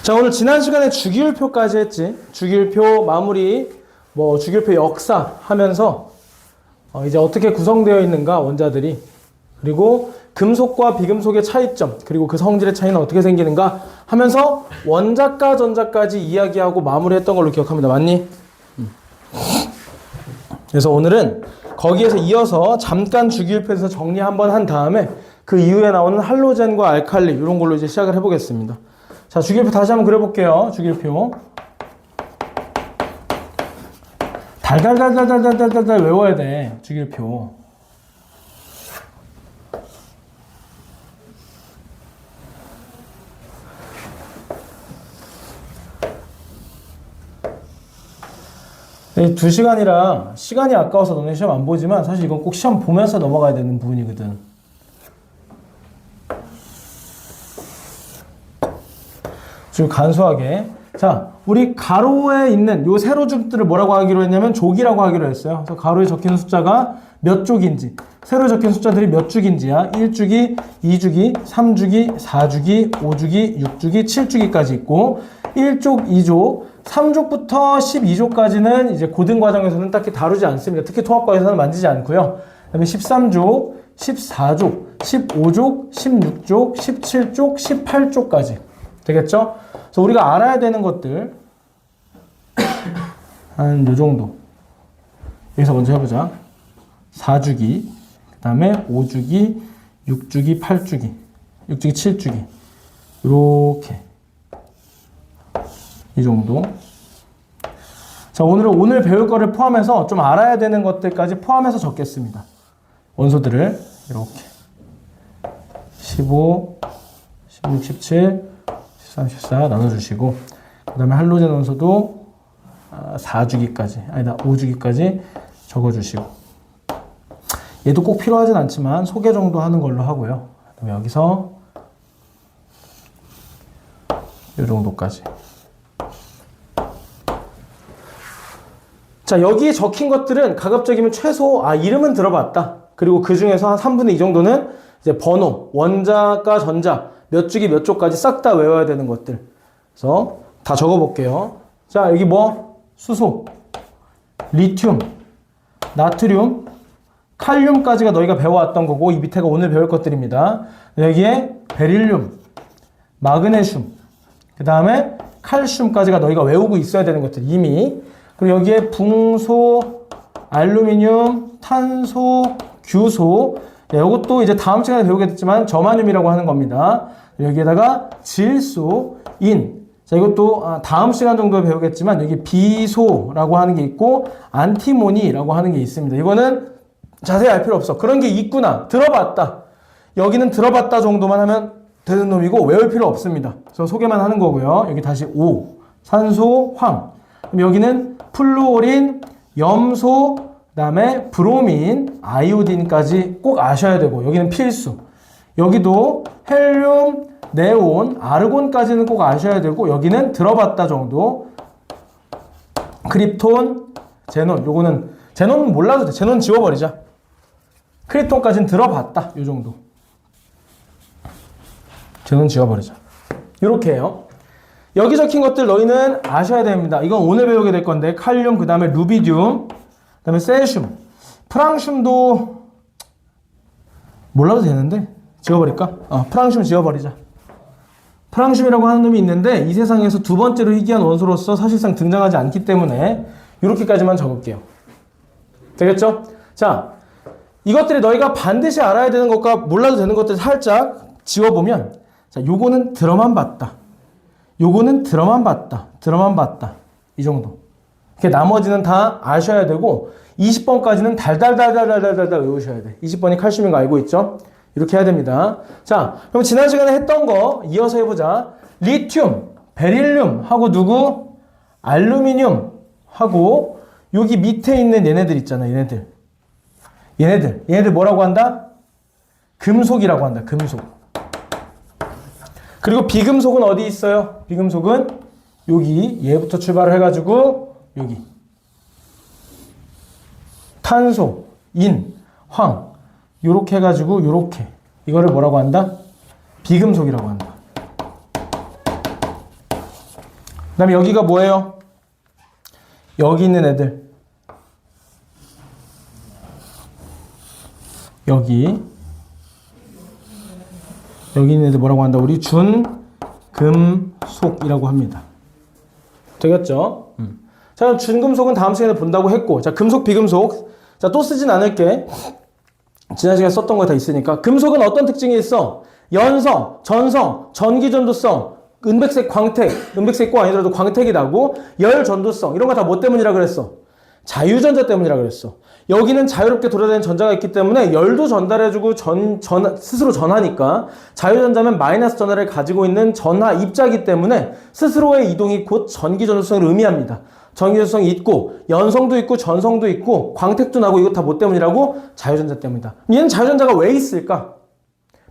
자, 오늘 지난 시간에 주기율표까지 했지. 주기율표 마무리, 뭐 주기율표 역사 하면서 이제 어떻게 구성되어 있는가 원자들이, 그리고 금속과 비금속의 차이점, 그리고 그 성질의 차이는 어떻게 생기는가 하면서 원자과 전자까지 이야기하고 마무리했던 걸로 기억합니다. 맞니? 그래서 오늘은 거기에서 이어서 잠깐 주기율표에서 정리 한번 한 다음에 그 이후에 나오는 할로젠과 알칼리 이런 걸로 이제 시작을 해보겠습니다. 자, 주기율표 다시 한번 그려볼게요. 주기율표. 달달달달달달달달 외워야 돼. 주기율표. 네, 2시간이라 시간이 아까워서 너네 시험 안 보지만 사실 이건 꼭 시험 보면서 넘어가야 되는 부분이거든. 좀 간소하게. 자, 우리 가로에 있는 요 세로줄들을 뭐라고 하기로 했냐면 족이라고 하기로 했어요. 그래서 가로에 적힌 숫자가 몇 족인지, 세로에 적힌 숫자들이 몇 주기인지야. 1주기, 2주기, 3주기, 4주기, 5주기, 6주기, 7주기까지 있고 1족, 2족, 3족부터 12족까지는 이제 고등 과정에서는 딱히 다루지 않습니다. 특히 통합과에서는 만지지 않고요. 그 다음에 13족, 14족, 15족, 16족, 17족, 18족까지. 되겠죠? 그래서 우리가 알아야 되는 것들 한 요 정도. 여기서 먼저 해보자. 4주기, 그 다음에 5주기, 6주기, 8주기, 6주기, 7주기. 이렇게. 이 정도. 자, 오늘 배울 거를 포함해서 좀 알아야 되는 것들까지 포함해서 적겠습니다. 원소들을 이렇게 15, 16, 17, 13, 14 나눠주시고, 그 다음에 할로젠 원소도 4주기까지, 아니다, 5주기까지 적어주시고, 얘도 꼭 필요하진 않지만 소개 정도 하는 걸로 하고요. 그 다음에 여기서 이 정도까지. 자, 여기에 적힌 것들은 가급적이면 최소, 이름은 들어봤다. 그리고 그 중에서 한 3분의 2 정도는 이제 번호, 원자과 전자, 몇 주기 몇 조까지 싹 다 외워야 되는 것들. 그래서 다 적어볼게요. 자, 여기 뭐? 수소, 리튬, 나트륨, 칼륨까지가 너희가 배워왔던 거고, 이 밑에가 오늘 배울 것들입니다. 여기에 베릴륨, 마그네슘, 그 다음에 칼슘까지가 너희가 외우고 있어야 되는 것들, 이미. 그리고 여기에 붕소, 알루미늄, 탄소, 규소. 이것도 이제 다음 시간에 배우게 됐지만 저마늄이라고 하는 겁니다. 여기에다가 질소, 인. 자, 이것도 다음 시간 정도에 배우겠지만 여기 비소라고 하는 게 있고 안티모니라고 하는 게 있습니다. 이거는 자세히 알 필요 없어. 그런 게 있구나. 들어봤다. 여기는 들어봤다 정도만 하면 되는 놈이고 외울 필요 없습니다. 그래서 소개만 하는 거고요. 여기 다시 O, 산소, 황. 그럼 여기는 플루오린, 염소, 그 다음에 브로민, 아이오딘까지 꼭 아셔야 되고, 여기는 필수. 여기도 헬륨, 네온, 아르곤까지는 꼭 아셔야 되고, 여기는 들어봤다 정도. 크립톤, 제논. 요거는 제논 몰라도 돼. 제논 지워버리자. 크립톤까지는 들어봤다. 요 정도. 제논 지워버리자. 요렇게 해요. 여기 적힌 것들 너희는 아셔야 됩니다. 이건 오늘 배우게 될 건데, 칼륨, 그 다음에 루비듐, 그 다음에 세슘, 프랑슘도 몰라도 되는데 지워버릴까? 프랑슘 지워버리자. 프랑슘이라고 하는 놈이 있는데 이 세상에서 두 번째로 희귀한 원소로서 사실상 등장하지 않기 때문에 이렇게까지만 적을게요. 되겠죠? 자, 이것들이 너희가 반드시 알아야 되는 것과 몰라도 되는 것들 살짝 지워보면, 자, 요거는 들어만 봤다. 요거는 들어만 봤다. 들어만 봤다. 이 정도. 이렇게 나머지는 다 아셔야 되고 20번까지는 달달달달달달달 외우셔야 돼. 20번이 칼슘인 거 알고 있죠? 이렇게 해야 됩니다. 자, 그럼 지난 시간에 했던 거 이어서 해보자. 리튬, 베릴륨 하고 누구? 알루미늄 하고 여기 밑에 있는 얘네들 있잖아. 얘네들 뭐라고 한다? 금속이라고 한다. 금속. 그리고 비금속은 어디 있어요? 비금속은 여기 얘부터 출발을 해가지고 여기 탄소, 인, 황, 요렇게 해가지고 요렇게 이거를 뭐라고 한다? 비금속이라고 한다. 그 다음에 여기가 뭐예요? 여기 있는 애들 여기 있는 애들 뭐라고 한다? 우리 준금속이라고 합니다. 되겠죠? 자, 그럼 준금속은 다음 시간에 본다고 했고, 자, 금속, 비금속. 자, 또 쓰진 않을게. 지난 시간에 썼던 거 다 있으니까. 금속은 어떤 특징이 있어? 연성, 전성, 전기전도성, 은백색 광택, 은백색 꼭 아니더라도 광택이 나고, 열전도성, 이런 거 다 뭐 때문이라 그랬어? 자유전자 때문이라 그랬어. 여기는 자유롭게 돌아다니는 전자가 있기 때문에 열도 전달해주고 스스로 전하니까 자유전자면 마이너스 전하를 가지고 있는 전하 입자이기 때문에 스스로의 이동이 곧 전기전도성을 의미합니다. 전기전도성이 있고 연성도 있고 전성도 있고 광택도 나고 이거 다 뭐 때문이라고? 자유전자 때문이다. 얘는 자유전자가 왜 있을까?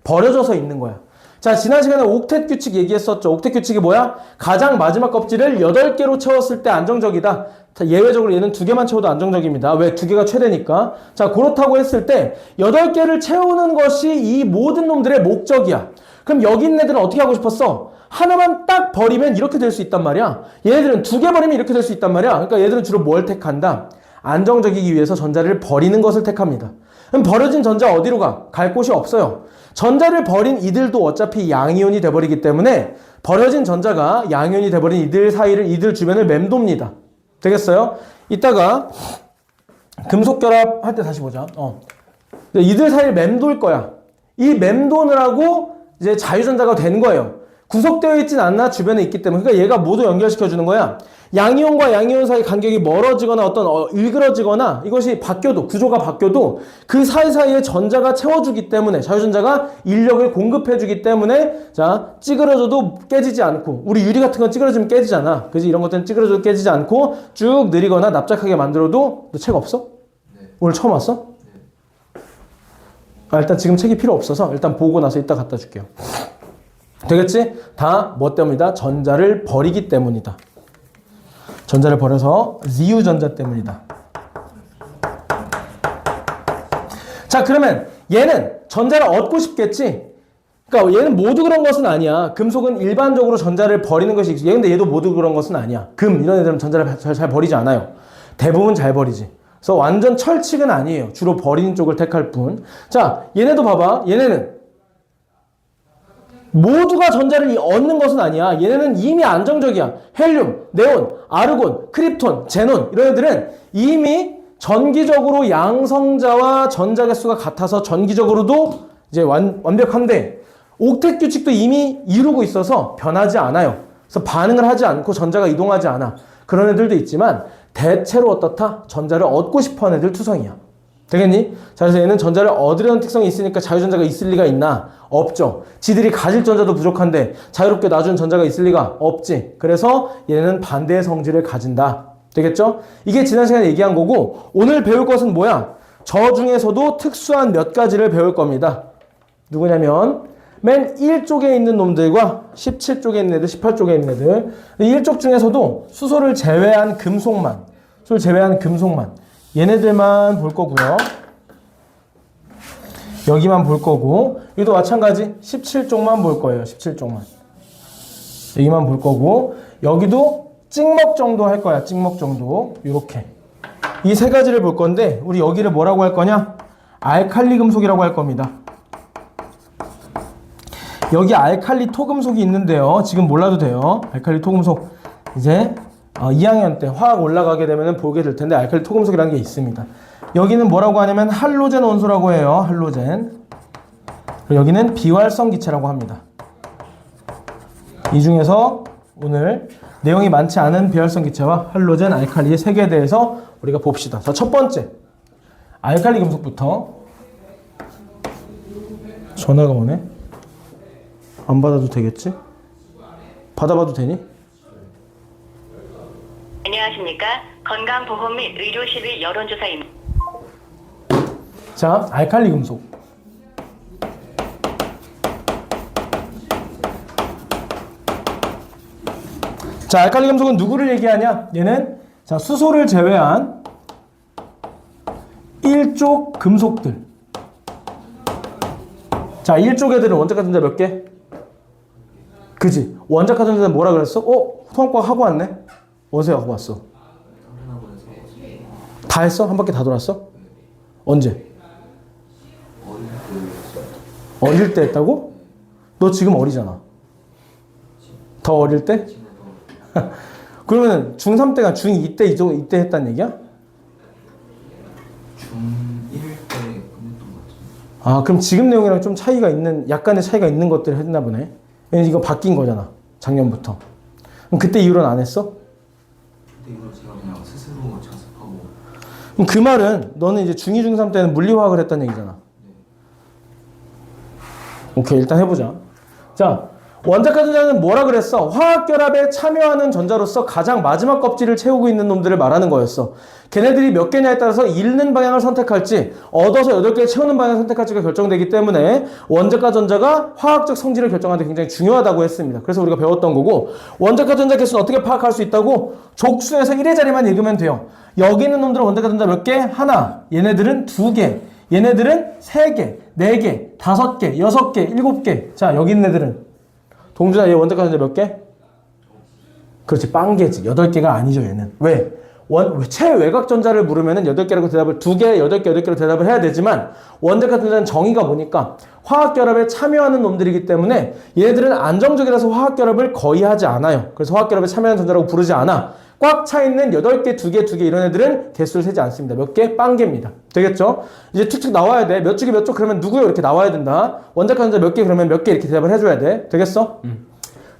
버려져서 있는 거야. 자, 지난 시간에 옥텟 규칙 얘기했었죠. 옥텟 규칙이 뭐야? 가장 마지막 껍질을 8개로 채웠을 때 안정적이다. 예외적으로 얘는 2개만 채워도 안정적입니다. 왜? 2개가 최대니까. 자, 그렇다고 했을 때 8개를 채우는 것이 이 모든 놈들의 목적이야. 그럼 여기 있는 애들은 어떻게 하고 싶었어? 하나만 딱 버리면 이렇게 될 수 있단 말이야. 얘네들은 2개 버리면 이렇게 될 수 있단 말이야. 그러니까 얘들은 주로 뭘 택한다? 안정적이기 위해서 전자를 버리는 것을 택합니다. 그럼 버려진 전자 어디로 가? 갈 곳이 없어요. 전자를 버린 이들도 어차피 양이온이 돼버리기 때문에 버려진 전자가 양이온이 돼버린 이들 주변을 맴돕니다. 되겠어요? 이따가 금속 결합 할 때 다시 보자. 이들 사이를 맴돌 거야. 이 맴도느라고 이제 자유전자가 된 거예요. 구속되어 있진 않나 주변에 있기 때문에. 그러니까 얘가 모두 연결시켜 주는 거야. 양이온과 양이온 사이 간격이 멀어지거나 일그러지거나 이것이 바뀌어도 구조가 바뀌어도 그 사이사이에 전자가 채워주기 때문에 자유전자가 인력을 공급해주기 때문에 자 찌그러져도 깨지지 않고 우리 유리 같은 건 찌그러지면 깨지잖아. 그지? 이런 것들은 찌그러져도 깨지지 않고 쭉 느리거나 납작하게 만들어도 너 책 없어? 네. 오늘 처음 왔어? 네. 일단 지금 책이 필요 없어서 일단 보고 나서 이따 갖다 줄게요. 되겠지? 다 뭐 때문이다? 전자를 버리기 때문이다. 전자를 버려서 지유전자 때문이다. 자, 그러면 얘는 전자를 얻고 싶겠지? 그러니까 얘는 모두 그런 것은 아니야. 금속은 일반적으로 전자를 버리는 것이 있지. 근데 얘도 모두 그런 것은 아니야. 이런 애들은 전자를 잘 버리지 않아요. 대부분 잘 버리지. 그래서 완전 철칙은 아니에요. 주로 버리는 쪽을 택할 뿐. 자, 얘네도 봐봐. 얘네는 모두가 전자를 얻는 것은 아니야. 얘네는 이미 안정적이야. 헬륨, 네온, 아르곤, 크립톤, 제논 이런 애들은 이미 전기적으로 양성자와 전자 개수가 같아서 전기적으로도 이제 완벽한데 옥텟 규칙도 이미 이루고 있어서 변하지 않아요. 그래서 반응을 하지 않고 전자가 이동하지 않아. 그런 애들도 있지만 대체로 어떻다? 전자를 얻고 싶어하는 애들 투성이야. 되겠니? 자, 그래서 얘는 전자를 얻으려는 특성이 있으니까 자유전자가 있을 리가 있나? 없죠. 지들이 가질 전자도 부족한데 자유롭게 놔주는 전자가 있을 리가 없지. 그래서 얘는 반대의 성질을 가진다. 되겠죠? 이게 지난 시간에 얘기한 거고 오늘 배울 것은 뭐야? 저 중에서도 특수한 몇 가지를 배울 겁니다. 누구냐면 맨 1쪽에 있는 놈들과 17쪽에 있는 애들, 18쪽에 있는 애들 1쪽 중에서도 수소를 제외한 금속만 얘네들만 볼 거고요. 여기만 볼 거고 여기도 마찬가지 17쪽만 볼 거예요. 17쪽만 여기만 볼 거고 여기도 찍먹 정도 할 거야. 찍먹 정도 이렇게 이 세 가지를 볼 건데 우리 여기를 뭐라고 할 거냐? 알칼리 금속이라고 할 겁니다. 여기 알칼리 토금속이 있는데요. 지금 몰라도 돼요. 알칼리 토금속 이제 2학년 때 화학 올라가게 되면 보게 될 텐데 알칼리 토금속이라는 게 있습니다. 여기는 뭐라고 하냐면 할로젠 원소라고 해요. 할로젠. 그리고 여기는 비활성 기체라고 합니다. 이 중에서 오늘 내용이 많지 않은 비활성 기체와 할로젠, 알칼리의 세 개에 대해서 우리가 봅시다. 자, 첫 번째 알칼리 금속부터. 전화가 오네. 안 받아도 되겠지? 받아봐도 되니? 안녕하십니까. 건강보험 및 의료시비 여론조사입니다. 자, 알칼리 금속. 자, 알칼리 금속은 누구를 얘기하냐? 얘는 자, 수소를 제외한 1쪽 금속들. 자, 이쪽 애들은 원자과 전자 몇 개? 그지? 원자과 전자 뭐라 그랬어? 통합과 하고 왔네? 어디서 하고 왔어? 다 했어? 한 바퀴 다 돌았어? 언제? 어릴 때 했다고? 너 지금 어리잖아. 더 어릴 때? 그러면 중3 때가 중2 때 이때 했단 얘기야? 중1 때 끝냈던 것 같은데. 아, 그럼 지금 내용이랑 좀 차이가 있는, 약간의 차이가 있는 것들을 했나 보네. 왜냐면 이거 바뀐 거잖아. 작년부터. 그럼 그때 이후로는 안 했어? 근데 이걸 제가 그냥 스스로 자습하고. 그럼 그 말은 너는 이제 중2, 중3 때는 물리화학을 했다는 얘기잖아. 오케이, 일단 해보자. 자, 원자과 전자는 뭐라 그랬어? 화학결합에 참여하는 전자로서 가장 마지막 껍질을 채우고 있는 놈들을 말하는 거였어. 걔네들이 몇 개냐에 따라서 잃는 방향을 선택할지 얻어서 8개 채우는 방향을 선택할지가 결정되기 때문에 원자과 전자가 화학적 성질을 결정하는 데 굉장히 중요하다고 했습니다. 그래서 우리가 배웠던 거고, 원자과 전자 개수는 어떻게 파악할 수 있다고? 족수에서 1의 자리만 읽으면 돼요. 여기 있는 놈들은 원자과 전자 몇 개? 하나. 얘네들은 2개. 얘네들은 3개, 4개, 5개, 6개, 7개. 자, 여기 있는 애들은 동준아, 얘 원자과 전자 몇 개? 그렇지, 빵개지. 8개가 아니죠, 얘는. 왜? 최외곽 전자를 물으면은 8개라고 대답을 2개, 8개, 8개로 대답을 해야 되지만 원자과 전자는 정의가 뭐니까 화학결합에 참여하는 놈들이기 때문에 얘네들은 안정적이라서 화학결합을 거의 하지 않아요. 그래서 화학결합에 참여하는 전자라고 부르지 않아. 꽉 차 있는 8개, 2개, 2개 이런 애들은 개수를 세지 않습니다. 몇 개? 빵개입니다. 되겠죠? 이제 툭툭 나와야 돼. 몇 쪽이 몇 쪽 그러면 누구요? 이렇게 나와야 된다. 원자과 전자 몇 개 그러면 몇 개 이렇게 대답을 해줘야 돼. 되겠어?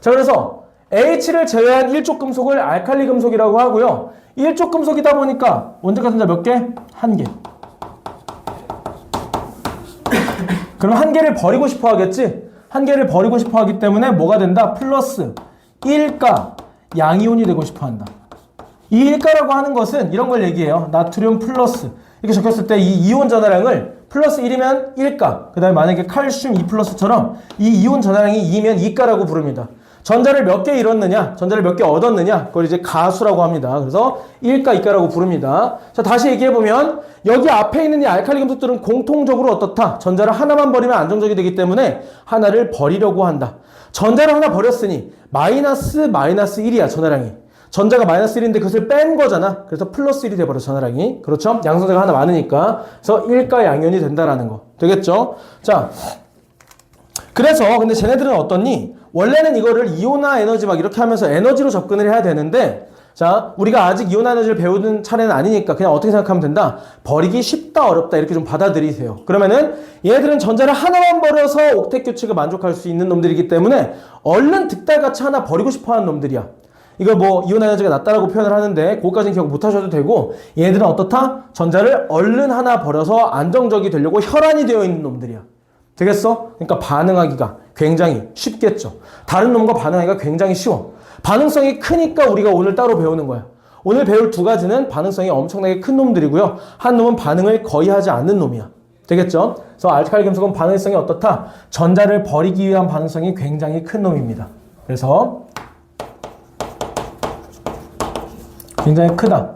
자, 그래서 H를 제외한 1쪽 금속을 알칼리 금속이라고 하고요. 1쪽 금속이다 보니까 원자과 전자 몇 개? 1개. 그럼 1개를 버리고 싶어 하겠지? 1개를 버리고 싶어 하기 때문에 뭐가 된다? 플러스 1가 양이온이 되고 싶어 한다. 이 1가라고 하는 것은 이런 걸 얘기해요. 나트륨 플러스. 이렇게 적혔을 때 이 이온 전하량을 플러스 1이면 1가, 그 다음에 만약에 칼슘 2 플러스처럼 이 이온 전하량이 2면 2가라고 부릅니다. 전자를 몇 개 잃었느냐, 전자를 몇 개 얻었느냐, 그걸 이제 가수라고 합니다. 그래서 1가, 2가라고 부릅니다. 자, 다시 얘기해보면 여기 앞에 있는 이 알칼리 금속들은 공통적으로 어떻다? 전자를 하나만 버리면 안정적이 되기 때문에 하나를 버리려고 한다. 전자를 하나 버렸으니 마이너스 1이야, 전하량이. 전자가 마이너스 1인데 그것을 뺀 거잖아. 그래서 플러스 1이 돼버려, 전하량이. 그렇죠? 양성자가 하나 많으니까. 그래서 1가 양이온이 된다라는 거. 되겠죠? 자, 그래서 근데 쟤네들은 어떻니? 원래는 이거를 이온화 에너지 막 이렇게 하면서 에너지로 접근을 해야 되는데, 자, 우리가 아직 이온화 에너지를 배우는 차례는 아니니까 그냥 어떻게 생각하면 된다? 버리기 쉽다, 어렵다 이렇게 좀 받아들이세요. 그러면은 얘들은 전자를 하나만 버려서 옥텟 규칙을 만족할 수 있는 놈들이기 때문에 얼른 득달같이 하나 버리고 싶어 하는 놈들이야. 이거 뭐 이온화 에너지가 낮다라고 표현을 하는데 그것까지는 기억 못 하셔도 되고, 얘들은 어떻다? 전자를 얼른 하나 버려서 안정적이 되려고 혈안이 되어 있는 놈들이야. 되겠어? 그러니까 반응하기가 굉장히 쉽겠죠. 다른 놈과 반응하기가 굉장히 쉬워. 반응성이 크니까 우리가 오늘 따로 배우는 거야. 오늘 배울 2가지는 반응성이 엄청나게 큰 놈들이고요. 한 놈은 반응을 거의 하지 않는 놈이야. 되겠죠? 그래서 알칼리 금속은 반응성이 어떻다? 전자를 버리기 위한 반응성이 굉장히 큰 놈입니다. 그래서 굉장히 크다.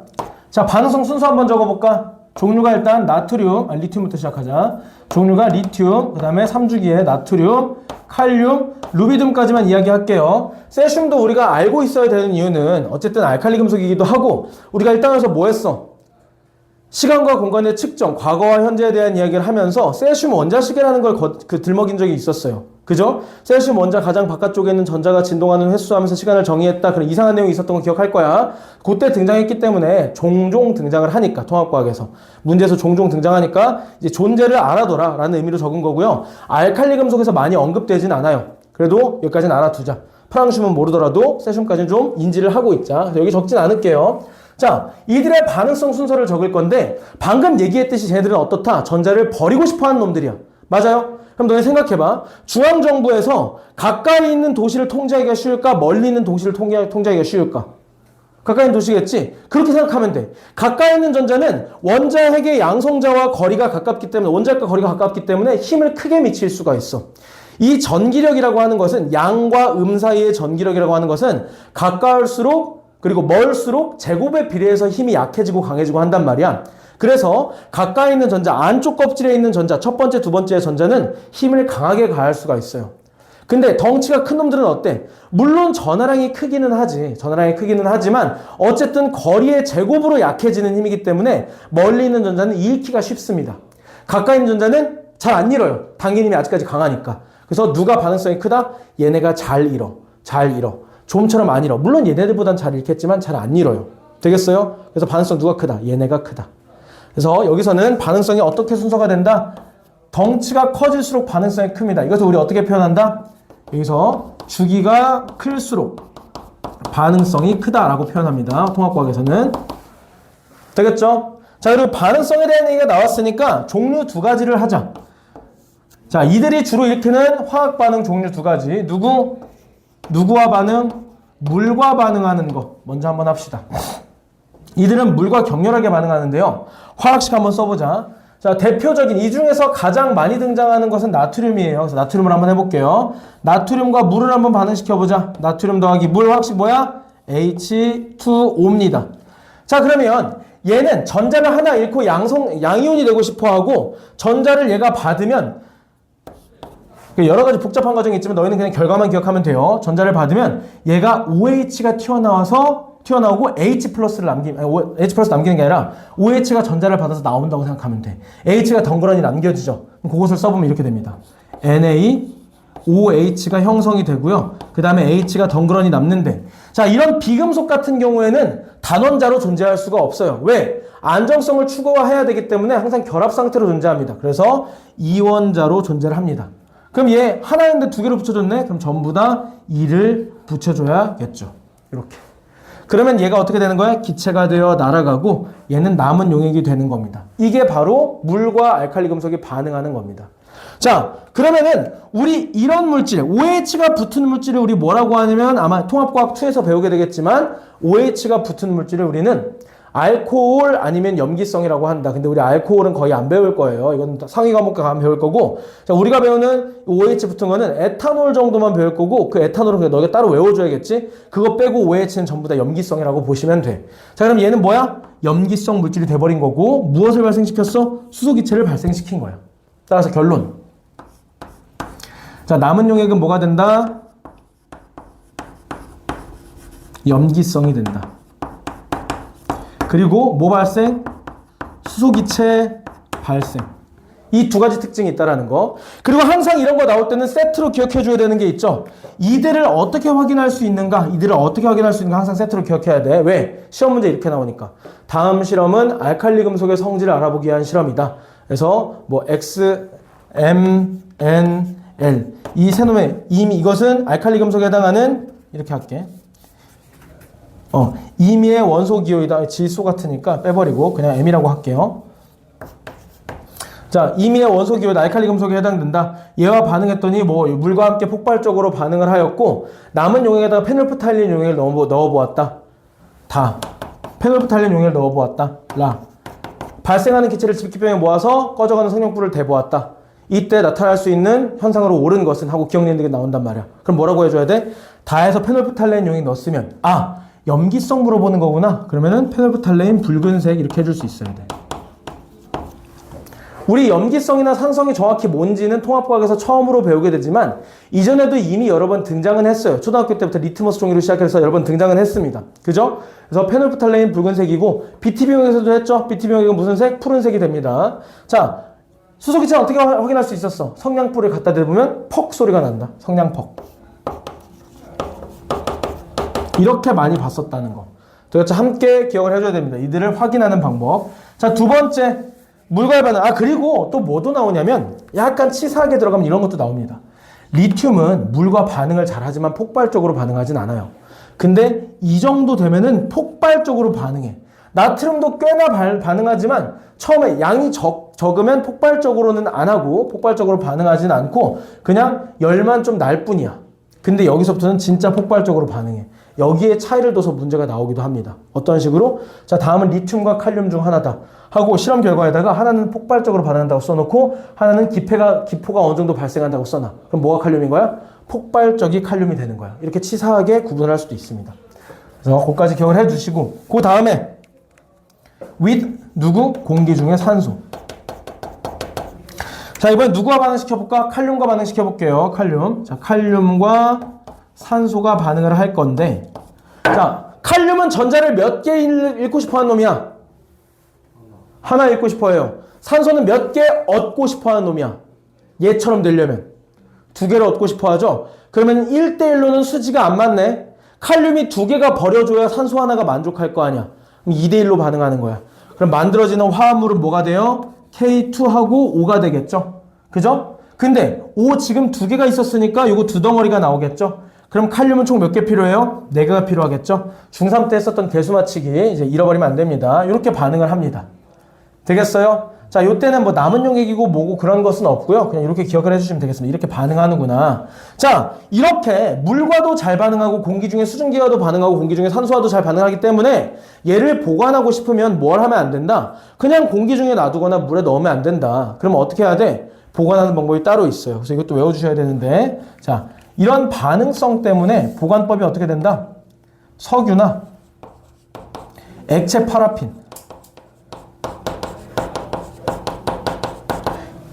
자, 반응성 순서 한번 적어볼까? 종류가 일단 나트륨, 리튬부터 시작하자. 종류가 리튬, 그 다음에 3주기에 나트륨, 칼륨, 루비듐까지만 이야기할게요. 세슘도 우리가 알고 있어야 되는 이유는 어쨌든 알칼리 금속이기도 하고, 우리가 일단 와서 뭐 했어? 시간과 공간의 측정, 과거와 현재에 대한 이야기를 하면서 세슘 원자시계라는 걸 들먹인 적이 있었어요. 그죠? 세슘 원자 가장 바깥쪽에 있는 전자가 진동하는 횟수 하면서 시간을 정의했다. 그런 이상한 내용이 있었던 거 기억할 거야. 그때 등장했기 때문에 종종 등장을 하니까, 통합과학에서. 문제에서 종종 등장하니까 이제 존재를 알아둬라 라는 의미로 적은 거고요. 알칼리 금속에서 많이 언급되진 않아요. 그래도 여기까지는 알아두자. 프랑슘은 모르더라도 세슘까지는 좀 인지를 하고 있자. 여기 적진 않을게요. 자, 이들의 반응성 순서를 적을 건데 방금 얘기했듯이 쟤네들은 어떻다? 전자를 버리고 싶어하는 놈들이야. 맞아요? 그럼 너네 생각해봐. 중앙정부에서 가까이 있는 도시를 통제하기가 쉬울까? 멀리 있는 도시를 통제하기가 쉬울까? 가까이 있는 도시겠지? 그렇게 생각하면 돼. 가까이 있는 전자는 원자 핵의 양성자와 거리가 가깝기 때문에, 원자핵과 거리가 가깝기 때문에 힘을 크게 미칠 수가 있어. 이 전기력이라고 하는 것은, 양과 사이의 전기력이라고 하는 것은 가까울수록 그리고 멀수록 제곱에 비례해서 힘이 약해지고 강해지고 한단 말이야. 그래서 가까이 있는 전자, 안쪽 껍질에 있는 전자, 첫 번째, 두 번째 전자는 힘을 강하게 가할 수가 있어요. 근데 덩치가 큰 놈들은 어때? 물론 전하량이 크기는 하지. 전하량이 크기는 하지만 어쨌든 거리의 제곱으로 약해지는 힘이기 때문에 멀리 있는 전자는 잃기가 쉽습니다. 가까이 있는 전자는 잘 안 잃어요. 당긴 힘이 아직까지 강하니까. 그래서 누가 반응성이 크다? 얘네가 잘 잃어. 잘 잃어. 좀처럼 안 잃어. 물론 얘네들보단 잘 잃겠지만 잘 안 잃어요. 되겠어요? 그래서 반응성 누가 크다? 얘네가 크다. 그래서 여기서는 반응성이 어떻게 순서가 된다? 덩치가 커질수록 반응성이 큽니다. 이것을 우리 어떻게 표현한다? 여기서 주기가 클수록 반응성이 크다라고 표현합니다. 통합과학에서는. 되겠죠? 자, 그리고 반응성에 대한 얘기가 나왔으니까 종류 두 가지를 하자. 자, 이들이 주로 일으키는 화학 반응 종류 두 가지. 누구와 반응? 물과 반응하는 것. 먼저 한번 합시다. 이들은 물과 격렬하게 반응하는데요. 화학식 한번 써보자. 자, 대표적인 이 중에서 가장 많이 등장하는 것은 나트륨이에요. 그래서 나트륨을 한번 해볼게요. 나트륨과 물을 한번 반응시켜보자. 나트륨 더하기 물 화학식 뭐야? H2O입니다. 자, 그러면 얘는 전자를 하나 잃고 양이온이 되고 싶어하고 전자를 얘가 받으면 여러 가지 복잡한 과정이 있지만 너희는 그냥 결과만 기억하면 돼요. 전자를 받으면 얘가 OH가 튀어나오고 H 플러스를 H 플러스 남기는 게 아니라 OH가 전자를 받아서 나온다고 생각하면 돼. H가 덩그러니 남겨지죠. 그것을 써보면 이렇게 됩니다. NaOH가 형성이 되고요. 그 다음에 H가 덩그러니 남는데, 자, 이런 비금속 같은 경우에는 단원자로 존재할 수가 없어요. 왜? 안정성을 추구해야 되기 때문에 항상 결합 상태로 존재합니다. 그래서 이원자로 존재를 합니다. 그럼 얘 하나인데 두 개로 붙여줬네? 그럼 전부 다 2를 붙여줘야겠죠. 이렇게. 그러면 얘가 어떻게 되는 거야? 기체가 되어 날아가고 얘는 남은 용액이 되는 겁니다. 이게 바로 물과 알칼리 금속이 반응하는 겁니다. 자, 그러면은 우리 이런 물질, OH가 붙은 물질을 우리 뭐라고 하냐면 아마 통합과학 2에서 배우게 되겠지만 OH가 붙은 물질을 우리는 알코올 아니면 염기성이라고 한다. 근데 우리 알코올은 거의 안 배울 거예요. 이건 상위 과목 가면 배울 거고. 자, 우리가 배우는 OH 붙은 거는 에탄올 정도만 배울 거고, 그 에탄올은 그냥 너희가 따로 외워줘야겠지. 그거 빼고 OH는 전부 다 염기성이라고 보시면 돼. 자, 그럼 얘는 뭐야? 염기성 물질이 돼버린 거고, 무엇을 발생시켰어? 수소기체를 발생시킨 거야. 따라서 결론. 자, 남은 용액은 뭐가 된다? 염기성이 된다. 그리고 뭐 발생? 수소기체 발생. 이 두 가지 특징이 있다라는 거. 그리고 항상 이런 거 나올 때는 세트로 기억해 줘야 되는 게 있죠. 이들을 어떻게 확인할 수 있는가? 항상 세트로 기억해야 돼. 왜? 시험 문제 이렇게 나오니까. 다음 실험은 알칼리 금속의 성질을 알아보기 위한 실험이다. 그래서 뭐 X, M, N, L. 이 세 놈의 이미 이것은 알칼리 금속에 해당하는, 이렇게 할게. 임의의 원소 기호이다. 질소 같으니까 빼버리고 그냥 M이라고 할게요. 자, 임의의 원소 기호는 알칼리 금속에 해당된다. 얘와 반응했더니 뭐 물과 함께 폭발적으로 반응을 하였고, 남은 용액에다가 페놀프탈린 용액을 넣어보았다. 다. 페놀프탈린 용액을 넣어보았다. 발생하는 기체를 집기병에 모아서 꺼져가는 성냥불을 대보았다. 이때 나타날 수 있는 현상으로 옳은 것은 하고 기억내는 게 나온단 말이야. 그럼 뭐라고 해줘야 돼? 다해서 페놀프탈린 용액 넣었으면, 염기성 물어보는 거구나. 그러면은 페놀프탈레인 붉은색 이렇게 해줄 수 있어야 돼. 우리 염기성이나 산성이 정확히 뭔지는 통합과학에서 처음으로 배우게 되지만 이전에도 이미 여러 번 등장은 했어요. 초등학교 때부터 리트머스 종이로 시작해서 여러 번 등장은 했습니다. 그죠? 그래서 페놀프탈레인 붉은색이고 BTB용에서도 했죠. BTB용액은 무슨 색? 푸른색이 됩니다. 자, 수소기체는 어떻게 확인할 수 있었어? 성냥불을 갖다 대보면 퍽 소리가 난다. 성냥퍽. 이렇게 많이 봤었다는 거. 도대체 함께 기억을 해줘야 됩니다. 이들을 확인하는 방법. 자, 두 번째, 물과의 반응. 그리고 또 뭐도 나오냐면 약간 치사하게 들어가면 이런 것도 나옵니다. 리튬은 물과 반응을 잘하지만 폭발적으로 반응하진 않아요. 근데 이 정도 되면은 폭발적으로 반응해. 나트륨도 꽤나 반응하지만 처음에 양이 적으면 폭발적으로는 안 하고 폭발적으로 반응하진 않고 그냥 열만 좀 날 뿐이야. 근데 여기서부터는 진짜 폭발적으로 반응해. 여기에 차이를 둬서 문제가 나오기도 합니다. 어떤 식으로? 자, 다음은 리튬과 칼륨 중 하나다 하고 실험 결과에다가 하나는 폭발적으로 반응한다고 써놓고 하나는 기포가 어느 정도 발생한다고 써놔. 그럼 뭐가 칼륨인 거야? 폭발적이 칼륨이 되는 거야. 이렇게 치사하게 구분할 수도 있습니다. 그래서 그것까지 기억을 해주시고 그 다음에 with 누구? 공기 중에 산소. 자, 이번엔 누구와 반응시켜볼까? 칼륨과 반응시켜볼게요. 칼륨. 자, 칼륨과 산소가 반응을 할 건데, 자, 칼륨은 전자를 몇 개 잃고 싶어 하는 놈이야? 하나 잃고 싶어 해요. 산소는 몇 개 얻고 싶어 하는 놈이야? 얘처럼 되려면. 두 개를 얻고 싶어 하죠? 그러면 1대1로는 수지가 안 맞네? 칼륨이 두 개가 버려줘야 산소 하나가 만족할 거 아니야? 그럼 2대1로 반응하는 거야. 그럼 만들어지는 화합물은 뭐가 돼요? K2하고 O가 되겠죠? 그죠? 근데 O 지금 두 개가 있었으니까 요거 두 덩어리가 나오겠죠? 그럼 칼륨은 총 몇 개 필요해요? 4개가 필요하겠죠? 중3 때 했었던 개수 맞추기 이제 잃어버리면 안 됩니다. 이렇게 반응을 합니다. 되겠어요? 자, 요때는 뭐 남은 용액이고 뭐고 그런 것은 없고요. 그냥 이렇게 기억을 해주시면 되겠습니다. 이렇게 반응하는구나. 자, 이렇게 물과도 잘 반응하고 공기 중에 수증기와도 반응하고 공기 중에 산소와도 잘 반응하기 때문에 얘를 보관하고 싶으면 뭘 하면 안 된다? 그냥 공기 중에 놔두거나 물에 넣으면 안 된다. 그러면 어떻게 해야 돼? 보관하는 방법이 따로 있어요. 그래서 이것도 외워주셔야 되는데, 자, 이런 반응성 때문에 보관법이 어떻게 된다? 석유나 액체 파라핀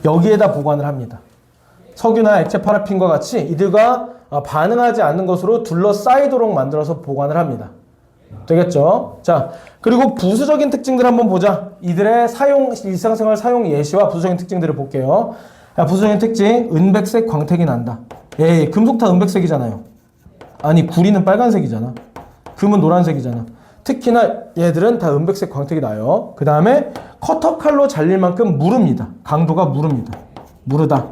여기에다 보관을 합니다. 석유나 액체 파라핀과 같이 이들과 반응하지 않는 것으로 둘러싸이도록 만들어서 보관을 합니다. 되겠죠? 자, 그리고 부수적인 특징들 한번 보자. 이들의 일상생활 사용 예시와 부수적인 특징들을 볼게요. 자, 부수적인 특징, 은백색 광택이 난다. 에이, 금속 다 은백색이잖아요. 아니, 구리는 빨간색이잖아. 금은 노란색이잖아. 특히나 얘들은 다 은백색 광택이 나요. 그 다음에 커터칼로 잘릴 만큼 무릅니다. 강도가 무릅니다. 무르다.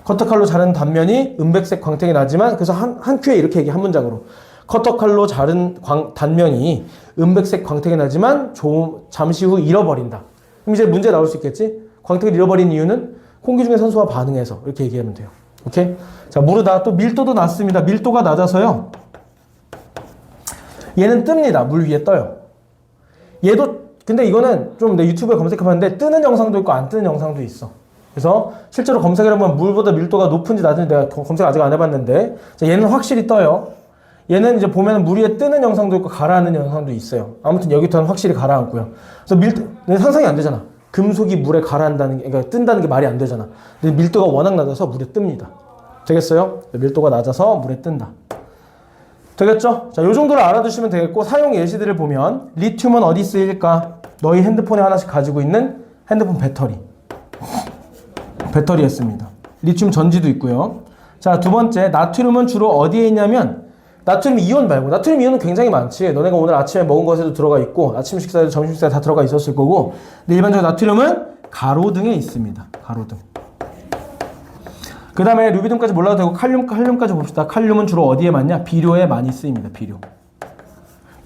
커터칼로 자른 단면이 은백색 광택이 나지만, 그래서 한 큐에 이렇게 얘기해, 한 문장으로. 커터칼로 자른 단면이 은백색 광택이 나지만 잠시 후 잃어버린다. 그럼 이제 문제 나올 수 있겠지? 광택을 잃어버린 이유는 공기 중의 산소와 반응해서. 이렇게 얘기하면 돼요. 오케이? 자, 무르다. 또 밀도도 낮습니다. 밀도가 낮아서요. 얘는 뜹니다. 물 위에 떠요. 얘도, 근데 이거는 좀 내 유튜브에 검색해봤는데 뜨는 영상도 있고 안 뜨는 영상도 있어. 그래서 실제로 검색을 해보면 물보다 밀도가 높은지 낮은지 내가 검색 아직 안 해봤는데, 자, 얘는 확실히 떠요. 얘는 이제 보면 물 위에 뜨는 영상도 있고 가라앉는 영상도 있어요. 아무튼 여기부터는 확실히 가라앉고요. 그래서 상상이 안 되잖아. 금속이 물에 가라앉다는 게, 그러니까 뜬다는 게 말이 안 되잖아. 근데 밀도가 워낙 낮아서 물에 뜹니다. 되겠어요? 밀도가 낮아서 물에 뜬다. 되겠죠? 자, 요 정도를 알아두시면 되겠고, 사용 예시들을 보면, 리튬은 어디 쓰일까? 너희 핸드폰에 하나씩 가지고 있는 핸드폰 배터리에 씁니다. 리튬 전지도 있고요. 자, 두 번째, 나트륨은 주로 어디에 있냐면, 나트륨 이온 말고, 나트륨 이온은 굉장히 많지. 너네가 오늘 아침에 먹은 것에도 들어가 있고, 아침 식사에도 점심 식사에 다 들어가 있었을 거고, 근데 일반적으로 나트륨은 가로등에 있습니다. 가로등. 그 다음에 루비륨까지 몰라도 되고 칼륨까지 봅시다. 칼륨은 주로 어디에 많냐? 비료에 많이 쓰입니다. 비료.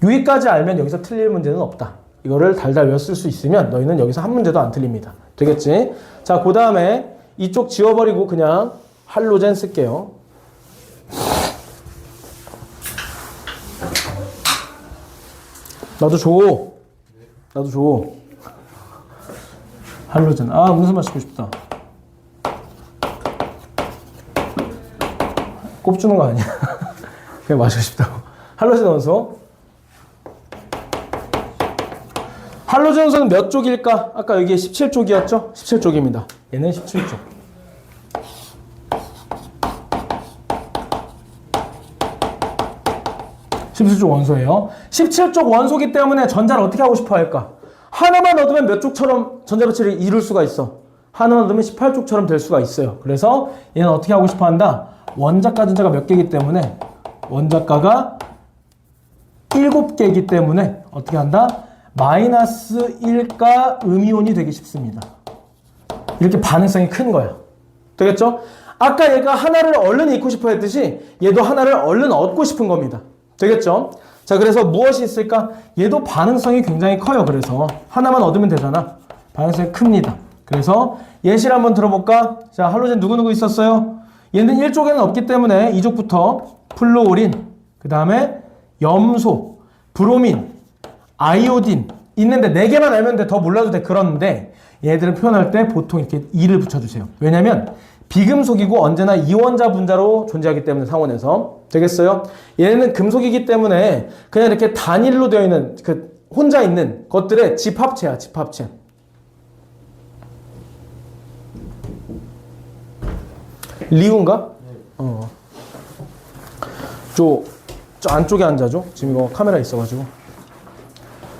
여기까지 알면 여기서 틀릴 문제는 없다. 이거를 달달 외웠을 수 있으면 너희는 여기서 한 문제도 안 틀립니다. 되겠지? 자, 그 다음에 이쪽 지워버리고 그냥 할로젠 쓸게요. 나도 줘. 할로젠. 아, 무슨 마시고 싶다. 꼽주는 거 아니야? 그냥 마시고 싶다고. 할로젠 원소. 할로젠 원소는 몇 쪽일까? 아까 여기에 17쪽이었죠? 17쪽입니다. 얘는 17쪽. 17쪽 원소예요. 17쪽 원소기 때문에 전자를 어떻게 하고 싶어 할까? 하나만 얻으면 몇 쪽처럼 전자배치를 이룰 수가 있어. 하나만 얻으면 18쪽처럼 될 수가 있어요. 그래서 얘는 어떻게 하고 싶어 한다? 원자가 전자가 몇 개이기 때문에, 원자가가 7개이기 때문에 어떻게 한다? 마이너스 1가 음이온이 되기 쉽습니다. 이렇게 반응성이 큰 거야. 되겠죠? 아까 얘가 하나를 얼른 잃고 싶어 했듯이 얘도 하나를 얼른 얻고 싶은 겁니다. 되겠죠? 자, 그래서 무엇이 있을까? 얘도 반응성이 굉장히 커요. 그래서 하나만 얻으면 되잖아. 반응성이 큽니다. 그래서 예시를 한번 들어볼까? 자, 할로젠 누구누구 있었어요? 얘는 1쪽에는 없기 때문에 2쪽부터 플로린, 그 다음에 염소, 브로민, 아이오딘 있는데 4개만 알면 돼. 더 몰라도 돼. 그런데 얘들을 표현할 때 보통 이렇게 2를 붙여주세요. 왜냐면 비금속이고 언제나 이원자 분자로 존재하기 때문에 상온에서. 되겠어요? 얘는 금속이기 때문에 그냥 이렇게 단일로 되어 있는 그 혼자 있는 것들의 집합체야, 집합체. 리우인가? 저 안쪽에 앉아줘. 지금 이거 카메라 있어가지고.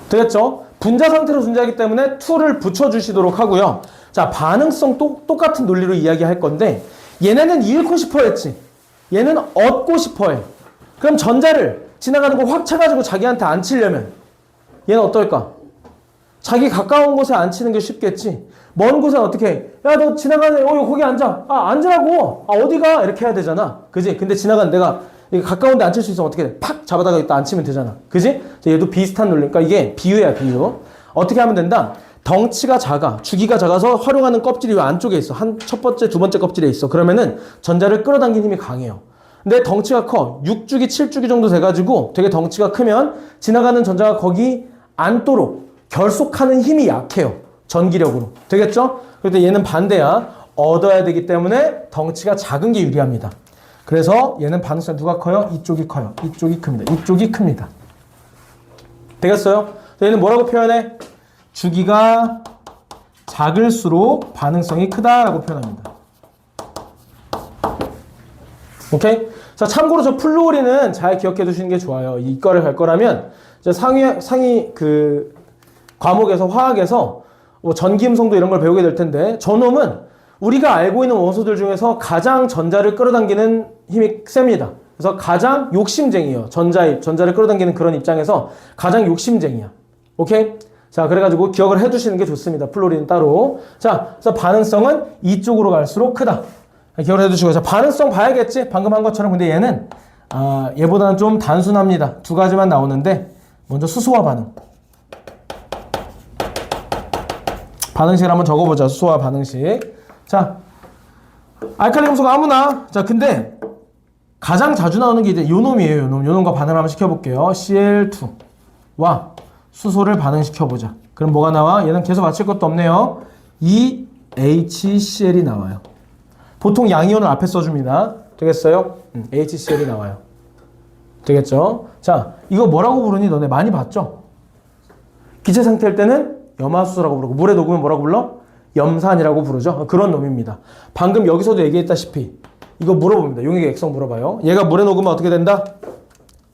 되겠죠? 분자 상태로 존재하기 때문에 2를 붙여주시도록 하고요. 자, 반응성 똑같은 논리로 이야기할 건데 얘네는 잃고 싶어 했지. 얘는 얻고 싶어 해. 그럼 전자를 지나가는 거 확 차가지고 자기한테 안 치려면 얘는 어떨까? 자기 가까운 곳에 앉히는 게 쉽겠지. 먼 곳에 어떻게 해? 야, 너 지나가네. 거기 앉아. 아, 앉으라고. 아, 어디가? 이렇게 해야 되잖아. 그지? 근데 지나가는 내가 가까운 데 앉힐 수 있으면 어떻게 돼? 팍 잡아다가 이따 앉히면 되잖아. 그지? 얘도 비슷한 논리. 그러니까 이게 비유야, 비유. 어떻게 하면 된다? 덩치가 작아. 주기가 작아서 활용하는 껍질이 왜 안쪽에 있어? 첫 번째, 두 번째 껍질에 있어. 그러면은 전자를 끌어당기는 힘이 강해요. 근데 덩치가 커. 6주기, 7주기 정도 돼가지고 되게 덩치가 크면 지나가는 전자가 거기 앉도록 결속하는 힘이 약해요. 전기력으로. 되겠죠? 그런데 얘는 반대야. 얻어야 되기 때문에 덩치가 작은 게 유리합니다. 그래서 얘는 반응성 누가 커요? 이쪽이 커요. 이쪽이 큽니다. 이쪽이 큽니다. 되겠어요? 얘는 뭐라고 표현해? 주기가 작을수록 반응성이 크다라고 표현합니다. 오케이? 자, 참고로 저 플루오린은 잘 기억해 두시는 게 좋아요. 이과를 갈 거라면 상위 그 과목에서 화학에서 뭐 전기음성도 이런 걸 배우게 될 텐데 저놈은 우리가 알고 있는 원소들 중에서 가장 전자를 끌어당기는 힘이 셉니다. 그래서 가장 욕심쟁이에요. 전자를 끌어당기는 그런 입장에서 가장 욕심쟁이야. 오케이? 자, 그래가지고 기억을 해두시는 게 좋습니다. 플로린은 따로. 자, 그래서 반응성은 이쪽으로 갈수록 크다. 기억을 해두시고. 자, 반응성 봐야겠지? 방금 한 것처럼. 근데 얘는, 얘보다는 좀 단순합니다. 두 가지만 나오는데, 먼저 수소화 반응. 반응식을 한번 적어보자. 수소화 반응식. 자, 알칼리 금속 아무나. 자, 근데 가장 자주 나오는 게 이제 요 놈이에요. 요 놈. 요 놈과 반응을 한번 시켜볼게요. Cl2와 수소를 반응시켜보자. 그럼 뭐가 나와? 얘는 계속 맞힐 것도 없네요. 이 HCl이 나와요. 보통 양이온을 앞에 써줍니다. 되겠어요? HCl이 나와요. 되겠죠? 자, 이거 뭐라고 부르니? 너네 많이 봤죠? 기체 상태일 때는 염화수소라고 부르고 물에 녹으면 뭐라고 불러? 염산이라고 부르죠. 그런 놈입니다. 방금 여기서도 얘기했다시피 이거 물어봅니다. 용액의 액성 물어봐요. 얘가 물에 녹으면 어떻게 된다?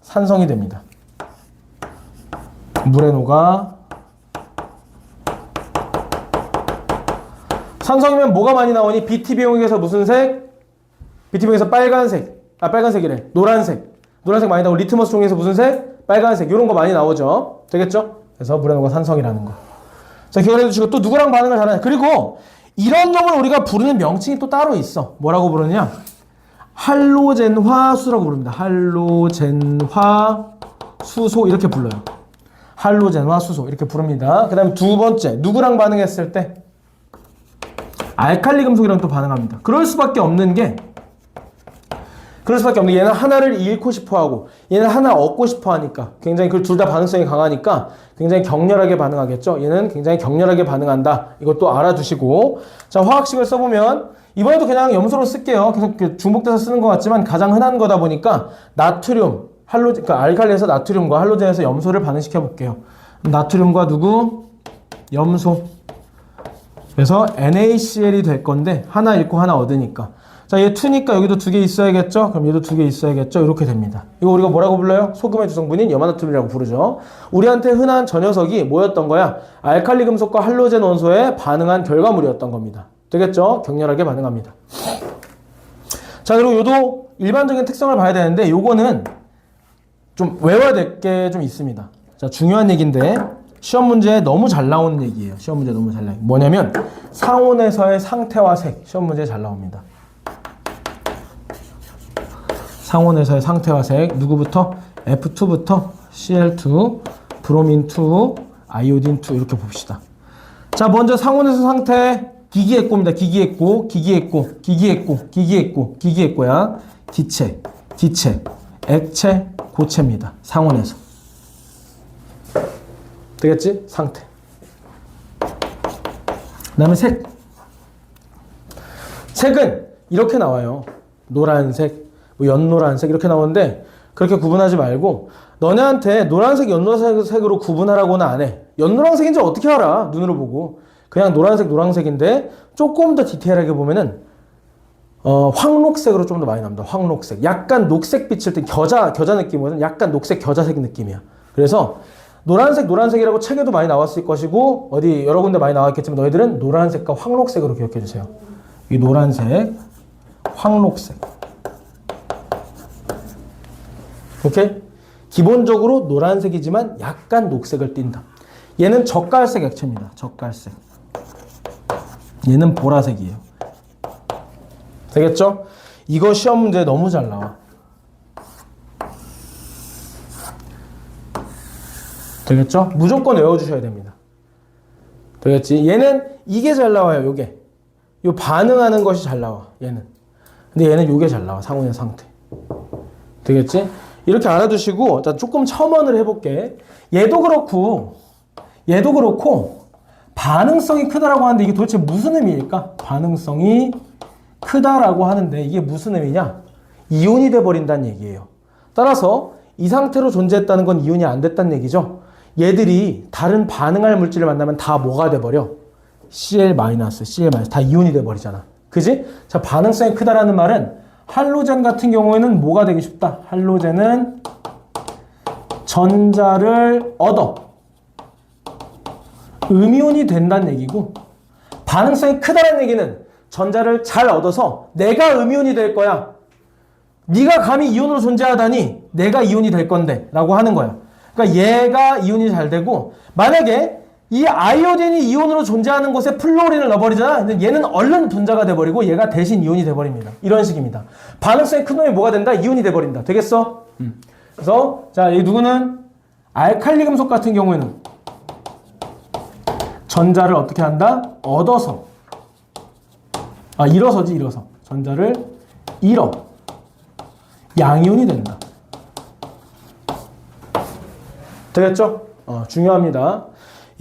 산성이 됩니다. 물에 녹아. 산성이면 뭐가 많이 나오니? BTB 용액에서 무슨 색? BTB 용액에서 빨간색. 빨간색이래. 노란색. 노란색 많이 나오고 리트머스 종이에서 무슨 색? 빨간색. 이런 거 많이 나오죠. 되겠죠? 그래서 물에 녹아 산성이라는 거. 자, 기억해 두시고 또 누구랑 반응을 잘하냐. 그리고 이런 놈을 우리가 부르는 명칭이 또 따로 있어. 뭐라고 부르느냐? 할로젠화수라고 부릅니다. 할로젠화수소 이렇게 불러요. 할로젠화수소 이렇게 부릅니다. 그 다음에 두 번째 누구랑 반응했을 때? 알칼리 금속이랑 또 반응합니다. 그럴 수밖에 없는 게 얘는 하나를 잃고 싶어하고 얘는 하나 얻고 싶어하니까 굉장히 그 둘 다 반응성이 강하니까 굉장히 격렬하게 반응하겠죠. 얘는 굉장히 격렬하게 반응한다. 이것도 알아두시고. 자, 화학식을 써보면 이번에도 그냥 염소로 쓸게요. 계속 중복돼서 쓰는 것 같지만 가장 흔한 거다 보니까 나트륨, 그러니까 알칼리에서 나트륨과 할로젠에서 염소를 반응시켜 볼게요. 나트륨과 누구? 염소. 그래서 NaCl이 될 건데 하나 잃고 하나 얻으니까. 자, 얘 2니까 여기도 두 개 있어야겠죠? 그럼 얘도 두 개 있어야겠죠? 이렇게 됩니다. 이거 우리가 뭐라고 불러요? 소금의 주성분인 염화나트륨이라고 부르죠. 우리한테 흔한 저 녀석이 뭐였던 거야? 알칼리 금속과 할로젠 원소에 반응한 결과물이었던 겁니다. 되겠죠? 격렬하게 반응합니다. 자, 그리고 요도 일반적인 특성을 봐야 되는데 요거는 좀 외워야 될 게 좀 있습니다. 자, 중요한 얘기인데 시험 문제에 너무 잘 나오는 얘기예요. 시험 문제에 너무 잘 나와요. 뭐냐면 상온에서의 상태와 색. 시험 문제에 잘 나옵니다. 상온에서의 상태와 색. 누구부터? F2부터 Cl2, 브로민 2, 아이오딘 2 이렇게 봅시다. 자, 먼저 상온에서 상태 기기액고입니다. 기기액고야. 기체, 액체, 고체입니다. 상온에서. 되겠지? 상태. 그 다음에 색. 색은 이렇게 나와요. 노란색, 뭐 연노란색 이렇게 나오는데 그렇게 구분하지 말고 너네한테 노란색, 연노란색으로 구분하라고는 안 해. 연노란색인지 어떻게 알아? 눈으로 보고. 그냥 노란색, 노란색인데 조금 더 디테일하게 보면은 황록색으로 좀 더 많이 납니다. 황록색. 약간 녹색 비칠 때 겨자 느낌은 약간 녹색 겨자색 느낌이야. 그래서 노란색, 노란색이라고 책에도 많이 나왔을 것이고 어디 여러 군데 많이 나왔겠지만 너희들은 노란색과 황록색으로 기억해 주세요. 이 노란색, 황록색. 오케이? 기본적으로 노란색이지만 약간 녹색을 띈다. 얘는 젓갈색 액체입니다. 젓갈색. 얘는 보라색이에요. 되겠죠? 이거 시험 문제 너무 잘 나와. 되겠죠? 무조건 외워주셔야 됩니다. 되겠지? 얘는 이게 잘 나와요. 요게. 요 반응하는 것이 잘 나와. 얘는. 근데 얘는 요게 잘 나와. 상온의 상태. 되겠지? 이렇게 알아두시고 자, 조금 첨언을 해볼게. 얘도 그렇고 반응성이 크다라고 하는데 이게 도대체 무슨 의미일까? 반응성이 크다라고 하는데 이게 무슨 의미냐? 이온이 돼버린다는 얘기예요. 따라서 이 상태로 존재했다는 건 이온이 안 됐다는 얘기죠. 얘들이 다른 반응할 물질을 만나면 다 뭐가 돼버려? Cl-, Cl- 다 이온이 돼버리잖아. 그지? 자, 반응성이 크다라는 말은 할로젠 같은 경우에는 뭐가 되기 쉽다? 할로젠은 전자를 얻어 음이온이 된다는 얘기고, 반응성이 크다는 얘기는 전자를 잘 얻어서 내가 음이온이 될 거야. 네가 감히 이온으로 존재하다니 내가 이온이 될 건데 라고 하는 거야. 그러니까 얘가 이온이 잘 되고, 만약에 이 아이오딘이 이온으로 존재하는 곳에 플로린을 넣어버리잖아. 근데 얘는 얼른 분자가 돼버리고 얘가 대신 이온이 돼버립니다. 이런 식입니다. 반응성이 큰 놈이 뭐가 된다? 이온이 돼버린다. 되겠어? 그래서 자, 이 누구는 알칼리 금속 같은 경우에는 전자를 어떻게 한다? 얻어서, 잃어서 전자를 잃어 양이온이 된다. 되겠죠? 중요합니다.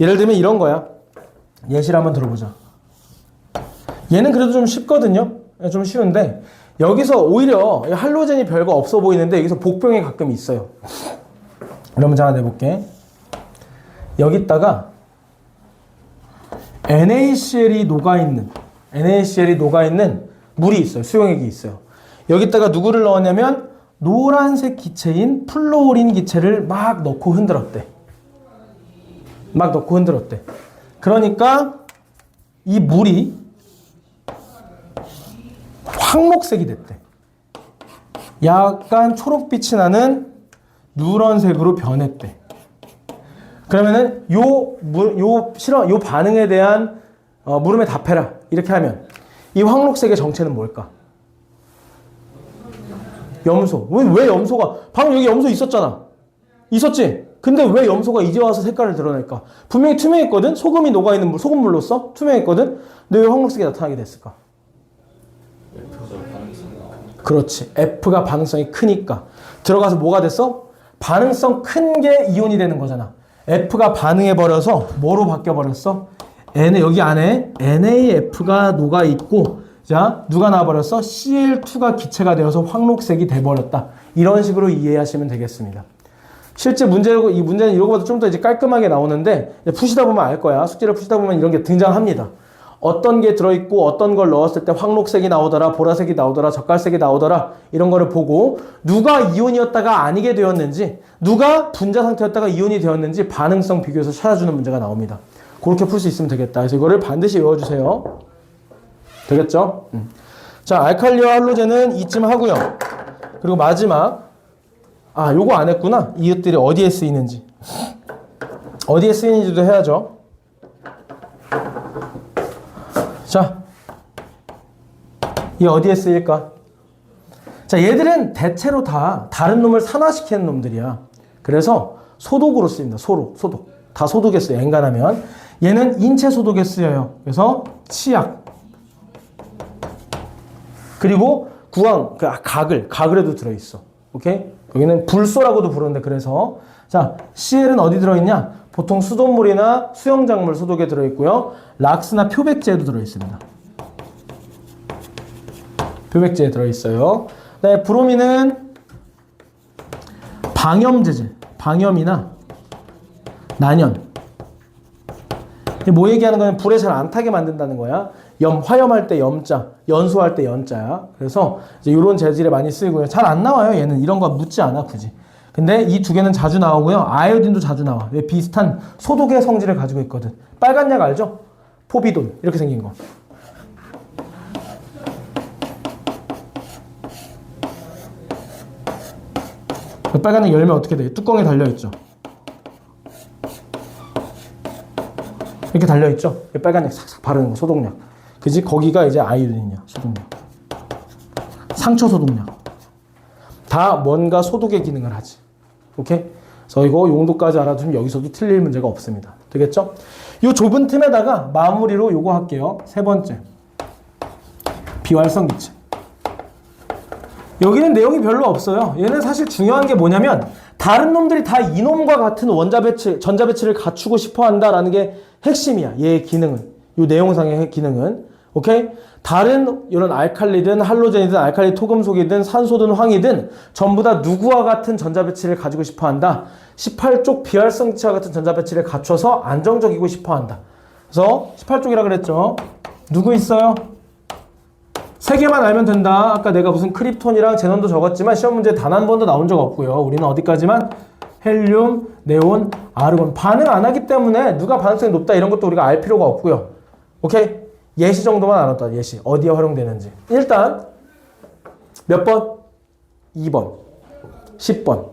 예를 들면 이런 거야. 예시를 한번 들어보자. 얘는 그래도 좀 쉽거든요. 좀 쉬운데 여기서 오히려 할로젠이 별거 없어 보이는데 여기서 복병이 가끔 있어요. 그러면 자, 내볼게. 여기다가 NaCl이 녹아있는 물이 있어요. 수용액이 있어요. 여기다가 누구를 넣었냐면 노란색 기체인 플로린 기체를 막 넣고 흔들었대. 그러니까 이 물이 황록색이 됐대. 약간 초록빛이 나는 누런색으로 변했대. 그러면은 요 반응에 대한 물음에 답해라. 이렇게 하면 이 황록색의 정체는 뭘까? 염소. 왜 염소가, 방금 여기 염소 있었잖아. 있었지? 근데 왜 염소가 이제 와서 색깔을 드러낼까? 분명히 투명했거든? 소금이 녹아있는 물, 소금물로써 투명했거든? 근데 왜 황록색이 나타나게 됐을까? 그렇지. F가 반응성이 크니까. 들어가서 뭐가 됐어? 반응성 큰 게 이온이 되는 거잖아. F가 반응해버려서 뭐로 바뀌어버렸어? 여기 안에 NaF가 녹아있고, 자, 누가 나와버렸어? Cl2가 기체가 되어서 황록색이 돼버렸다. 이런 식으로 이해하시면 되겠습니다. 실제 이 문제는 이거보다 좀 더 이제 깔끔하게 나오는데, 푸시다 보면 알 거야. 숙제를 푸시다 보면 이런 게 등장합니다. 어떤 게 들어있고 어떤 걸 넣었을 때 황록색이 나오더라, 보라색이 나오더라, 젓갈색이 나오더라, 이런 거를 보고 누가 이온이었다가 아니게 되었는지, 누가 분자 상태였다가 이온이 되었는지 반응성 비교해서 찾아주는 문제가 나옵니다. 그렇게 풀 수 있으면 되겠다. 그래서 이거를 반드시 외워주세요. 되겠죠? 자, 알칼리와 할로젠은 이쯤 하고요. 그리고 마지막, 요거 안 했구나. 이것들이 어디에 쓰이는지. 어디에 쓰이는지도 해야죠. 자, 이 어디에 쓰일까? 자, 얘들은 대체로 다 다른 놈을 산화시키는 놈들이야. 그래서 소독으로 쓰입니다. 소독. 다 소독에 쓰여요. 엔간하면. 얘는 인체 소독에 쓰여요. 그래서 치약. 그리고 구강, 가글에도 들어있어. 오케이? 여기는 불소라고도 부르는데, 그래서. 자, CL은 어디 들어있냐? 보통 수돗물이나 수영장물 소독에 들어있고요. 락스나 표백제에도 들어있습니다. 표백제에 들어있어요. 네, 브로민은 방염 재질, 방염이나 난연. 뭐 얘기하는 거냐면 불에 잘 안 타게 만든다는 거야. 화염할 때 염자, 연소할 때 연자야. 그래서 이제 이런 재질에 많이 쓰이고요. 잘 안 나와요. 얘는 이런 거 묻지 않아 굳이. 근데 이 두 개는 자주 나오고요. 아이오딘도 자주 나와. 왜? 비슷한 소독의 성질을 가지고 있거든. 빨간 약 알죠? 포비돈 이렇게 생긴 거. 빨간 약 열면 어떻게 돼? 뚜껑에 달려있죠. 이렇게 달려있죠. 빨간 약 싹싹 바르는 거, 소독약. 그지? 거기가 이제 아이오딘이야. 소독약. 상처 소독약. 다 뭔가 소독의 기능을 하지. 오케이? 그래서 이거 용도까지 알아두면 여기서도 틀릴 문제가 없습니다. 되겠죠? 이 좁은 틈에다가 마무리로 요거 할게요. 세 번째. 비활성 기체. 여기는 내용이 별로 없어요. 얘는 사실 중요한 게 뭐냐면 다른 놈들이 다 이놈과 같은 전자 배치를 갖추고 싶어 한다라는 게 핵심이야. 얘의 기능은. 이 내용상의 기능은. 오케이? 다른 이런 알칼리든 할로젠이든 알칼리 토금속이든 산소든 황이든 전부 다 누구와 같은 전자 배치를 가지고 싶어 한다. 18쪽 비활성 기체와 같은 전자 배치를 갖춰서 안정적이고 싶어 한다. 그래서 18쪽이라 그랬죠. 누구 있어요? 세 개만 알면 된다. 아까 내가 무슨 크립톤이랑 제논도 적었지만 시험 문제에 단 한 번도 나온 적 없고요. 우리는 어디까지만? 헬륨, 네온, 아르곤. 반응 안 하기 때문에 누가 반응성이 높다 이런 것도 우리가 알 필요가 없고요. 오케이? 예시 정도만 알았다. 예시. 어디에 활용되는지. 일단 몇 번? 2번, 10번,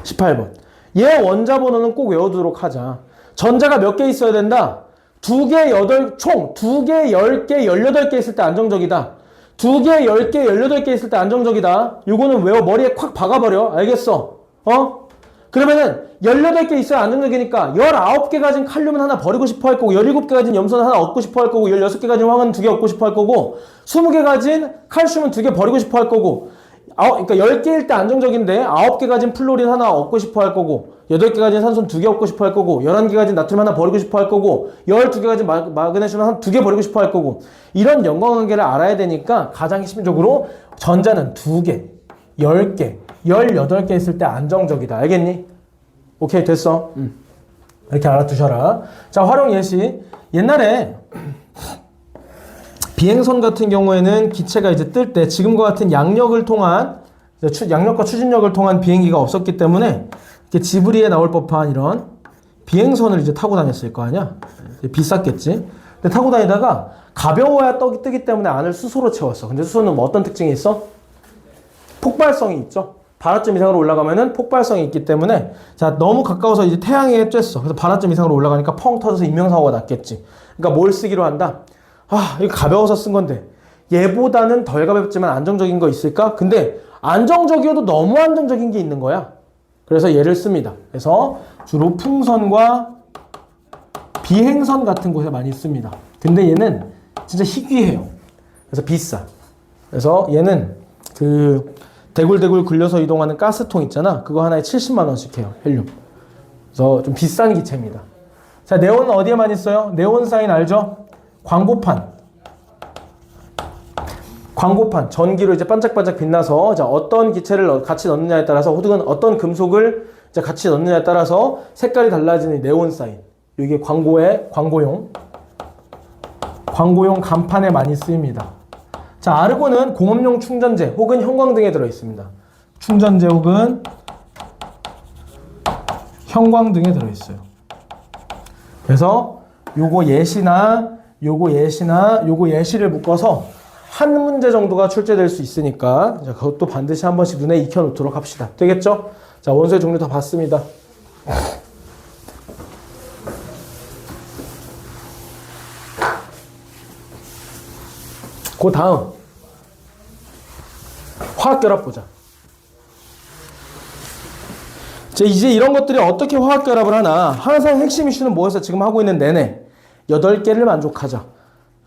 18번. 얘 원자 번호는 꼭 외워두도록 하자. 전자가 몇 개 있어야 된다? 2개, 8, 총 2개, 10개, 18개 있을 때 안정적이다. 2개, 10개, 18개 있을 때 안정적이다. 요거는 외워 머리에 콱 박아버려. 알겠어? 그러면은 18개 있어야 안정적이니까 19개 가진 칼륨은 하나 버리고 싶어 할 거고 17개 가진 염소는 하나 얻고 싶어 할 거고 16개 가진 황은 2개 얻고 싶어 할 거고 20개 가진 칼슘은 2개 버리고 싶어 할 거고 그러니까 10개일 때 안정적인데 9개 가진 플로린 하나 얻고 싶어 할 거고 8개 가진 산소는 2개 얻고 싶어 할 거고 11개 가진 나트륨 하나 버리고 싶어 할 거고 12개 가진 마그네슘은 한 2개 버리고 싶어 할 거고 이런 연관관계를 알아야 되니까 가장 핵심적으로 전자는 2개, 10개, 18개 있을 때 안정적이다. 알겠니? 오케이 됐어. 이렇게 알아두셔라. 자 활용 예시. 옛날에 비행선 같은 경우에는 기체가 이제 뜰 때 지금과 같은 양력을 통한 양력과 추진력을 통한 비행기가 없었기 때문에 이렇게 지브리에 나올 법한 이런 비행선을 이제 타고 다녔을 거 아니야. 비쌌겠지. 근데 타고 다니다가 가벼워야 뜨기 때문에 안을 수소로 채웠어. 근데 수소는 뭐 어떤 특징이 있어? 폭발성이 있죠. 반화점 이상으로 올라가면은 폭발성이 있기 때문에 자 너무 가까워서 이제 태양에 쬐어. 그래서 반화점 이상으로 올라가니까 펑 터져서 인명사고가 났겠지. 그러니까 뭘 쓰기로 한다? 이거 가벼워서 쓴 건데 얘보다는 덜 가볍지만 안정적인 거 있을까? 근데 안정적이어도 너무 안정적인 게 있는 거야. 그래서 얘를 씁니다. 그래서 주로 풍선과 비행선 같은 곳에 많이 씁니다. 근데 얘는 진짜 희귀해요. 그래서 비싸. 그래서 얘는 그 대굴대굴 굴려서 이동하는 가스통 있잖아. 그거 하나에 70만 원씩 해요. 헬륨. 그래서 좀 비싼 기체입니다. 자, 네온은 어디에 많이 써요? 네온 사인 알죠? 광고판. 광고판. 전기로 이제 반짝반짝 빛나서 자, 어떤 기체를 같이 넣느냐에 따라서 혹은 어떤 금속을 이제 같이 넣느냐에 따라서 색깔이 달라지는 네온 사인. 이게 광고용 간판에 많이 쓰입니다. 자, 아르곤은 공업용 충전재 혹은 형광등에 들어있습니다. 충전재 혹은 형광등에 들어있어요. 그래서 요거 예시나 요거 예시를 묶어서 한 문제 정도가 출제될 수 있으니까 자, 그것도 반드시 한 번씩 눈에 익혀놓도록 합시다. 되겠죠? 자, 원소의 종류 다 봤습니다. 그 다음 화학결합 보자. 자, 이제 이런 것들이 어떻게 화학결합을 하나. 항상 핵심 이슈는 뭐였어? 지금 하고 있는 내내 8개를 만족하자.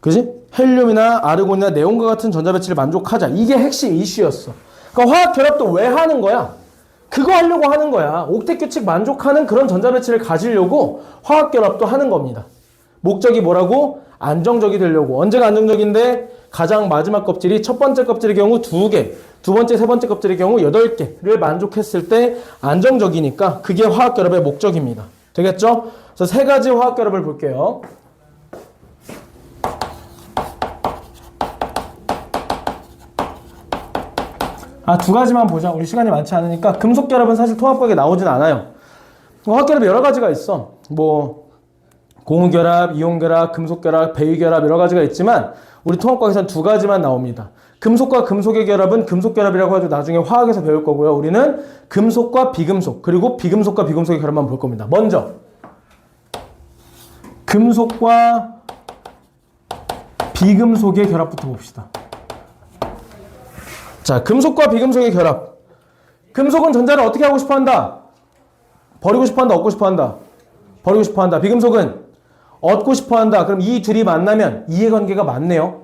그지? 헬륨이나 아르곤이나 네온과 같은 전자배치를 만족하자. 이게 핵심 이슈였어. 그러니까 화학결합도 왜 하는 거야? 그거 하려고 하는 거야. 옥텟 규칙 만족하는 그런 전자배치를 가지려고 화학결합도 하는 겁니다. 목적이 뭐라고? 안정적이 되려고. 언제가 안정적인데? 가장 마지막 껍질이 첫 번째 껍질의 경우 2개, 두 번째, 세 번째 껍질의 경우 8개를 만족했을 때 안정적이니까 그게 화학결합의 목적입니다. 되겠죠? 그래서 3가지 화학결합을 볼게요. 두 가지만 보자. 우리 시간이 많지 않으니까. 금속결합은 사실 통합각에 나오진 않아요. 화학결합이 여러 가지가 있어. 뭐 고무결합, 이온결합, 금속결합, 배위결합 여러 가지가 있지만 우리 통합각에서는 2가지만 나옵니다. 금속과 금속의 결합은 금속결합이라고 해도 나중에 화학에서 배울 거고요. 우리는 금속과 비금속 그리고 비금속과 비금속의 결합만 볼 겁니다. 먼저 금속과 비금속의 결합부터 봅시다. 자, 금속과 비금속의 결합. 금속은 전자를 어떻게 하고 싶어 한다? 버리고 싶어 한다, 얻고 싶어 한다? 버리고 싶어 한다. 비금속은 얻고 싶어 한다. 그럼 이 둘이 만나면 이해관계가 맞네요.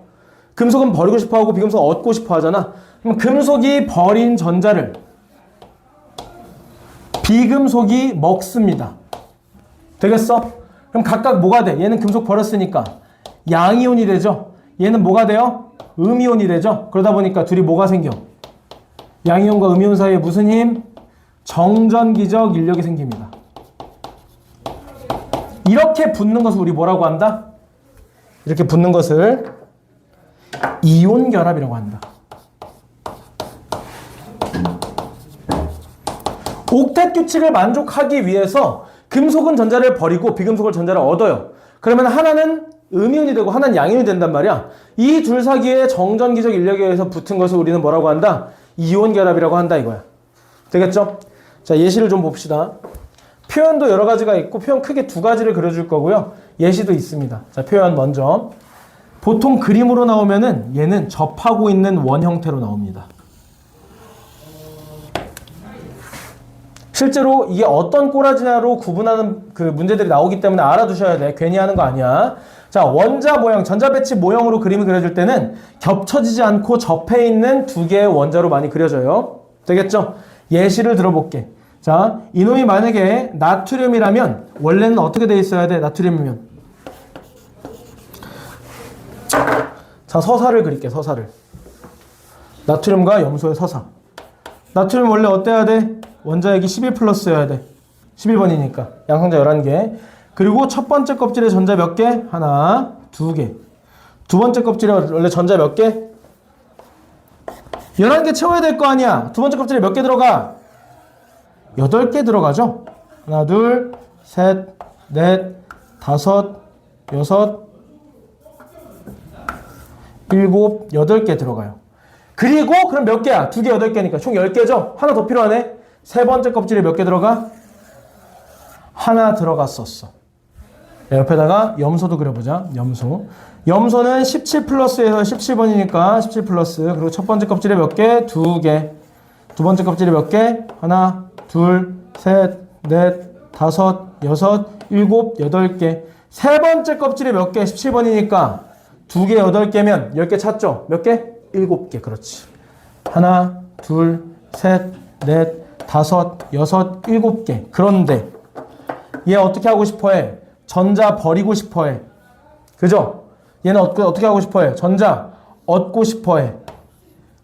금속은 버리고 싶어 하고 비금속은 얻고 싶어 하잖아. 그럼 금속이 버린 전자를 비금속이 먹습니다. 되겠어? 그럼 각각 뭐가 돼? 얘는 금속 버렸으니까 양이온이 되죠? 얘는 뭐가 돼요? 음이온이 되죠? 그러다 보니까 둘이 뭐가 생겨? 양이온과 음이온 사이에 무슨 힘? 정전기적 인력이 생깁니다. 이렇게 붙는 것을 우리 뭐라고 한다? 이렇게 붙는 것을 이온 결합이라고 한다. 옥텟 규칙을 만족하기 위해서 금속은 전자를 버리고 비금속은 전자를 얻어요. 그러면 하나는 음이온이 되고 하나는 양이온이 된단 말이야. 이 둘 사이에 정전기적 인력에 의해서 붙은 것을 우리는 뭐라고 한다? 이온 결합이라고 한다 이거야. 되겠죠? 자, 예시를 좀 봅시다. 표현도 여러 가지가 있고 표현 크게 2가지를 그려줄 거고요. 예시도 있습니다. 자, 표현 먼저. 보통 그림으로 나오면은 얘는 접하고 있는 원 형태로 나옵니다. 실제로 이게 어떤 꼬라지냐로 구분하는 그 문제들이 나오기 때문에 알아두셔야 돼. 괜히 하는 거 아니야. 자, 원자 모형, 전자 배치 모형으로 그림을 그려줄 때는 겹쳐지지 않고 접해 있는 2개의 원자로 많이 그려져요. 되겠죠? 예시를 들어볼게. 자, 이놈이 만약에 나트륨이라면 원래는 어떻게 돼 있어야 돼? 나트륨이면. 자, 서사를 그릴게. 서사를. 나트륨과 염소의 서사. 나트륨 원래 어때야 돼? 원자핵이 11 플러스여야 돼. 11번이니까. 양성자 11개. 그리고 첫 번째 껍질에 전자 몇 개? 하나, 2개. 두 번째 껍질에 원래 전자 몇 개? 11개 채워야 될 거 아니야. 두 번째 껍질에 몇 개 들어가? 8개 들어가죠? 하나, 둘, 셋, 넷, 다섯, 여섯, 일곱, 8개 들어가요. 그리고 그럼 몇 개야? 2개, 8개니까 총 10개죠? 하나 더 필요하네? 세 번째 껍질에 몇 개 들어가? 하나 들어갔었어. 옆에다가 염소도 그려보자. 염소. 염소는 17 플러스에서 17번이니까 17 플러스. 그리고 첫 번째 껍질에 몇 개? 2개. 두 번째 껍질에 몇 개? 하나, 둘, 셋, 넷, 다섯, 여섯, 일곱, 8개. 세 번째 껍질에 몇 개? 17번이니까 2개, 8개면 10개 찾죠? 몇 개? 7개. 그렇지. 하나, 둘, 셋, 넷, 다섯, 여섯, 7개. 그런데 얘 어떻게 하고 싶어 해? 전자 버리고 싶어 해. 그죠? 얘는 어떻게 하고 싶어 해? 전자 얻고 싶어 해.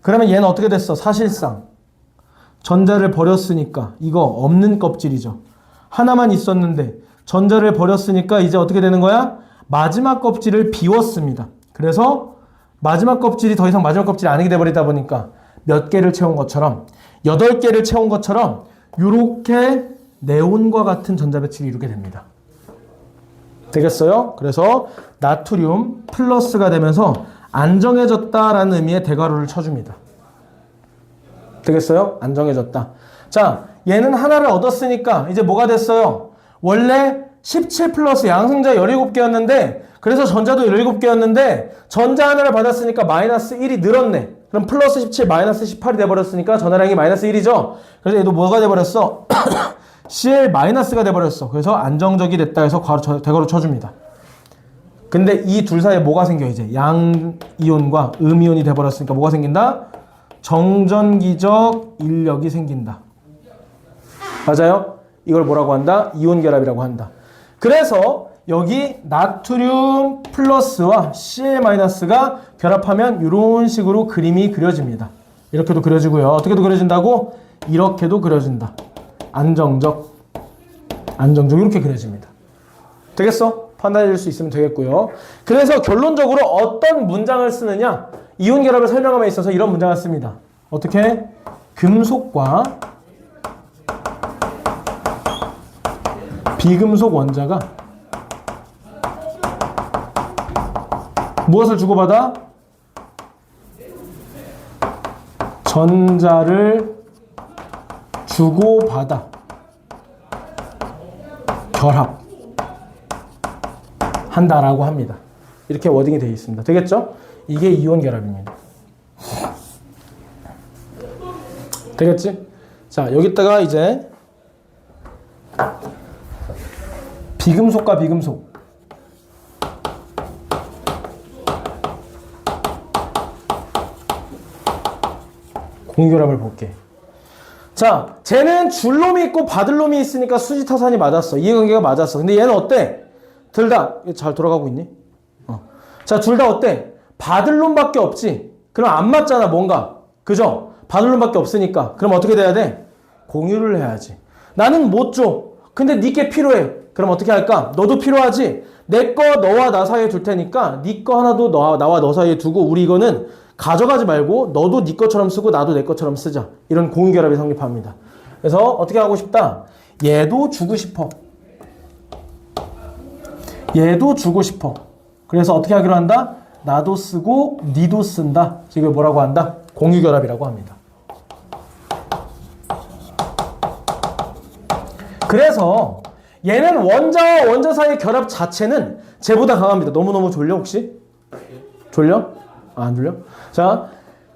그러면 얘는 어떻게 됐어? 사실상 전자를 버렸으니까 이거 없는 껍질이죠. 하나만 있었는데 전자를 버렸으니까 이제 어떻게 되는 거야? 마지막 껍질을 비웠습니다. 그래서 마지막 껍질이 더 이상 마지막 껍질이 아니게 돼버리다 보니까 몇 개를 채운 것처럼 8개를 채운 것처럼 이렇게 네온과 같은 전자 배치를 이루게 됩니다. 되겠어요? 그래서 나트륨 플러스가 되면서 안정해졌다라는 의미의 대괄호를 쳐줍니다. 되겠어요? 안정해졌다. 자, 얘는 하나를 얻었으니까 이제 뭐가 됐어요? 원래 17 플러스 양성자 17개였는데 그래서 전자도 17개였는데 전자 하나를 받았으니까 마이너스 1이 늘었네. 그럼 플러스 17 마이너스 18이 돼버렸으니까 전하량이 마이너스 1이죠. 그래서 얘도 뭐가 돼버렸어? Cl 마이너스가 돼버렸어. 그래서 안정적이 됐다 해서 대괄호 쳐줍니다. 근데 이 둘 사이에 뭐가 생겨 이제? 양이온과 음이온이 돼버렸으니까 뭐가 생긴다? 정전기적 인력이 생긴다. 맞아요? 이걸 뭐라고 한다? 이온 결합이라고 한다. 그래서 여기 나트륨 플러스와 Cl 마이너스가 결합하면 이런 식으로 그림이 그려집니다. 이렇게도 그려지고요. 어떻게도 그려진다고? 이렇게도 그려진다. 안정적 이렇게 그려집니다. 되겠어? 판단해 줄 수 있으면 되겠고요. 그래서 결론적으로 어떤 문장을 쓰느냐? 이온 결합을 설명함에 있어서 이런 문장을 씁니다. 어떻게? 금속과 비금속 원자가 무엇을 주고받아? 전자를 주고받아 결합한다라고 합니다. 이렇게 워딩이 되어 있습니다. 되겠죠? 이게 이온 결합입니다. 되겠지? 자, 여기다가 이제 비금속과 비금속 공유결합을 볼게. 자, 쟤는 줄 놈이 있고 받을 놈이 있으니까 수지타산이 맞았어. 이해관계가 맞았어. 근데 얘는 어때? 둘 다 잘 돌아가고 있니? 자, 둘 다 어때? 받을 놈밖에 없지. 그럼 안 맞잖아, 뭔가. 그죠? 받을 놈밖에 없으니까. 그럼 어떻게 돼야 돼? 공유를 해야지. 나는 못 줘. 근데 니께 필요해. 그럼 어떻게 할까? 너도 필요하지? 내 거 너와 나 사이에 둘 테니까 니 거 하나도 나와 너 사이에 두고 우리 이거는 가져가지 말고 너도 네 것처럼 쓰고 나도 내 것처럼 쓰자. 이런 공유결합이 성립합니다. 그래서 어떻게 하고 싶다? 얘도 주고 싶어. 얘도 주고 싶어. 그래서 어떻게 하기로 한다? 나도 쓰고 니도 쓴다. 이걸 뭐라고 한다? 공유결합이라고 합니다. 그래서 얘는 원자와 원자 사이의 결합 자체는 쟤보다 강합니다. 너무너무 졸려 혹시? 졸려? 안 졸려? 자,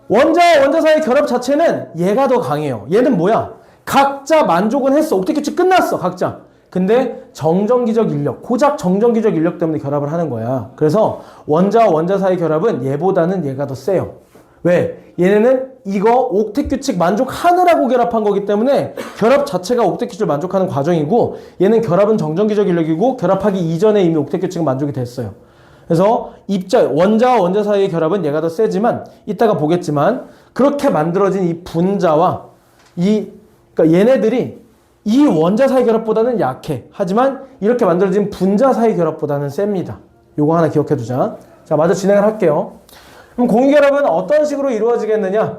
원자와 원자 사이의 결합 자체는 얘가 더 강해요. 얘는 뭐야? 각자 만족은 했어. 옥텟 규칙 끝났어. 각자. 근데 정전기적 인력, 고작 정전기적 인력 때문에 결합을 하는 거야. 그래서 원자와 원자 사이의 결합은 얘보다는 얘가 더 세요. 왜? 얘네는 이거 옥텟 규칙 만족하느라고 결합한 거기 때문에 결합 자체가 옥텟 규칙을 만족하는 과정이고, 얘는 결합은 정전기적 인력이고 결합하기 이전에 이미 옥텟 규칙은 만족이 됐어요. 그래서 원자와 원자 사이의 결합은 얘가 더 세지만, 이따가 보겠지만 그렇게 만들어진 이 분자와 그러니까 얘네들이 이 원자 사이 결합보다는 약해. 하지만 이렇게 만들어진 분자 사이 결합보다는 셉니다. 요거 하나 기억해 두자. 자, 마저 진행을 할게요. 그럼 공유결합은 어떤 식으로 이루어지겠느냐?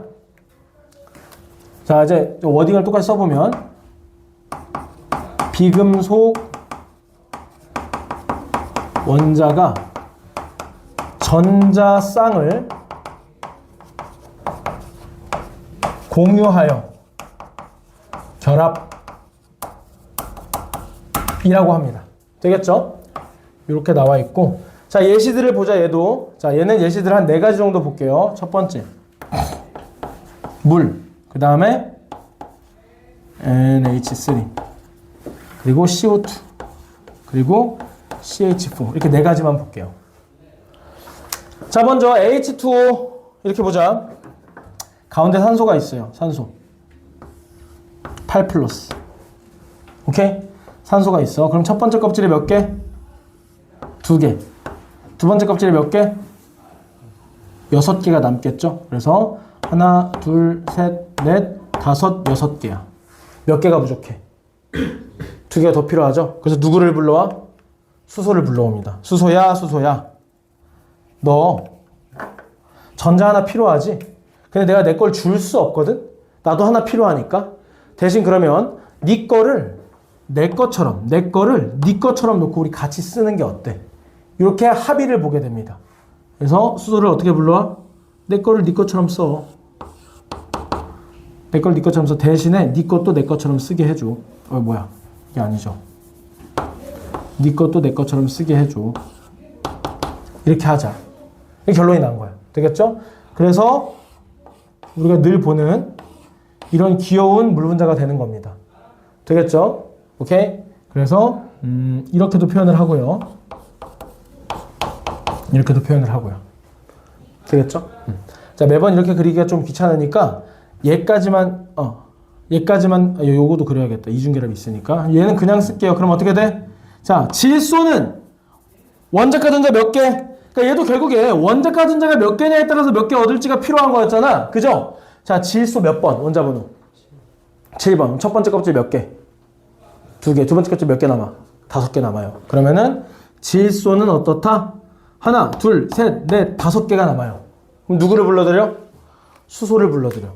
자, 이제 워딩을 똑같이 써보면 비금속 원자가 전자쌍을 공유하여 결합이라고 합니다. 되겠죠? 이렇게 나와 있고, 자, 예시들을 보자. 얘도. 자, 얘는 예시들 한 4가지 정도 볼게요. 첫 번째 물, 그 다음에 NH3, 그리고 CO2, 그리고 CH4. 이렇게 4가지만 볼게요. 자, 먼저 H2O 이렇게 보자. 가운데 산소가 있어요. 산소 8+. 오케이? 산소가 있어. 그럼 첫 번째 껍질에 몇 개? 2개. 두 번째 껍질에 몇 개? 6개가 남겠죠? 그래서 하나, 둘, 셋, 넷, 다섯, 6개야. 몇 개가 부족해? 2개가 더 필요하죠? 그래서 누구를 불러와? 수소를 불러옵니다. 수소야, 수소야. 너 전자 하나 필요하지? 근데 내가 내 걸 줄 수 없거든? 나도 하나 필요하니까. 대신 그러면 네 거를 내 것처럼, 내 거를 네 것처럼 놓고 우리 같이 쓰는 게 어때? 이렇게 합의를 보게 됩니다. 그래서 수소를 어떻게 불러와? 내 거를 네 것처럼 써. 내 걸 네 것처럼 써. 대신에 네 것도 내 것처럼 쓰게 해줘. 뭐야? 이게 아니죠. 네 것도 내 것처럼 쓰게 해줘. 이렇게 하자. 이게 결론이 난 거야. 되겠죠? 그래서 우리가 늘 보는 이런 귀여운 물분자가 되는 겁니다. 되겠죠? 오케이? 그래서 이렇게도 표현을 하고요. 이렇게도 표현을 하고요. 되겠죠? 자, 매번 이렇게 그리기가 좀 귀찮으니까 얘까지만 요거도 그려야겠다. 이중결합이 있으니까. 얘는 그냥 쓸게요. 그럼 어떻게 돼? 자, 질소는 원자과 전자 몇 개? 그러니까 얘도 결국에 원자과 전자가 몇 개냐에 따라서 몇 개 얻을지가 필요한 거였잖아. 그죠? 자, 질소 몇 번? 원자 번호. 7번. 첫 번째 껍질 몇 개? 2개. 두 번째 껍질 몇 개 남아? 5개 남아요. 그러면은 질소는 어떻다? 하나, 둘, 셋, 넷, 5개가 남아요. 그럼 누구를 불러드려? 수소를 불러드려.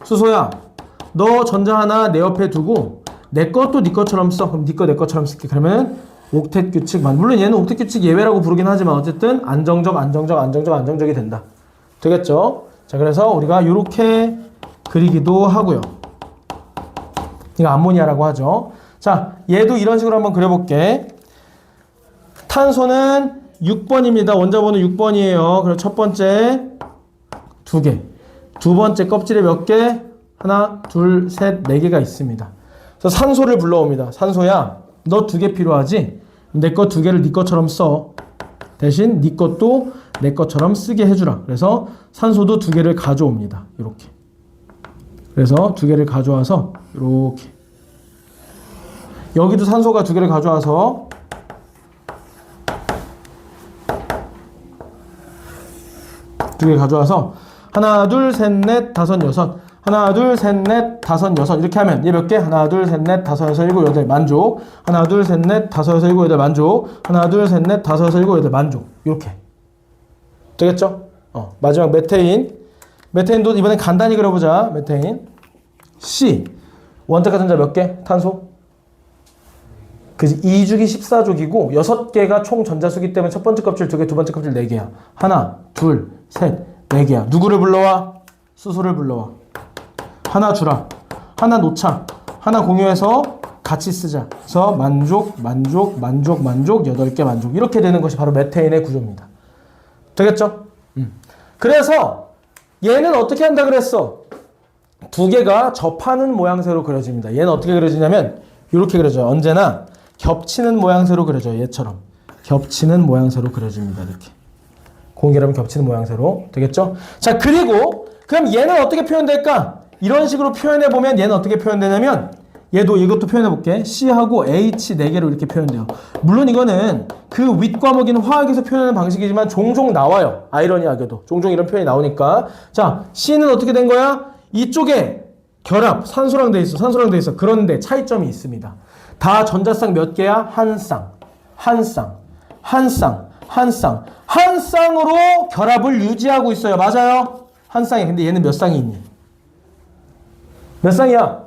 수소야, 너 전자 하나 내 옆에 두고 내 것도 네 것처럼 써. 그럼 네 거 내 것처럼 쓸게. 그러면 옥텟 규칙, 물론 얘는 옥텟 규칙 예외라고 부르긴 하지만 어쨌든 안정적이 된다. 되겠죠? 자, 그래서 우리가 이렇게 그리기도 하고요. 이거 암모니아라고 하죠. 자, 얘도 이런 식으로 한번 그려볼게. 탄소는 6번입니다. 원자번호 6번이에요. 그리고 첫 번째 2개. 두 번째 껍질에 몇 개? 하나, 둘, 셋, 4개가 있습니다. 그래서 산소를 불러옵니다. 산소야, 너 2개 필요하지? 내 거 2개를 네 것처럼 써. 대신 네 것도 내 것처럼 쓰게 해주라. 그래서 산소도 2개를 가져옵니다. 이렇게. 그래서 2개를 가져와서 이렇게. 여기도 산소가 2개를 가져와서 하나, 둘, 셋, 넷, 다섯, 여섯. 하나, 둘, 셋, 넷, 다섯, 여섯. 이렇게 하면 얘 몇 개? 하나, 둘, 셋, 넷, 다섯, 여섯, 일곱, 여덟. 만족. 하나, 둘, 셋, 넷, 다섯, 여섯, 일곱, 여덟. 만족. 하나, 둘, 셋, 넷, 다섯, 여섯, 일곱, 여덟. 만족. 이렇게. 되겠죠? 마지막 메테인. 메테인도 이번엔 간단히 그려보자. 메테인. C. 원자과 전자 몇 개? 탄소? 그지? 2주기 14족이고 6개가 총 전자수기 때문에 첫 번째 껍질 2개, 두 번째 껍질 4개야. 하나, 둘, 셋, 4개야. 누구를 불러와? 수소를 불러와. 하나 주라. 하나 놓자. 하나 공유해서 같이 쓰자. 그래서 만족, 8개 만족. 이렇게 되는 것이 바로 메테인의 구조입니다. 되겠죠? 그래서 얘는 어떻게 한다 그랬어? 2개가 접하는 모양새로 그려집니다. 얘는 어떻게 그려지냐면 이렇게 그려져요. 언제나 겹치는 모양새로 그려져요. 얘처럼. 겹치는 모양새로 그려집니다. 이렇게. 공결하면 겹치는 모양새로. 되겠죠? 자, 그리고 그럼 얘는 어떻게 표현될까? 이런 식으로 표현해보면 얘는 어떻게 표현되냐면 얘도 이것도 표현해볼게. C하고 H 4개로 이렇게 표현돼요. 물론 이거는 그 윗과목인 화학에서 표현하는 방식이지만 종종 나와요. 아이러니하게도. 종종 이런 표현이 나오니까. 자, C는 어떻게 된 거야? 이쪽에 결합, 산소랑 돼 있어. 그런데 차이점이 있습니다. 다 전자쌍 몇 개야? 한 쌍으로 결합을 유지하고 있어요. 맞아요? 한 쌍이. 근데 얘는 몇 쌍이 있니? 몇 쌍이야?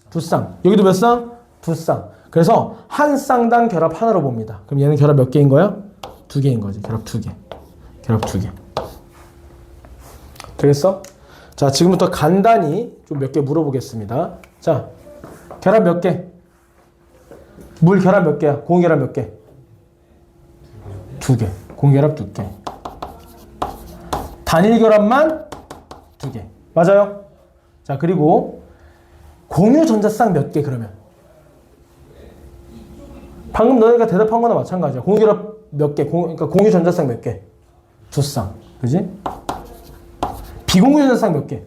2쌍. 여기도 몇 쌍? 2쌍. 그래서 한 쌍당 결합 하나로 봅니다. 그럼 얘는 결합 몇 개인 거야? 2개인 거지. 결합 2개. 되겠어? 자, 지금부터 간단히 좀 몇 개 물어보겠습니다. 자, 결합 몇 개? 물 결합 몇 개야? 공유 결합 몇 개? 2개. 공유 결합 2개. 단일 결합만 2개. 맞아요? 자, 그리고 공유 전자쌍 몇 개 그러면? 방금 너네가 대답한 거나 마찬가지야. 공유 결합 몇 개? 그러니까 공유 전자쌍 몇 개? 2쌍. 그지? 비공유 전자쌍 몇 개?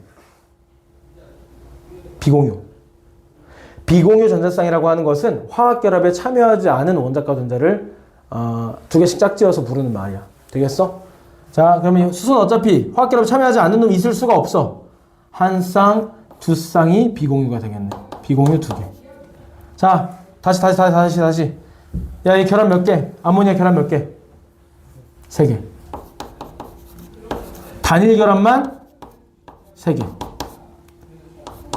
비공유 전자쌍이라고 하는 것은 화학결합에 참여하지 않은 원자과 전자를 2개씩 짝지어서 부르는 말이야. 되겠어? 자, 그러면 수소는 어차피 화학결합에 참여하지 않는 놈이 있을 수가 없어. 한 쌍, 2쌍이 비공유가 되겠네. 비공유 2개. 자, 다시. 야, 이 결합 몇 개? 암모니아 결합 몇 개? 3개. 단일 결합만 3개.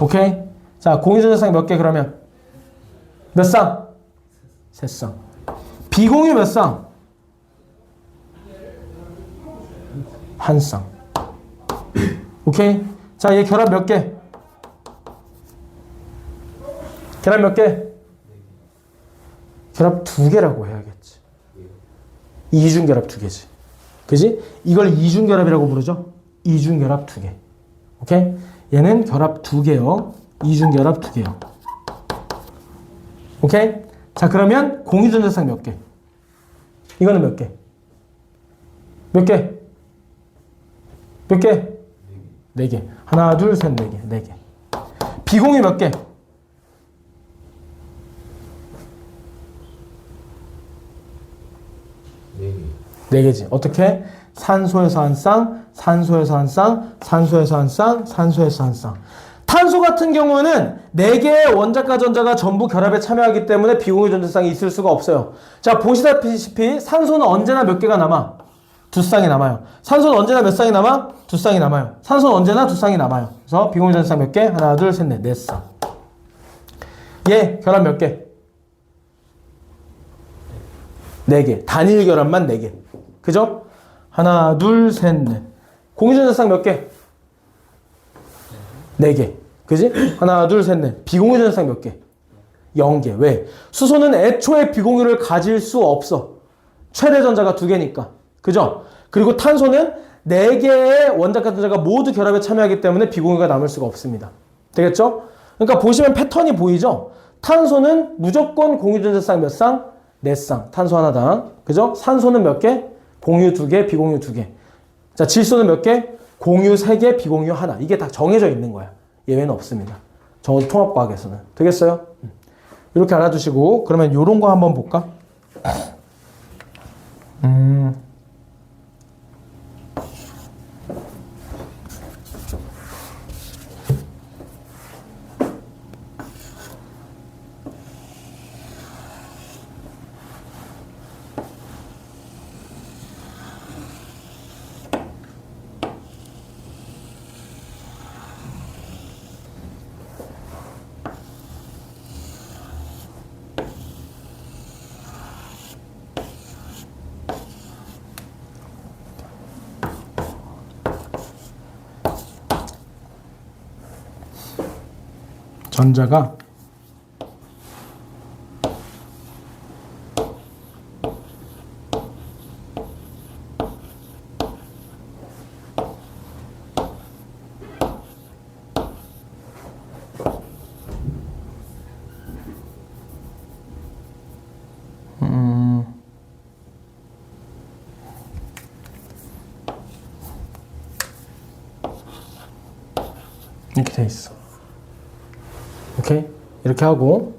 오케이? 자, 공유전자쌍 몇 개 그러면? 몇 쌍? 3쌍. 비공유 몇 쌍? 1쌍. 오케이? 자, 얘 결합 몇 개? 결합 몇 개? 결합 2개라고 해야겠지. 이중결합 2개지. 그지? 이걸 이중결합이라고 부르죠? 이중결합 2개. 오케이? 얘는 결합 2개요. 이중결합 2개요. 오케이? 자, 그러면 공유전자쌍 몇 개? 이거는 몇 개? 몇 개? 몇 개? 4개. 하나, 둘, 셋, 4개. 4개. 비공유 몇 개? 4개. 4개지. 어떻게? 산소에서 한 쌍, 산소에서 한 쌍, 산소에서 한 쌍, 산소에서 한 쌍. 탄소 같은 경우는 4개의 원자과 전자가 전부 결합에 참여하기 때문에 비공유 전자쌍이 있을 수가 없어요. 자, 보시다시피 산소는 언제나 몇 개가 남아? 2쌍이 남아요. 산소는 언제나 몇 쌍이 남아? 2쌍이 남아요. 산소는 언제나 2쌍이 남아요. 그래서 비공유 전자쌍 몇 개? 하나, 둘, 셋, 넷, 4쌍. 얘 결합 몇 개? 4개. 단일 결합만 4개. 그죠? 하나, 둘, 셋, 넷. 공유전자쌍 몇 개? 4개. 그지? 하나, 둘, 셋, 넷. 비공유전자쌍 몇 개? 0개. 왜? 수소는 애초에 비공유를 가질 수 없어. 최대 전자가 2개니까. 그죠? 그리고 탄소는 4개의 원자과 전자가 모두 결합에 참여하기 때문에 비공유가 남을 수가 없습니다. 되겠죠? 그러니까 보시면 패턴이 보이죠? 탄소는 무조건 공유전자쌍 몇 쌍? 4쌍. 탄소 하나당. 그죠? 산소는 몇 개? 공유 2개, 비공유 2개. 자, 질소는 몇 개? 공유 3개, 비공유 하나. 이게 다 정해져 있는 거야. 예외는 없습니다. 적어도 통합과학에서는. 되겠어요? 이렇게 알아두시고, 그러면 요런 거 한번 볼까? 전자가 이렇게 돼 있어. 오케이? 이렇게 하고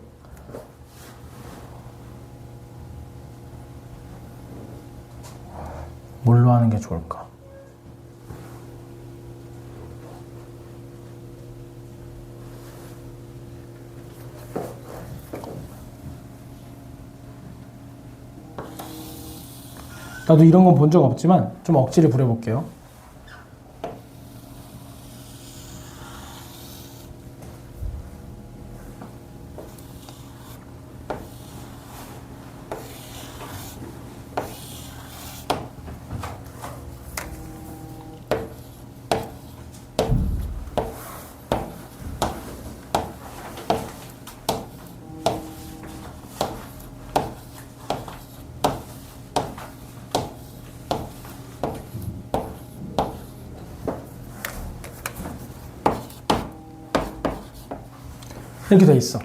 뭘로 하는 게 좋을까? 나도 이런 건 본 적 없지만 좀 억지를 부려볼게요. 이렇게 돼 있어.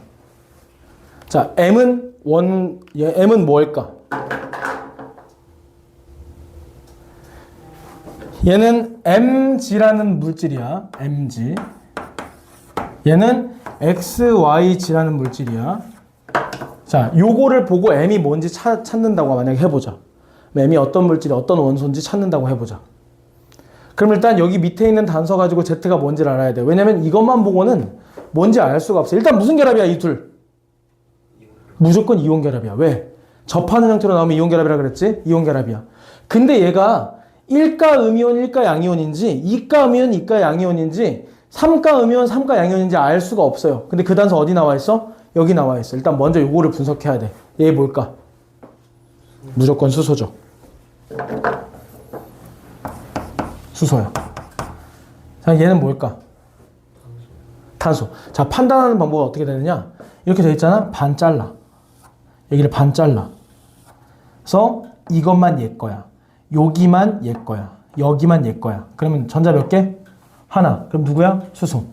자, M은 M은 뭘까? 얘는 Mg라는 물질이야. Mg. 얘는 XYg라는 물질이야. 자, 요거를 보고 M이 뭔지 찾는다고 만약에 해보자. M이 어떤 물질이 어떤 원소인지 찾는다고 해보자. 그럼 일단 여기 밑에 있는 단서 가지고 Z가 뭔지를 알아야 돼. 왜냐면 이것만 보고는 뭔지 알 수가 없어. 일단 무슨 결합이야, 이 둘? 무조건 이온 결합이야. 왜? 접하는 형태로 나오면 이온 결합이라 그랬지? 이온 결합이야. 근데 얘가 1가 음이온, 1가 양이온인지 2가 음이온, 2가 양이온인지 3가 음이온, 3가 양이온인지 알 수가 없어요. 근데 그 단서 어디 나와 있어? 여기 나와 있어. 일단 먼저 요거를 분석해야 돼. 얘 뭘까? 무조건 수소죠. 수소야. 자, 얘는 뭘까? 탄소. 자, 판단하는 방법은 어떻게 되느냐? 이렇게 돼 있잖아. 반 잘라. 여기를 반 잘라. 그래서 이것만 얘 거야. 여기만 얘 거야. 여기만 얘 거야. 그러면 전자 몇 개? 하나. 그럼 누구야? 수소.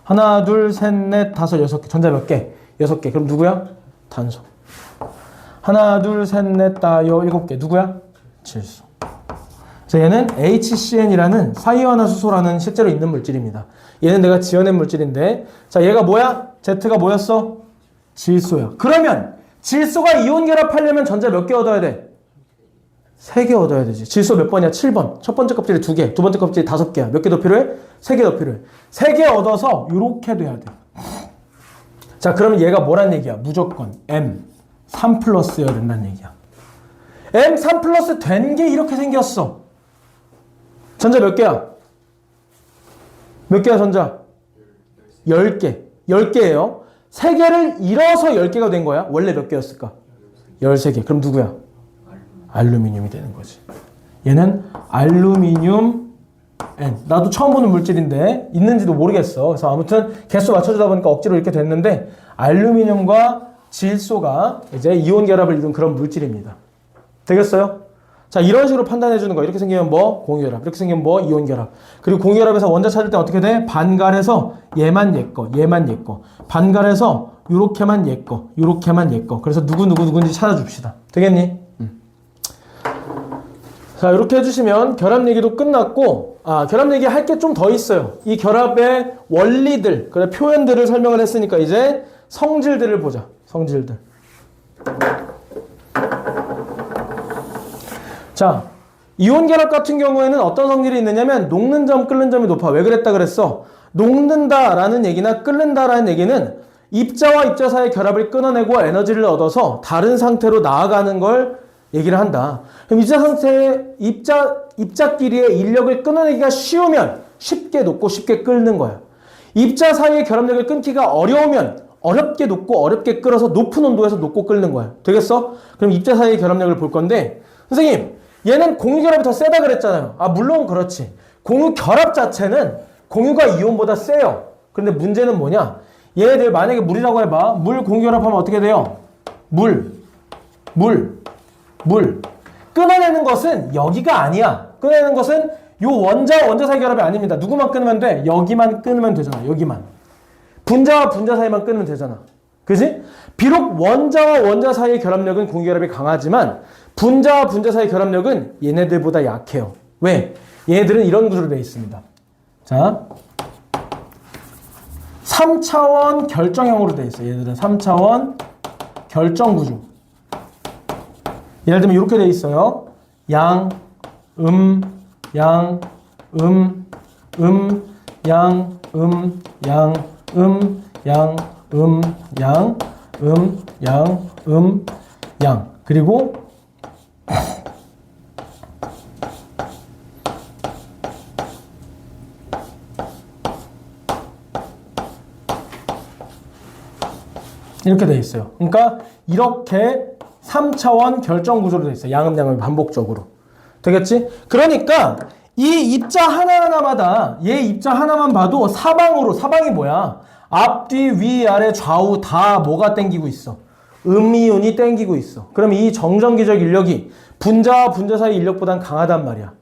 하나, 둘, 셋, 넷, 다섯, 6개. 전자 몇 개? 6개. 그럼 누구야? 탄소. 하나, 둘, 셋, 넷, 다, 7개. 누구야? 질소. 그래서 얘는 HCn이라는 사이화나수소라는 실제로 있는 물질입니다. 얘는 내가 지어낸 물질인데, 자, 얘가 뭐야? Z가 뭐였어? 질소야. 그러면 질소가 이온 결합하려면 전자 몇 개 얻어야 돼? 3개 얻어야 되지. 질소 몇 번이야? 7번. 첫 번째 껍질이 2개, 두 번째 껍질이 5개야. 몇 개 더 필요해? 3개 더 필요해. 3개 얻어서 이렇게 돼야 돼. 자, 그러면 얘가 뭐란 얘기야? 무조건 M 3 플러스여야 된다는 얘기야. M 3 플러스 된 게 이렇게 생겼어. 전자 몇 개야? 몇 개야 전자? 10개. 10개예요. 3개를 잃어서 10개가 된 거야. 원래 몇 개였을까? 13개. 그럼 누구야? 알루미늄이 되는 거지. 얘는 알루미늄 N. 나도 처음 보는 물질인데 있는지도 모르겠어. 그래서 아무튼 개수 맞춰주다 보니까 억지로 이렇게 됐는데 알루미늄과 질소가 이제 이온 결합을 이룬 그런 물질입니다. 되겠어요? 자, 이런 식으로 판단해 주는 거. 이렇게 생기면 뭐? 공유결합. 이렇게 생기면 뭐? 이온결합. 그리고 공유결합에서 원자 찾을 때 어떻게 돼? 반갈해서 얘만 얘 거, 얘만 얘 거. 반갈해서 요렇게만 얘 거, 요렇게만 얘 거. 그래서 누군지 찾아줍시다. 되겠니? 자, 이렇게 해주시면 결합 얘기도 끝났고, 결합 얘기 할 게 좀 더 있어요. 이 결합의 원리들, 그래, 표현들을 설명을 했으니까 이제 성질들을 보자. 성질들. 자, 이온 결합 같은 경우에는 어떤 성질이 있느냐면 녹는 점, 끓는 점이 높아. 왜 그랬다 그랬어? 녹는다라는 얘기나 끓는다라는 얘기는 입자와 입자 사이의 결합을 끊어내고 에너지를 얻어서 다른 상태로 나아가는 걸 얘기를 한다. 그럼 입자 상태의 입자끼리의 인력을 끊어내기가 쉬우면 쉽게 녹고 쉽게 끓는 거야. 입자 사이의 결합력을 끊기가 어려우면 어렵게 녹고 어렵게 끓어서 높은 온도에서 녹고 끓는 거야. 되겠어? 그럼 입자 사이의 결합력을 볼 건데, 선생님, 얘는 공유 결합이 더 세다 그랬잖아요. 물론 그렇지. 공유 결합 자체는 공유가 이온보다 세요. 근데 문제는 뭐냐? 얘네들 만약에 물이라고 해봐. 물 공유 결합하면 어떻게 돼요? 물. 끊어내는 것은 여기가 아니야. 끊어내는 것은 요 원자와 원자 사이 결합이 아닙니다. 누구만 끊으면 돼? 여기만 끊으면 되잖아. 여기만. 분자와 분자 사이만 끊으면 되잖아. 그지? 비록 원자와 원자 사이의 결합력은 공유 결합이 강하지만 분자와 분자 사이의 결합력은 얘네들보다 약해요. 왜? 얘네들은 이런 구조로 되어 있습니다. 자, 3차원 결정형으로 되어 있어요. 얘네들은 3차원 결정 구조. 예를 들면 이렇게 되어 있어요. 양, 양, 양, 양, 양, 양. 그리고 이렇게 되어 있어요. 그러니까 이렇게 3차원 결정 구조로 되어 있어요. 양음양음이 반복적으로. 되겠지? 그러니까 이 입자 하나하나마다 얘 입자 하나만 봐도 사방이 뭐야? 앞뒤 위 아래 좌우 다 뭐가 땡기고 있어? 음이온이 땡기고 있어. 그럼 이 정전기적 인력이 분자와 분자 사이 인력보단 강하단 말이야.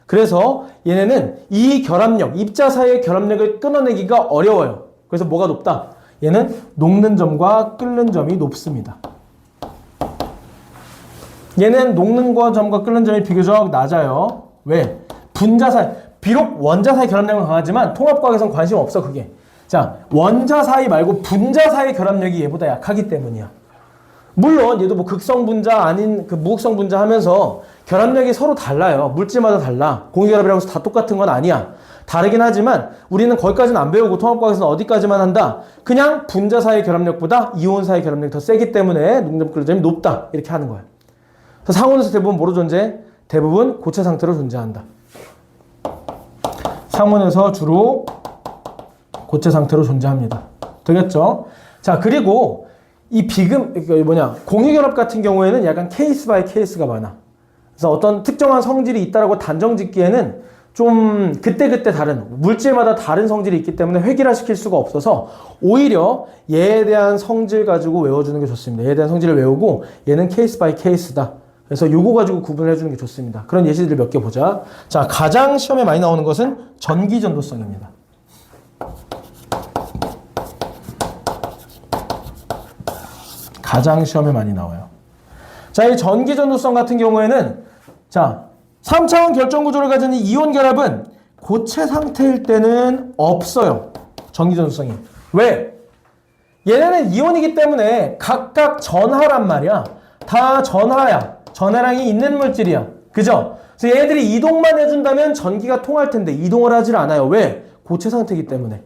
그래서 얘네는 이 결합력, 입자 사이의 결합력을 끊어내기가 어려워요. 그래서 뭐가 높다? 얘는 녹는 점과 끓는 점이 높습니다. 얘는 녹는 점과 끓는 점이 비교적 낮아요. 왜? 분자 사이, 비록 원자 사이 결합력은 강하지만 통합과학에선 관심 없어, 그게. 자, 원자 사이 말고 분자 사이 결합력이 얘보다 약하기 때문이야. 물론 얘도 뭐 극성 분자 아닌 그 무극성 분자 하면서 결합력이 서로 달라요. 물질마다 달라. 공유결합이라고 해서 다 똑같은 건 아니야. 다르긴 하지만 우리는 거기까지는 안 배우고 통합과학에서는 어디까지만 한다? 그냥 분자 사이 결합력보다 이온 사이 결합력이 더 세기 때문에 녹는 끓는 점이 높다. 이렇게 하는 거야. 그래서 상온에서 대부분 뭐로 존재해? 대부분 고체 상태로 존재한다. 상온에서 주로 고체 상태로 존재합니다. 되겠죠? 자, 그리고 이 공유결합 같은 경우에는 약간 케이스 바이 케이스가 많아. 그래서 어떤 특정한 성질이 있다라고 단정 짓기에는 좀 그때그때 다른, 물질마다 다른 성질이 있기 때문에 획일화시킬 수가 없어서 오히려 얘에 대한 성질 가지고 외워주는 게 좋습니다. 얘에 대한 성질을 외우고 얘는 케이스 바이 케이스다. 그래서 요거 가지고 구분해 주는 게 좋습니다. 그런 예시들 몇 개 보자. 자, 가장 시험에 많이 나오는 것은 전기전도성입니다. 가장 시험에 많이 나와요. 자, 이 전기전도성 같은 경우에는 자, 3차원 결정 구조를 가진 이 이온 결합은 고체 상태일 때는 없어요. 전기전도성이. 왜? 얘네는 이온이기 때문에 각각 전하란 말이야. 다 전하야. 전하량이 있는 물질이야. 그죠? 그래서 얘네들이 이동만 해준다면 전기가 통할 텐데 이동을 하질 않아요. 왜? 고체 상태이기 때문에.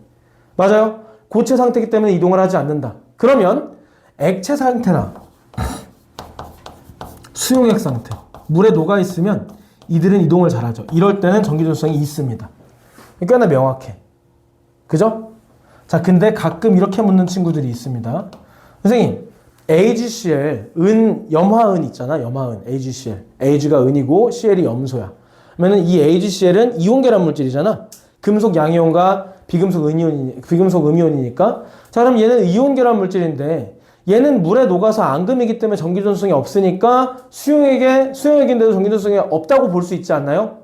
맞아요? 고체 상태이기 때문에 이동을 하지 않는다. 그러면 액체 상태나 수용액 상태, 물에 녹아 있으면 이들은 이동을 잘하죠. 이럴 때는 전기 전수성이 있습니다. 꽤나 명확해. 그죠? 자, 근데 가끔 이렇게 묻는 친구들이 있습니다. 선생님, AgCl, 염화은 있잖아, 염화은, AgCl. Ag가 은이고 Cl이 염소야. 그러면 이 AgCl은 이온 결합 물질이잖아. 금속 양이온과 비금속 음이온이니까. 자, 그럼 얘는 이온 결합 물질인데 얘는 물에 녹아서 앙금이기 때문에 전기 전수성이 없으니까 수용액인데도 전기 전수성이 없다고 볼 수 있지 않나요?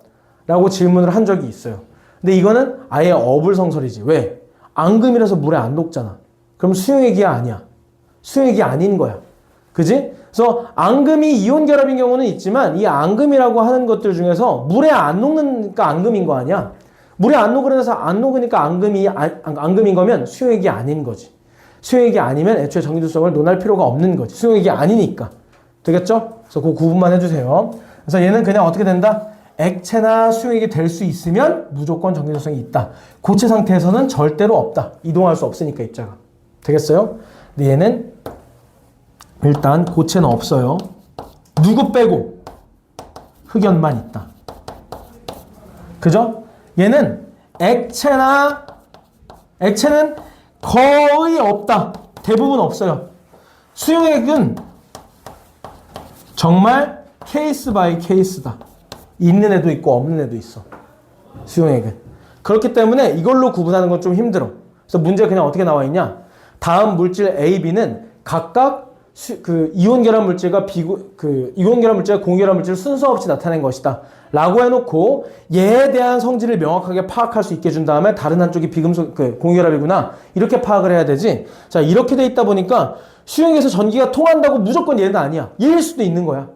라고 질문을 한 적이 있어요. 근데 이거는 아예 어불성설이지. 왜? 앙금이라서 물에 안 녹잖아. 그럼 수용액이야, 아니야? 수용액이 아닌 거야. 그지? 그래서 앙금이 이온 결합인 경우는 있지만 이 앙금이라고 하는 것들 중에서 물에 안 녹으니까 앙금인 거 아니야? 물에 안 녹으려서 안 녹으니까 앙금인 거면 수용액이 아닌 거지. 수용액이 아니면 애초에 전기전수성을 논할 필요가 없는 거지. 수용액이 아니니까. 되겠죠? 그래서 그 구분만 해주세요. 그래서 얘는 그냥 어떻게 된다? 액체나 수용액이 될 수 있으면 무조건 전기전수성이 있다. 고체 상태에서는 절대로 없다. 이동할 수 없으니까 입자가. 되겠어요? 근데 얘는 일단 고체는 없어요. 누구 빼고? 흑연만 있다. 그죠? 얘는 액체는 거의 없다. 대부분 없어요. 수용액은 정말 케이스 바이 케이스다. 있는 애도 있고 없는 애도 있어. 수용액은. 그렇기 때문에 이걸로 구분하는 건 좀 힘들어. 그래서 문제가 그냥 어떻게 나와 있냐? 다음 물질 A, B는 각각 이온 결합 물질과 이온 결합 물질과 공유 결합 물질을 순서 없이 나타낸 것이다. 라고 해놓고 얘에 대한 성질을 명확하게 파악할 수 있게 해준 다음에 다른 한쪽이 공유 결합이구나. 이렇게 파악을 해야 되지. 자, 이렇게 돼 있다 보니까 수용에서 전기가 통한다고 무조건 얘는 아니야. 얘일 수도 있는 거야.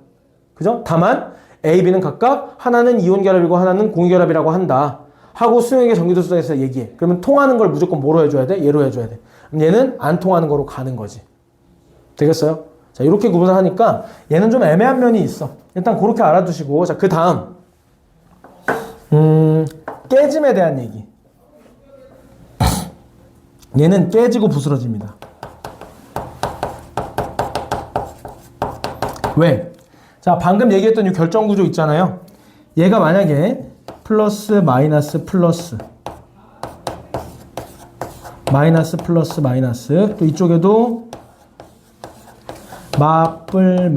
그죠? 다만 A, B는 각각 하나는 이온 결합이고 하나는 공유 결합이라고 한다. 하고 수용액의 전기도수에서 얘기해. 그러면 통하는 걸 무조건 뭐로 해줘야 돼? 얘로 해줘야 돼. 그럼 얘는 안 통하는 거로 가는 거지. 되겠어요? 자, 이렇게 구분을 하니까 얘는 좀 애매한 면이 있어. 일단 그렇게 알아두시고, 자, 그 다음 깨짐에 대한 얘기. 얘는 깨지고 부스러집니다. 왜? 자, 방금 얘기했던 이 결정구조 있잖아요. 얘가 만약에 플러스 마이너스 마이너스 또 이쪽에도 맞불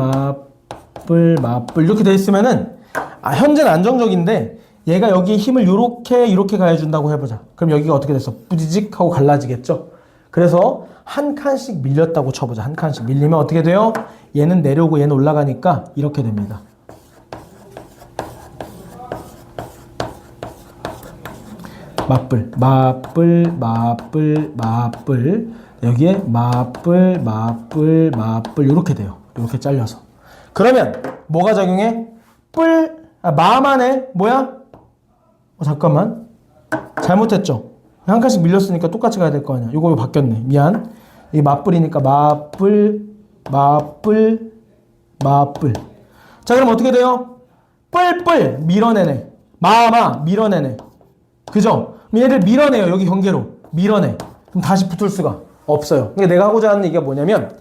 이렇게 돼 있으면은 현재는 안정적인데 얘가 여기 힘을 요렇게 가해준다고 해보자. 그럼 여기가 어떻게 됐어? 뿌지직 하고 갈라지겠죠? 그래서 한 칸씩 밀렸다고 쳐보자. 한 칸씩 밀리면 어떻게 돼요? 얘는 내려오고 얘는 올라가니까 이렇게 됩니다. 맞불 여기에 맞불 이렇게 돼요. 이렇게 잘려서. 그러면 뭐가 작용해? 마만에 뭐야? 잠깐만 잘못했죠. 한 칸씩 밀렸으니까 똑같이 가야 될 거 아니야. 이거 바뀌었네. 미안. 이게 맞불이니까 맞불. 자, 그럼 어떻게 돼요? 뿔 밀어내네. 밀어내네. 그죠? 얘들 밀어내요. 여기 경계로 밀어내. 그럼 다시 붙을 수가 없어요. 그러니까 내가 하고자 하는 얘기가 뭐냐면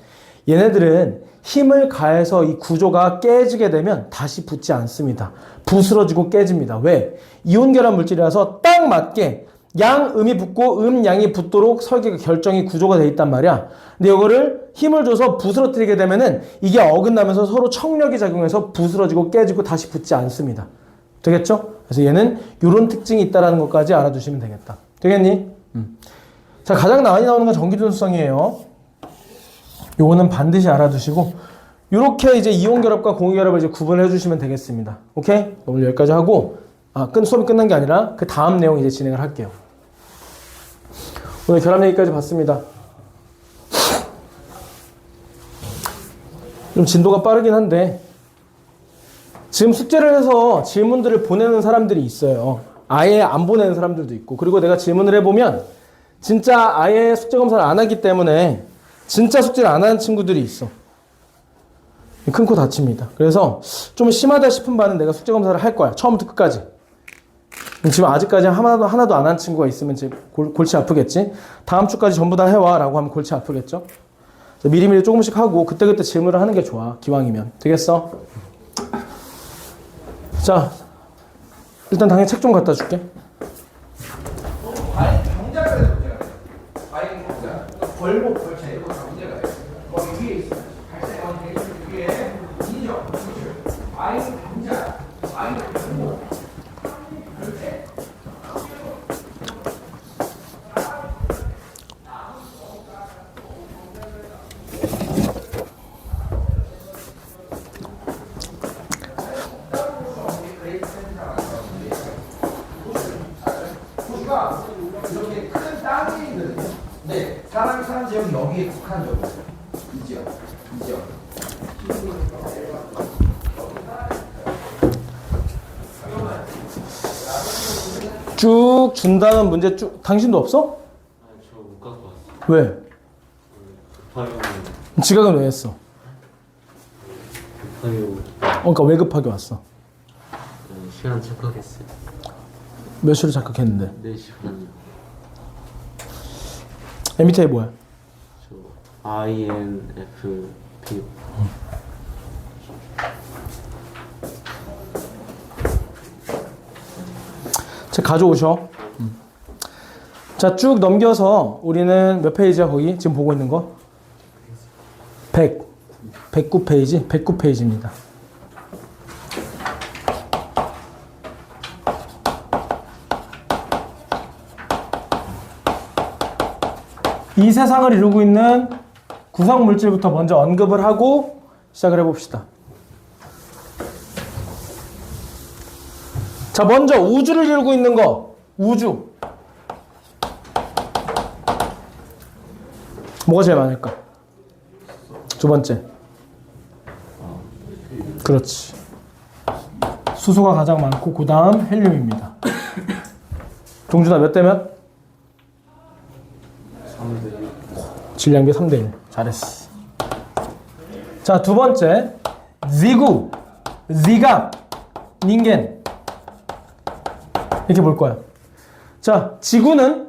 얘네들은 힘을 가해서 이 구조가 깨지게 되면 다시 붙지 않습니다. 부스러지고 깨집니다. 왜? 이온 결합 물질이라서 딱 맞게 양음이 붙고 양이 붙도록 설계가 결정이 구조가 돼 있단 말이야. 근데 이거를 힘을 줘서 부스러뜨리게 되면은 이게 어긋나면서 서로 청력이 작용해서 부스러지고 깨지고 다시 붙지 않습니다. 되겠죠? 그래서 얘는 이런 특징이 있다는 것까지 알아두시면 되겠다. 되겠니? 자, 가장 많이 나오는 건 전기전수성이에요. 요거는 반드시 알아두시고 이렇게 이제 이온 결합과 공유 결합을 이제 구분을 해주시면 되겠습니다. 오케이? 오늘 여기까지 하고 수업이 끝난 게 아니라 그 다음 내용 이제 진행을 할게요. 오늘 결합 얘기까지 봤습니다. 좀 진도가 빠르긴 한데 지금 숙제를 해서 질문들을 보내는 사람들이 있어요. 아예 안 보내는 사람들도 있고, 그리고 내가 질문을 해보면 진짜 아예 숙제 검사를 안 하기 때문에 진짜 숙제를 안 하는 친구들이 있어. 큰 코 다칩니다. 그래서 좀 심하다 싶은 바는 내가 숙제 검사를 할 거야. 처음부터 끝까지. 지금 아직까지 하나도 안 한 친구가 있으면 이제 골치 아프겠지. 다음 주까지 전부 다 해와 라고 하면 골치 아프겠죠. 미리미리 조금씩 하고 그때그때 질문을 하는 게 좋아. 기왕이면. 되겠어? 자, 일단 당연히 책 좀 갖다 줄게. 과잉 경자가 문제가 돼요. 과잉 경자. 벌목, 벌차 이런 거다 문제가 돼요. 거기 위에 있어요. 발생 위에 인정, 기출, 과잉 경자, 과잉 벌목, 그렇게. 이렇게 큰 땅이 있거든요. 네, 사람이 사는 지역은 여기에 국한적으로 이 지역, 이 지역. 쭉 준다는 문제 쭉 당신도 없어? 저 못 갖고 왔어요. 왜? 급하게 지각은 왜 했어? 그러니까 왜 급하게 왔어? 시간 착각했어요. 몇 시로 착각했는데? 4시 반이요. MBTI 뭐야? 저 INFP. 책 가져오셔. 자, 쭉 넘겨서 우리는 몇 페이지야 거기? 지금 보고 있는 거? 109페이지? 109페이지입니다. 이 세상을 이루고 있는 구성 물질부터 먼저 언급을 하고 시작을 해봅시다. 자, 먼저 우주를 이루고 있는 거. 우주. 뭐가 제일 많을까? 두 번째. 그렇지. 수소가 가장 많고 그 다음 헬륨입니다. 동준아 몇 대 몇? 3대1. 질량비 3대1. 잘했어. 자, 두 번째. 지구, 지각, 닌겐. 이렇게 볼 거야. 자, 지구는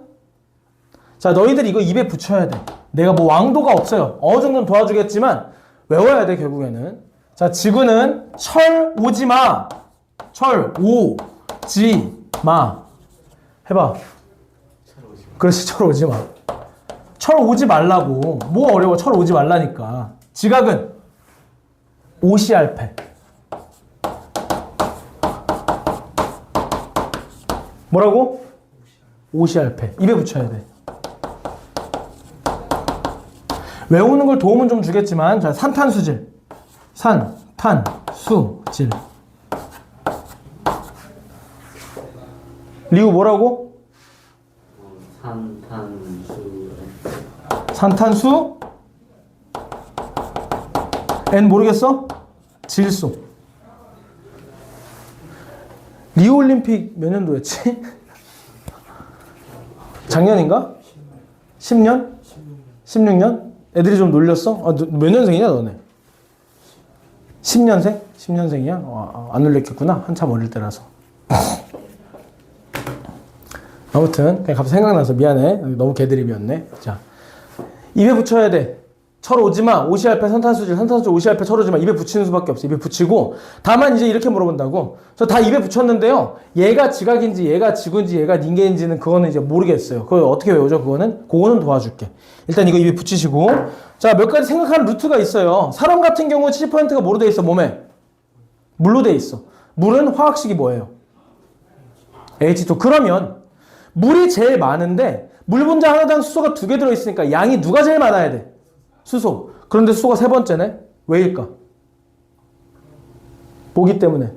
자, 너희들 이거 입에 붙여야 돼. 내가 뭐 왕도가 없어요. 어느 정도는 도와주겠지만 외워야 돼, 결국에는. 자, 지구는 철 오지 마. 철 오지 마. 해봐. 그렇지, 철 오지 마. 철 오지 말라고. 뭐 어려워, 철 오지 말라니까. 지각은 오시알패. 뭐라고? 오시알패. 입에 붙여야 돼. 외우는 걸 도움은 좀 주겠지만, 자, 산탄수질. 산탄수질. 리우 뭐라고? 산탄수. N 모르겠어? 질소. 리우올림픽 몇 년도였지? 작년인가? 10년? 16년? 애들이 좀 놀렸어? 아, 몇 년생이냐 너네? 10년생? 10년생이야? 안 놀랬겠구나. 한참 어릴 때라서. 아무튼 그냥 갑자기 생각나서 미안해. 너무 개드립이었네. 자, 입에 붙여야 돼. 철 오지마. 오시알패 산탄수질. 산탄수질 오시알패 철 오지마. 입에 붙이는 수밖에 없어. 입에 붙이고. 다만 이제 이렇게 물어본다고. 저 다 입에 붙였는데요. 얘가 지각인지 얘가 지구인지 얘가 닌겐인지는 그거는 이제 모르겠어요. 그거 어떻게 외우죠? 그거는 도와줄게. 일단 이거 입에 붙이시고. 자, 몇 가지 생각하는 루트가 있어요. 사람 같은 경우 70%가 뭐로 돼 있어? 몸에 물로 돼 있어. 물은 화학식이 뭐예요? H2. 그러면 물이 제일 많은데 물 분자 하나당 수소가 2개 들어있으니까 양이 누가 제일 많아야 돼? 수소. 그런데 수소가 세 번째네? 왜일까? 뭐기 때문에?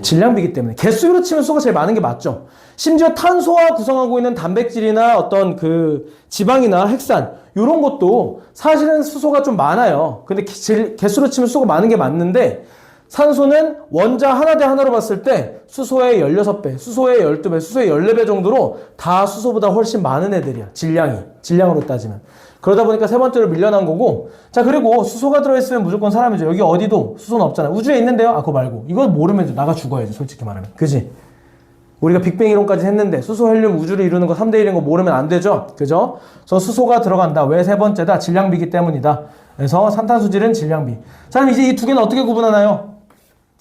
질량비기 때문에. 개수로 치면 수소가 제일 많은 게 맞죠. 심지어 탄소와 구성하고 있는 단백질이나 어떤 그 지방이나 핵산 이런 것도 사실은 수소가 좀 많아요. 근데 개수로 치면 수소가 많은 게 맞는데 산소는 원자 하나 대 하나로 봤을 때 수소의 16배, 수소의 12배, 수소의 14배 정도로 다 수소보다 훨씬 많은 애들이야. 질량으로 따지면. 그러다 보니까 세 번째로 밀려난 거고. 자, 그리고 수소가 들어있으면 무조건 사람이죠. 여기 어디도 수소는 없잖아. 우주에 있는데요? 아, 그거 말고. 이거 모르면 나가 죽어야지, 솔직히 말하면. 그지? 우리가 빅뱅 이론까지 했는데 수소, 헬륨, 우주를 이루는 거 3대 1인 거 모르면 안 되죠? 그죠? 그래서 수소가 들어간다. 왜 세 번째다? 질량비기 때문이다. 그래서 산탄수질은 질량비. 자, 그럼 이제 이 두 개는 어떻게 구분하나요?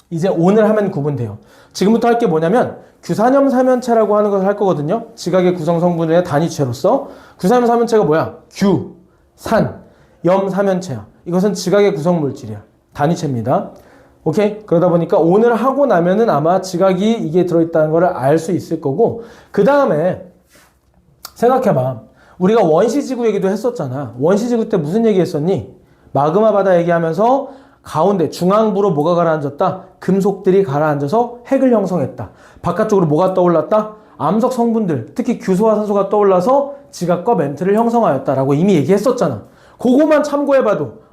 이제 오늘 하면 구분돼요. 지금부터 할 게 뭐냐면 규산염 삼연체라고 하는 것을 할 거거든요. 지각의 구성 성분의 단위체로서. 규산염 삼연체가 뭐야? 규, 산, 염 삼연체야. 이것은 지각의 구성 물질이야. 단위체입니다. 오케이? 그러다 보니까 오늘 하고 나면은 아마 지각이 이게 들어있다는 걸 알 수 있을 거고, 그 다음에 생각해봐. 우리가 원시지구 얘기도 했었잖아. 원시지구 때 무슨 얘기 했었니? 마그마 바다 얘기하면서 가운데 중앙부로 뭐가 가라앉았다? 금속들이 가라앉아서 핵을 형성했다. 바깥쪽으로 뭐가 떠올랐다? 암석 성분들, 특히 규소와 산소가 떠올라서 지각과 멘트를 형성하였다라고 이미 얘기했었잖아. 그거만 참고해봐도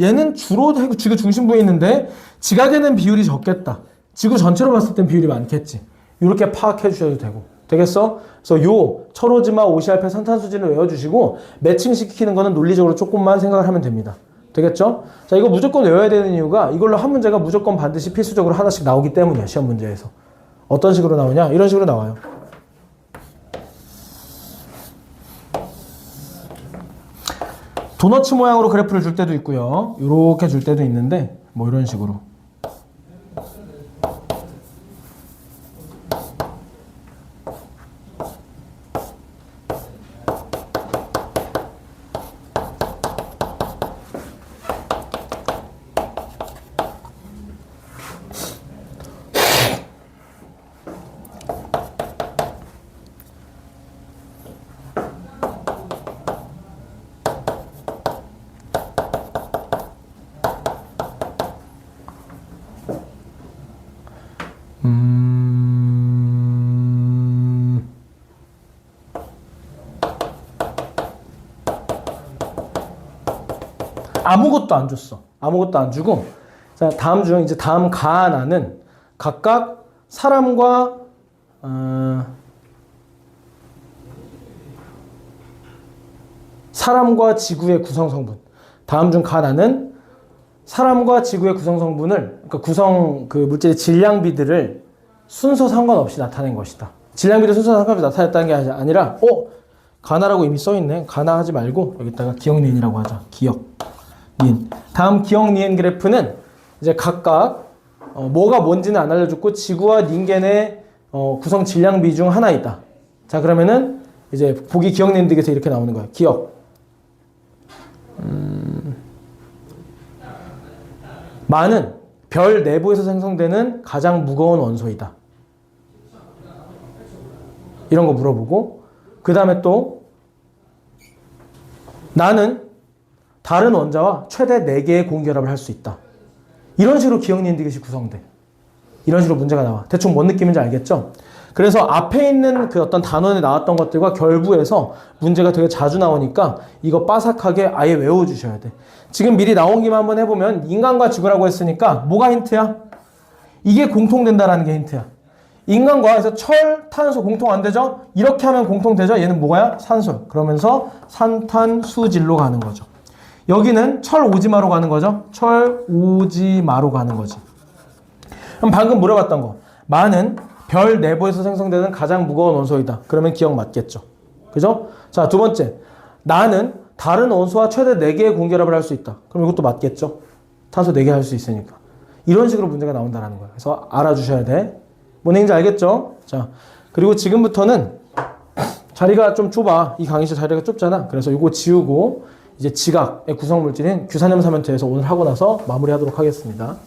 얘는 주로 지구 중심부에 있는데 지각에는 비율이 적겠다. 지구 전체로 봤을 땐 비율이 많겠지. 이렇게 파악해 주셔도 되겠어? 그래서 요 철오지마, 오시알펜, 산탄수질을 외워주시고 매칭시키는 거는 논리적으로 조금만 생각을 하면 됩니다. 되겠죠? 자, 이거 무조건 외워야 되는 이유가 이걸로 한 문제가 무조건 반드시 필수적으로 하나씩 나오기 때문이야. 시험 문제에서. 어떤 식으로 나오냐? 이런 식으로 나와요. 도너츠 모양으로 그래프를 줄 때도 있고요. 이렇게 줄 때도 있는데 뭐 이런 식으로. 아무것도 안 줬어. 아무것도 안 주고. 자, 다음 중 이제 다음 가나는 각각 사람과 사람과 지구의 구성 성분. 다음 중 가나는 사람과 지구의 구성 성분을, 그러니까 구성 그 물질의 질량비들을 순서 상관없이 나타낸 것이다. 질량비를 순서 상관없이 나타냈다는 게 아니라, 가나라고 이미 써있네. 가나 하지 말고 여기다가 기억니은이라고 하자. 기억니은. 다음 기억니은 그래프는 이제 각각 뭐가 뭔지는 안 알려줬고 지구와 닌겐의 구성 질량비 중 하나이다. 자, 그러면은 이제 보기 기억니은 득에서 이렇게 나오는 거야. 기억. 마는 별 내부에서 생성되는 가장 무거운 원소이다. 이런 거 물어보고, 그 다음에 또 나는 다른 원자와 최대 4개의 공결합을 할 수 있다. 이런 식으로 기억니은 디귿이 구성돼. 이런 식으로 문제가 나와. 대충 뭔 느낌인지 알겠죠? 그래서 앞에 있는 그 어떤 단원에 나왔던 것들과 결부해서 문제가 되게 자주 나오니까 이거 빠삭하게 아예 외워주셔야 돼. 지금 미리 나온 김에 한번 해보면 인간과 지구라고 했으니까 뭐가 힌트야? 이게 공통된다라는 게 힌트야. 인간과 해서 철, 탄소 공통 안 되죠? 이렇게 하면 공통되죠? 얘는 뭐야? 산소. 그러면서 산탄수질로 가는 거죠. 여기는 철오지마로 가는 거죠? 철오지마로 가는 거지. 그럼 방금 물어봤던 거. 마는 별 내부에서 생성되는 가장 무거운 원소이다. 그러면 기억 맞겠죠? 그죠? 자, 두 번째. 나는 다른 원소와 최대 4개의 공결합을 할 수 있다. 그럼 이것도 맞겠죠? 탄소 4개 할 수 있으니까. 이런 식으로 문제가 나온다는 거야. 그래서 알아주셔야 돼. 뭔 얘기인지 알겠죠? 자, 그리고 지금부터는 자리가 좀 좁아. 이 강의실 자리가 좁잖아. 그래서 이거 지우고 이제 지각의 구성물질인 규산염 삼연체에서 오늘 하고 나서 마무리하도록 하겠습니다.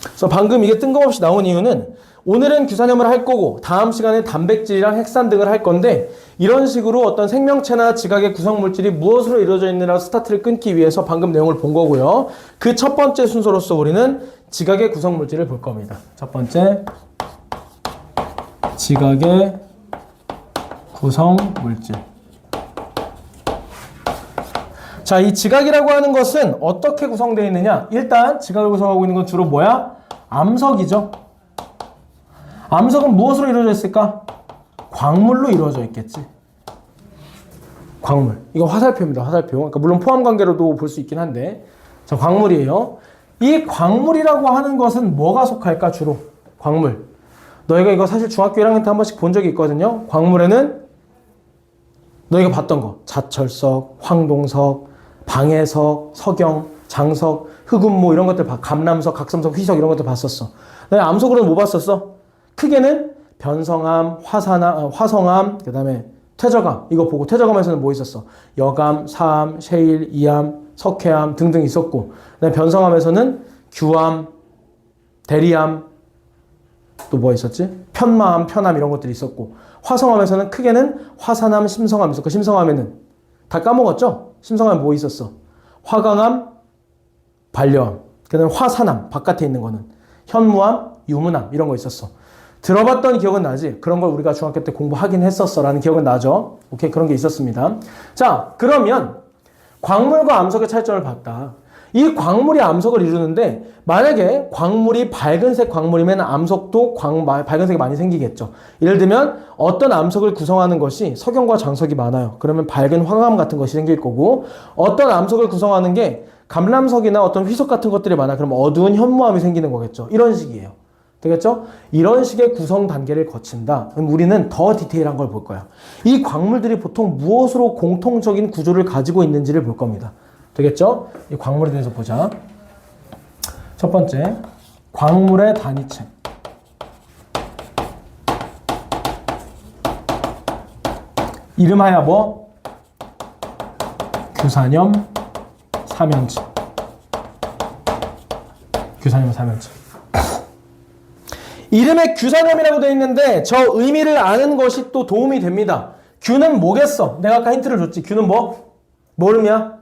그래서 방금 이게 뜬금없이 나온 이유는 오늘은 규산염을 할 거고 다음 시간에 단백질이랑 핵산 등을 할 건데 이런 식으로 어떤 생명체나 지각의 구성물질이 무엇으로 이루어져 있느냐 스타트를 끊기 위해서 방금 내용을 본 거고요. 그 첫 번째 순서로서 우리는 지각의 구성물질을 볼 겁니다. 첫 번째, 지각의 구성물질. 자, 이 지각이라고 하는 것은 어떻게 구성되어 있느냐? 일단 지각을 구성하고 있는 건 주로 뭐야? 암석이죠. 암석은 무엇으로 이루어져 있을까? 광물로 이루어져 있겠지. 광물. 이거 화살표입니다. 화살표. 그러니까 물론 포함 관계로도 볼 수 있긴 한데. 자, 광물이에요. 이 광물이라고 하는 것은 뭐가 속할까? 주로 광물. 너희가 이거 사실 중학교 1학년 때 한 번씩 본 적이 있거든요. 광물에는 너희가 봤던 거. 자철석, 황동석, 방해석, 석영, 장석, 흑운모 이런 것들 감람석, 각섬석, 휘석 이런 것들 봤었어. 너희 암석으로는 뭐 봤었어? 크게는 변성암, 화성암, 그 다음에 퇴적암 이거 보고 퇴적암에서는 뭐 있었어? 여암, 사암, 셰일, 이암, 석회암 등등 있었고 그다음에 변성암에서는 규암, 대리암 또 뭐 있었지? 편마암, 편암 이런 것들이 있었고 화성암에서는 크게는 화산암, 심성암 있었고 심성암에는 다 까먹었죠? 심성암에 뭐 있었어? 화강암, 반려암 그 다음에 화산암 바깥에 있는 거는 현무암, 유문암 이런 거 있었어. 들어봤던 기억은 나지? 그런 걸 우리가 중학교 때 공부하긴 했었어 라는 기억은 나죠? 오케이, 그런 게 있었습니다. 자, 그러면 광물과 암석의 차이점을 봤다. 이 광물이 암석을 이루는데 만약에 광물이 밝은색 광물이면 암석도 밝은색이 많이 생기겠죠. 예를 들면 어떤 암석을 구성하는 것이 석영과 장석이 많아요. 그러면 밝은 황암 같은 것이 생길 거고 어떤 암석을 구성하는 게 감람석이나 어떤 휘석 같은 것들이 많아. 그러면 어두운 현무암이 생기는 거겠죠. 이런 식이에요. 되겠죠? 이런 식의 구성 단계를 거친다. 그럼 우리는 더 디테일한 걸 볼 거야. 이 광물들이 보통 무엇으로 공통적인 구조를 가지고 있는지를 볼 겁니다. 되겠죠? 이 광물에 대해서 보자. 첫 번째, 광물의 단위체. 이름하여 뭐? 규산염, 삼연체. 규산염, 삼연체. 이름에 규산염이라고 되어 있는데 저 의미를 아는 것이 또 도움이 됩니다. 규는 뭐겠어? 내가 아까 힌트를 줬지. 규는 뭐? 뭐 의미야?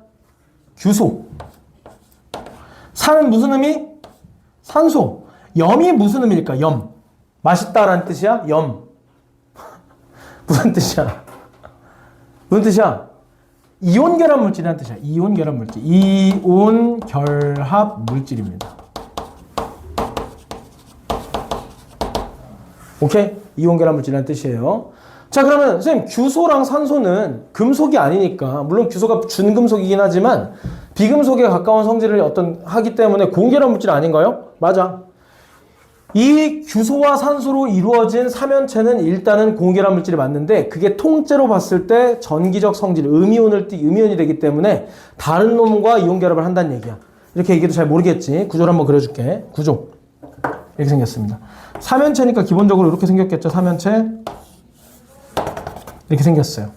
규소. 산은 무슨 의미? 산소. 염이 무슨 의미일까? 염. 맛있다라는 뜻이야? 염. 무슨 뜻이야? 무슨 뜻이야? 이온 결합 물질이라는 뜻이야. 이온 결합 물질. 이온 결합 물질입니다. 오케이? 이온 결합 물질이라는 뜻이에요. 자, 그러면 선생님 규소랑 산소는 금속이 아니니까 물론 규소가 준금속이긴 하지만 비금속에 가까운 성질을 하기 때문에 고결합 물질 아닌가요? 맞아. 이 규소와 산소로 이루어진 삼연체는 일단은 고결합 물질이 맞는데 그게 통째로 봤을 때 전기적 성질, 음이온이 되기 때문에 다른 놈과 이온 결합을 한다는 얘기야. 이렇게 얘기해도 잘 모르겠지. 구조를 한번 그려줄게. 구조. 이렇게 생겼습니다. 삼연체니까 기본적으로 이렇게 생겼겠죠. 삼연체. 이렇게 생겼어요.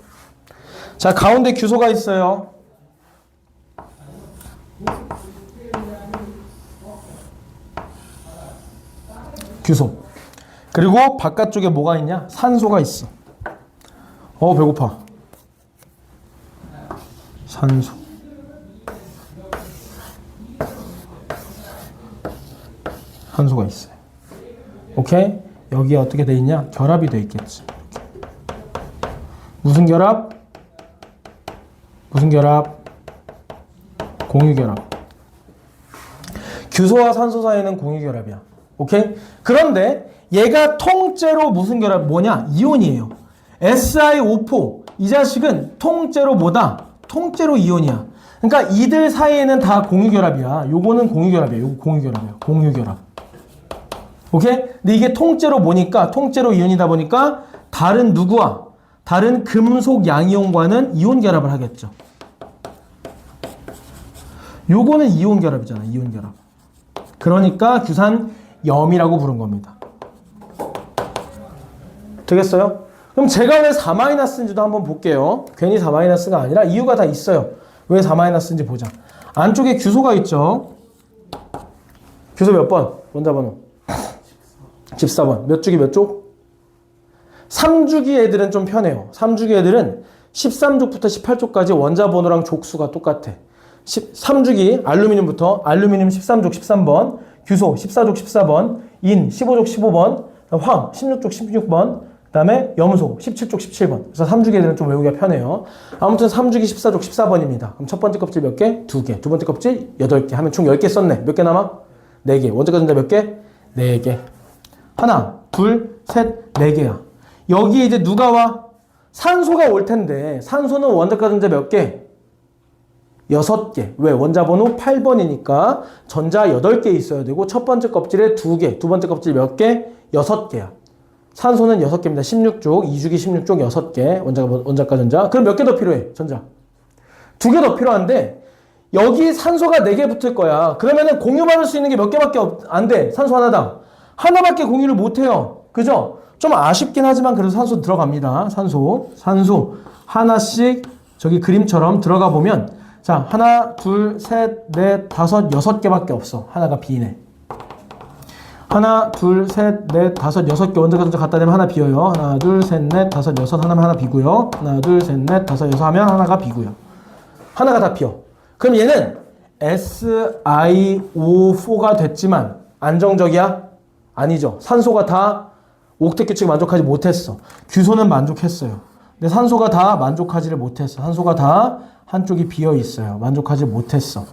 자, 가운데 규소가 있어요. 규소. 그리고 바깥쪽에 뭐가 있냐? 산소가 있어. 배고파. 산소. 산소가 있어요. 오케이? 여기에 어떻게 돼 있냐? 결합이 돼 있겠지. 무슨 결합? 무슨 결합? 공유결합. 규소와 산소 사이는 공유결합이야. 오케이? 그런데 얘가 통째로 무슨 결합? 뭐냐? 이온이에요. SiO4 이 자식은 통째로 뭐다? 통째로 이온이야. 그러니까 이들 사이에는 다 공유결합이야. 요거는 공유결합이야. 요거 공유결합이야. 공유결합. 오케이? 근데 이게 통째로 뭐니까? 통째로 이온이다 보니까 다른 누구와? 다른 금속 양이온과는 이온 결합을 하겠죠. 요거는 이온 결합이잖아. 이온 결합. 그러니까 규산염이라고 부른 겁니다. 되겠어요? 그럼 제가 왜 4-인지도 한번 볼게요. 괜히 4-가 아니라 이유가 다 있어요. 왜 4-인지 보자. 안쪽에 규소가 있죠. 규소 몇 번? 원자번호 14번. 몇 주기 몇 쪽? 3주기 애들은 좀 편해요. 3주기 애들은 13족부터 18족까지 원자 번호랑 족수가 똑같아. 3주기 알루미늄부터 알루미늄 13족 13번, 규소 14족 14번, 인 15족 15번, 황 16족 16번, 그 다음에 염소 17족 17번. 그래서 3주기 애들은 좀 외우기가 편해요. 아무튼 3주기 14족 14번입니다. 그럼 첫 번째 껍질 몇 개? 2개. 두 번째 껍질 8개. 하면 총 10개 썼네. 몇 개 남아? 4개. 원자가 전자 몇 개? 4개. 하나, 둘, 셋, 4개야. 여기 이제 누가 와? 산소가 올 텐데 산소는 원자과 전자 몇 개? 6개. 왜? 원자 번호 8번이니까 전자 8개 있어야 되고 첫 번째 껍질에 2개, 두 번째 껍질 몇 개? 6개야. 산소는 6개입니다. 16쪽, 2주기 16쪽 6개 원자과 전자. 그럼 몇 개 더 필요해? 전자. 2개 더 필요한데 여기 산소가 4개 붙을 거야. 그러면은 공유받을 수 있는 게 몇 개밖에 안 돼. 산소 하나당. 하나밖에 공유를 못 해요. 그죠? 좀 아쉽긴 하지만 그래도 산소 들어갑니다. 산소 하나씩 저기 그림처럼 들어가 보면 자, 하나, 둘, 셋, 넷, 다섯, 6개밖에 없어. 하나가 비네. 하나, 둘, 셋, 넷, 다섯, 6개 원자과 전자 갖다 대면 하나 비어요. 하나, 둘, 셋, 넷, 다섯, 여섯 하나면 하나 비고요. 하나, 둘, 셋, 넷, 다섯, 여섯 하면 하나가 비고요. 하나가 다 비어. 그럼 얘는 SiO4가 됐지만 안정적이야? 아니죠. 산소가 다 옥텟 규칙 만족하지 못했어. 규소는 만족했어요. 근데 산소가 다 만족하지를 못했어. 산소가 다 한쪽이 비어 있어요. 만족하지 못했어.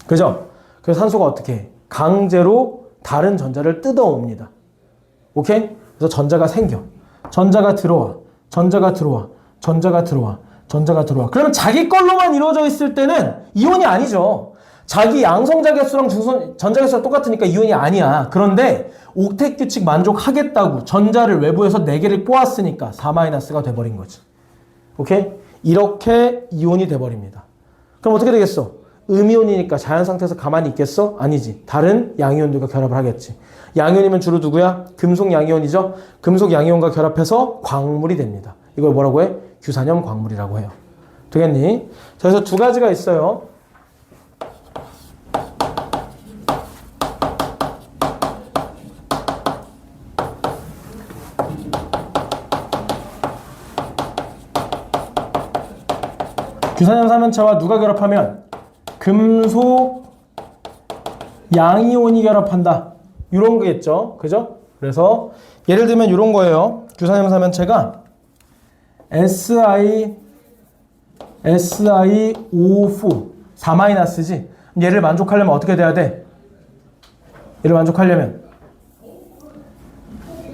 그죠? 그래서 산소가 어떻게 해? 강제로 다른 전자를 뜯어옵니다. 오케이? 그래서 전자가 생겨. 전자가 들어와. 전자가 들어와. 전자가 들어와. 전자가 들어와. 그러면 자기 걸로만 이루어져 있을 때는 이온이 아니죠. 자기 양성자 개수랑 전자 개수가 똑같으니까 이온이 아니야. 그런데 옥텟 규칙 만족하겠다고 전자를 외부에서 4개를 꼬았으니까 4-가 돼버린 거지. 오케이? 이렇게 이온이 돼버립니다. 그럼 어떻게 되겠어? 음이온이니까 자연 상태에서 가만히 있겠어? 아니지. 다른 양이온들과 결합을 하겠지. 양이온이면 주로 누구야? 금속 양이온이죠. 금속 양이온과 결합해서 광물이 됩니다. 이걸 뭐라고 해? 규산염 광물이라고 해요. 되겠니? 자, 그래서 두 가지가 있어요. 규산염 삼연체와 누가 결합하면 금속 양이온이 결합한다. 이런 거겠죠. 그죠? 그래서 예를 들면 이런 거예요. 규산염 삼연체가 SiO4 4-지. 얘를 만족하려면 어떻게 돼야 돼? 얘를 만족하려면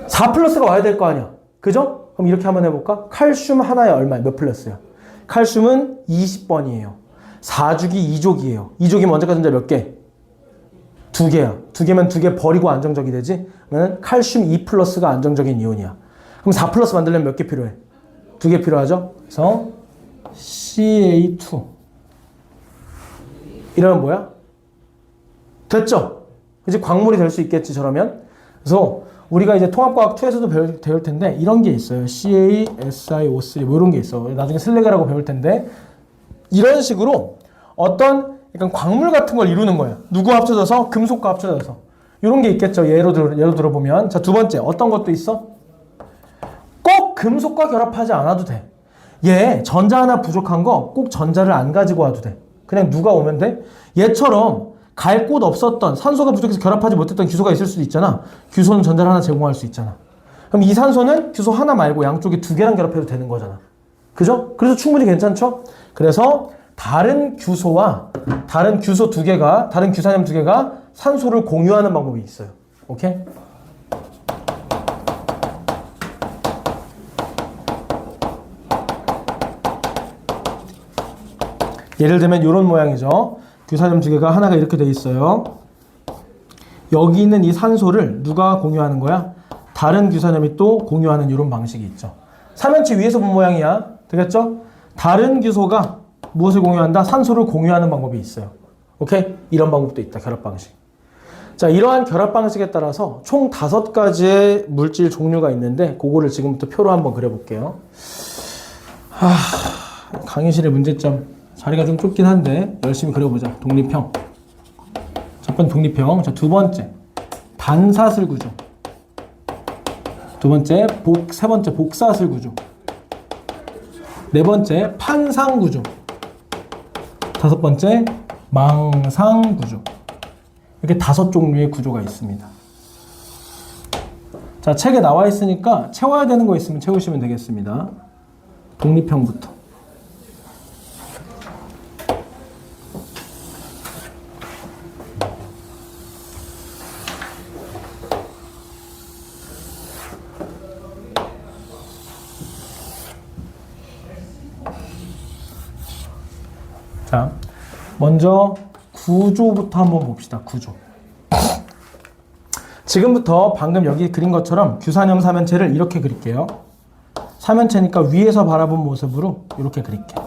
4+가 와야 될 거 아니야. 그죠? 그럼 이렇게 한번 해볼까? 칼슘 하나에 얼마야? 몇 플러스야? 칼슘은 20번이에요. 4주기 2족이에요. 2족이면 원자과 전자 몇 개? 2개야. 2개면 2개 버리고 안정적이 되지? 그러면 칼슘 2+가 안정적인 이온이야. 그럼 4+ 만들려면 몇 개 필요해? 2개 필요하죠? 그래서 CA2 이러면 뭐야? 됐죠? 이제 광물이 될 수 있겠지 저러면. 그래서 우리가 이제 통합과학 2에서도 배울 텐데 이런 게 있어요. CaSiO3 뭐 이런 게 있어. 나중에 슬래그라고 배울 텐데 이런 식으로 어떤 약간 광물 같은 걸 이루는 거예요. 누구 합쳐져서? 금속과 합쳐져서. 이런 게 있겠죠. 예로 들어보면 자, 두 번째 어떤 것도 있어? 꼭 금속과 결합하지 않아도 돼. 얘 전자 하나 부족한 거 꼭 전자를 안 가지고 와도 돼. 그냥 누가 오면 돼? 얘처럼 갈 곳 없었던 산소가 부족해서 결합하지 못했던 규소가 있을 수도 있잖아. 규소는 전자를 하나 제공할 수 있잖아. 그럼 이 산소는 규소 하나 말고 양쪽에 2개랑 결합해도 되는 거잖아. 그죠? 그래서 충분히 괜찮죠? 그래서 다른 규소와 다른 규소 2개가 다른 규산염 2개가 산소를 공유하는 방법이 있어요. 오케이? 예를 들면 이런 모양이죠. 규산염 2개가 하나가 이렇게 돼 있어요. 여기 있는 이 산소를 누가 공유하는 거야? 다른 규산염이 또 공유하는 이런 방식이 있죠. 삼연체 위에서 본 모양이야. 되겠죠? 다른 규소가 무엇을 공유한다? 산소를 공유하는 방법이 있어요. 오케이? 이런 방법도 있다. 결합 방식. 자, 이러한 결합 방식에 따라서 총 5가지의 물질 종류가 있는데 그거를 지금부터 표로 한번 그려볼게요. 강의실의 문제점. 자리가 좀 좁긴 한데 열심히 그려보자. 독립형. 첫 번째 독립형. 자, 두 번째 반사슬 구조. 두 번째 세 번째 복사슬 구조. 네 번째 판상 구조. 다섯 번째 망상 구조. 이렇게 5종류의 구조가 있습니다. 자, 책에 나와 있으니까 채워야 되는 거 있으면 채우시면 되겠습니다. 독립형부터. 자, 먼저 구조부터 한번 봅시다. 구조. 지금부터 방금 여기 그린 것처럼 규산염 삼연체를 이렇게 그릴게요. 삼연체니까 위에서 바라본 모습으로 이렇게 그릴게요.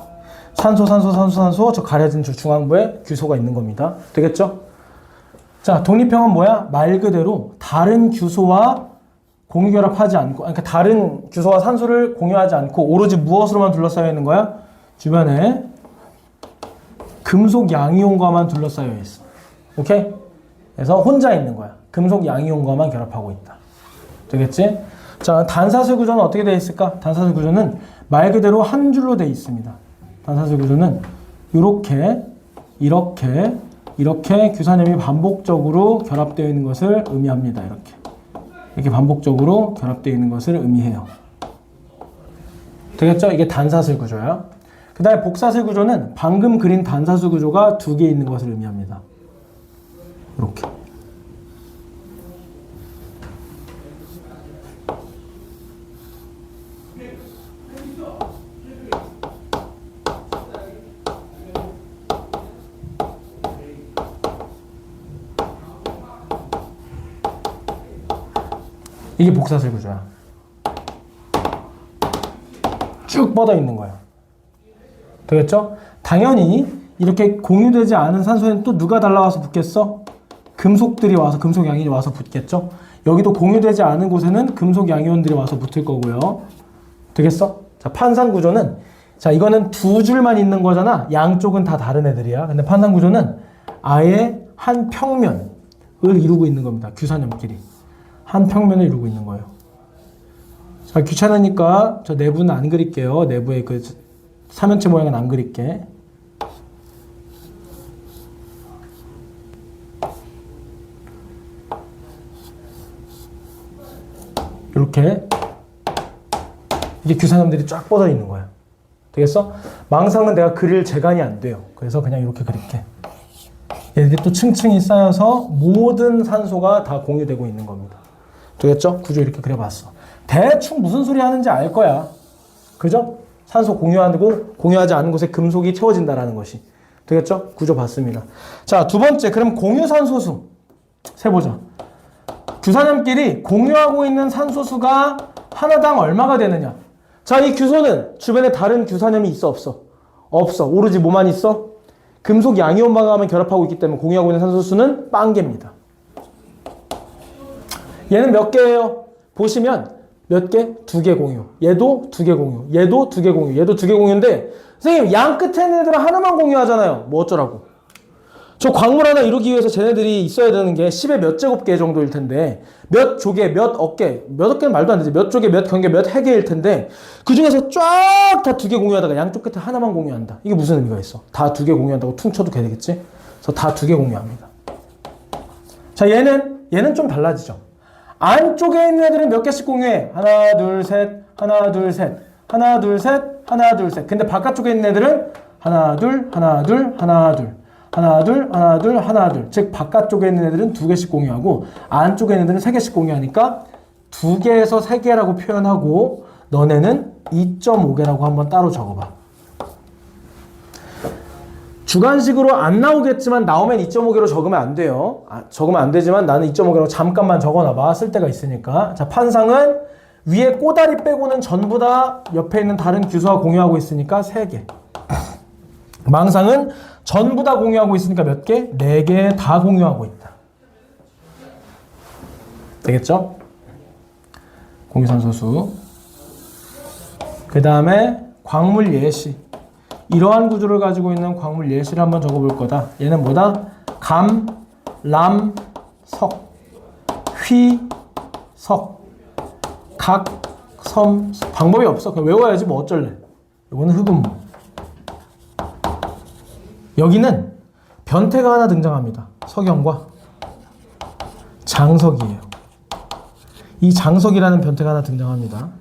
산소, 산소, 산소, 산소, 저 가려진 저 중앙부에 규소가 있는 겁니다. 되겠죠? 자, 독립형은 뭐야? 말 그대로 다른 규소와 공유결합하지 않고, 그러니까 다른 규소와 산소를 공유하지 않고 오로지 무엇으로만 둘러싸여 있는 거야? 주변에 금속 양이온과만 둘러싸여 있어. 오케이? 그래서 혼자 있는 거야. 금속 양이온과만 결합하고 있다. 되겠지? 자, 단사슬 구조는 어떻게 되어 있을까? 단사슬 구조는 말 그대로 한 줄로 되어 있습니다. 단사슬 구조는 이렇게 규산염이 반복적으로 결합되어 있는 것을 의미합니다. 이렇게 반복적으로 결합되어 있는 것을 의미해요. 되겠죠? 이게 단사슬 구조야. 그 다음에 복사슬 구조는 방금 그린 단사슬 구조가 두 개 있는 것을 의미합니다. 이렇게. 이게 복사슬 구조야. 쭉 뻗어 있는 거야. 되겠죠? 당연히 이렇게 공유되지 않은 산소에는 또 누가 달라와서 붙겠어? 금속들이 와서, 금속 양이온이 와서 붙겠죠? 여기도 공유되지 않은 곳에는 금속 양이온들이 와서 붙을 거고요. 되겠어? 자, 판상 구조는, 자, 이거는 두 줄만 있는 거잖아. 양쪽은 다 다른 애들이야. 근데 판상 구조는 아예 한 평면을 이루고 있는 겁니다. 규산염끼리. 한 평면을 이루고 있는 거예요. 자, 귀찮으니까 저 내부는 안 그릴게요. 내부의 그 삼연체 모양은 안 그릴게. 이렇게 이게 규산염들이 쫙 뻗어 있는 거야. 되겠어? 망상은 내가 그릴 재간이 안 돼요. 그래서 그냥 이렇게 그릴게. 얘들이 또 층층이 쌓여서 모든 산소가 다 공유되고 있는 겁니다. 되겠죠? 구조 이렇게 그려봤어. 대충 무슨 소리 하는지 알 거야. 그죠? 산소 공유하지 않은 곳에 금속이 채워진다라는 것이. 되겠죠? 구조 봤습니다. 자, 두 번째, 그럼 공유산소수 세보자. 규산염끼리 공유하고 있는 산소수가 하나당 얼마가 되느냐? 자, 이 규소는 주변에 다른 규산염이 있어, 없어? 없어. 오로지 뭐만 있어? 금속 양이온만만 결합하고 있기 때문에 공유하고 있는 산소수는 빵개입니다. 얘는 몇 개예요? 보시면 몇 개? 두 개 공유. 얘도 두 개 공유. 얘도 두 개 공유. 얘도 두 개 공유인데 선생님 양 끝에 있는 애들은 하나만 공유하잖아요. 뭐 어쩌라고. 저 광물 하나 이루기 위해서 쟤네들이 있어야 되는 게 10의 몇 제곱개 정도일 텐데 몇 조개, 몇 어깨, 몇 어깨는 말도 안 되지. 몇 조개, 몇 경계, 몇 해계일 텐데 그 중에서 쫙 다 두 개 공유하다가 양쪽 끝에 하나만 공유한다. 이게 무슨 의미가 있어? 다 두 개 공유한다고 퉁쳐도 되겠지? 그래서 다 두 개 공유합니다. 자, 얘는 좀 달라지죠. 안쪽에 있는 애들은 몇 개씩 공유해? 하나, 둘, 셋, 하나, 둘, 셋, 하나, 둘, 셋, 하나, 둘, 셋. 근데 바깥쪽에 있는 애들은 하나, 둘, 하나, 둘, 하나, 둘. 하나, 둘, 하나, 둘, 하나, 둘. 즉, 바깥쪽에 있는 애들은 두 개씩 공유하고, 안쪽에 있는 애들은 세 개씩 공유하니까, 두 개에서 세 개라고 표현하고, 너네는 2.5개라고 한번 따로 적어봐. 주관식으로 안 나오겠지만, 나오면 2.5개로 적으면 안 돼요. 적으면 안 되지만, 나는 2.5개로 잠깐만 적어놔봐. 쓸 데가 있으니까. 자, 판상은 위에 꼬다리 빼고는 전부 다 옆에 있는 다른 규소와 공유하고 있으니까 3개. 망상은 전부 다 공유하고 있으니까 몇 개? 4개 다 공유하고 있다. 되겠죠? 공유산소수. 그 다음에 광물 예시. 이러한 구조를 가지고 있는 광물 예시를 한번 적어볼 거다. 얘는 뭐다? 감, 람, 석, 휘, 석, 각, 섬. 방법이 없어. 그냥 외워야지 뭐 어쩔래. 이거는 흑음무. 여기는 변태가 하나 등장합니다. 석영과 장석이에요. 이 장석이라는 변태가 하나 등장합니다.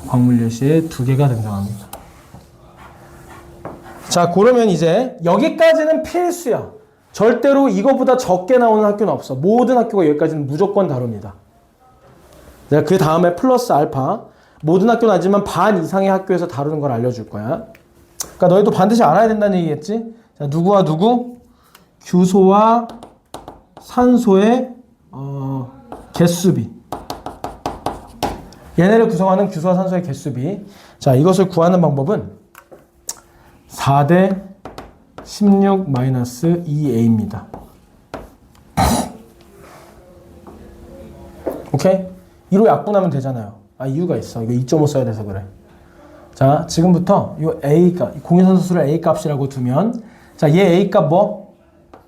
광물 예시에 2개가 등장합니다. 자, 그러면 이제 여기까지는 필수야. 절대로 이거보다 적게 나오는 학교는 없어. 모든 학교가 여기까지는 무조건 다룹니다. 그 다음에 플러스 알파. 모든 학교는 아니지만 반 이상의 학교에서 다루는 걸 알려줄 거야. 그러니까 너희도 반드시 알아야 된다는 얘기겠지? 자, 누구와 누구? 규소와 산소의 개수비. 얘네를 구성하는 규소와 산소의 개수비. 자, 이것을 구하는 방법은 4대 16-2a입니다. 오케이? 2로 약분하면 되잖아요. 아, 이유가 있어. 이거 2.5 써야 돼서 그래. 자, 지금부터 이 A값, 공유산소수를 A값이라고 두면, 자, 얘 A값 뭐?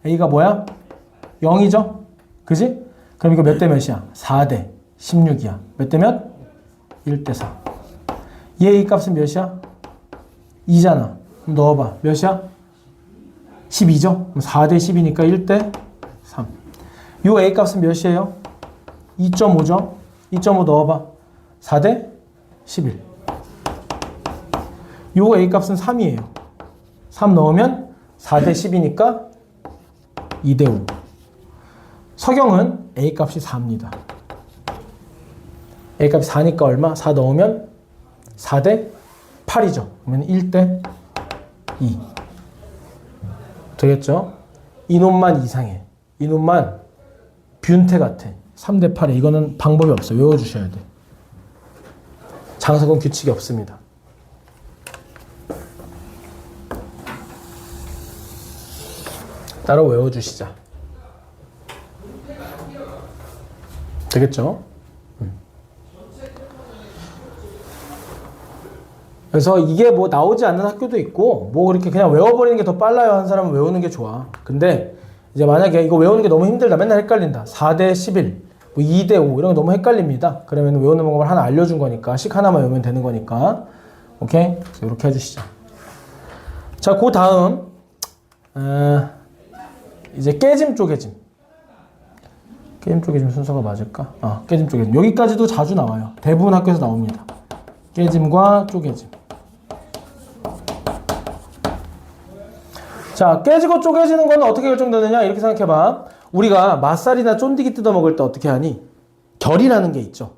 A가 뭐야? 0이죠? 그지? 그럼 이거 몇 대 몇이야? 4대 16이야. 몇 대 몇? 1대 4. 얘 A값은 몇이야? 2잖아. 그럼 넣어봐. 몇이야? 12죠? 그럼 4대 10이니까 1대 3. 요 A값은 몇이에요? 2.5죠? 2.5 넣어봐. 4대 11. 요 A값은 3이에요. 3 넣으면 4대 10이니까 2대 5. 석영은 A값이 4입니다. A값이 4니까 얼마? 4 넣으면 4대 8이죠. 그러면 1대 2. 되겠죠? 이놈만 이상해. 이놈만 뷰인테 같아. 3대 8에 이거는 방법이 없어. 외워주셔야 돼. 장석은 규칙이 없습니다. 따로 외워주시자. 되겠죠? 그래서 이게 뭐 나오지 않는 학교도 있고 뭐 그렇게 그냥 외워버리는 게 더 빨라요 한 사람은 외우는 게 좋아. 근데 이제 만약에 이거 외우는 게 너무 힘들다. 맨날 헷갈린다. 4대 11, 뭐 2대 5 이런 거 너무 헷갈립니다. 그러면 외우는 방법을 하나 알려준 거니까 식 하나만 외우면 되는 거니까 오케이? 그래서 이렇게 해주시죠. 자, 그 다음 이제 깨짐 쪼개짐. 깨짐 쪼개짐 순서가 맞을까? 깨짐 쪼개짐. 여기까지도 자주 나와요. 대부분 학교에서 나옵니다. 깨짐과 쪼개짐. 자, 깨지고 쪼개지는 건 어떻게 결정되느냐? 이렇게 생각해봐. 우리가 맛살이나 쫀디기 뜯어 먹을 때 어떻게 하니? 결이라는 게 있죠.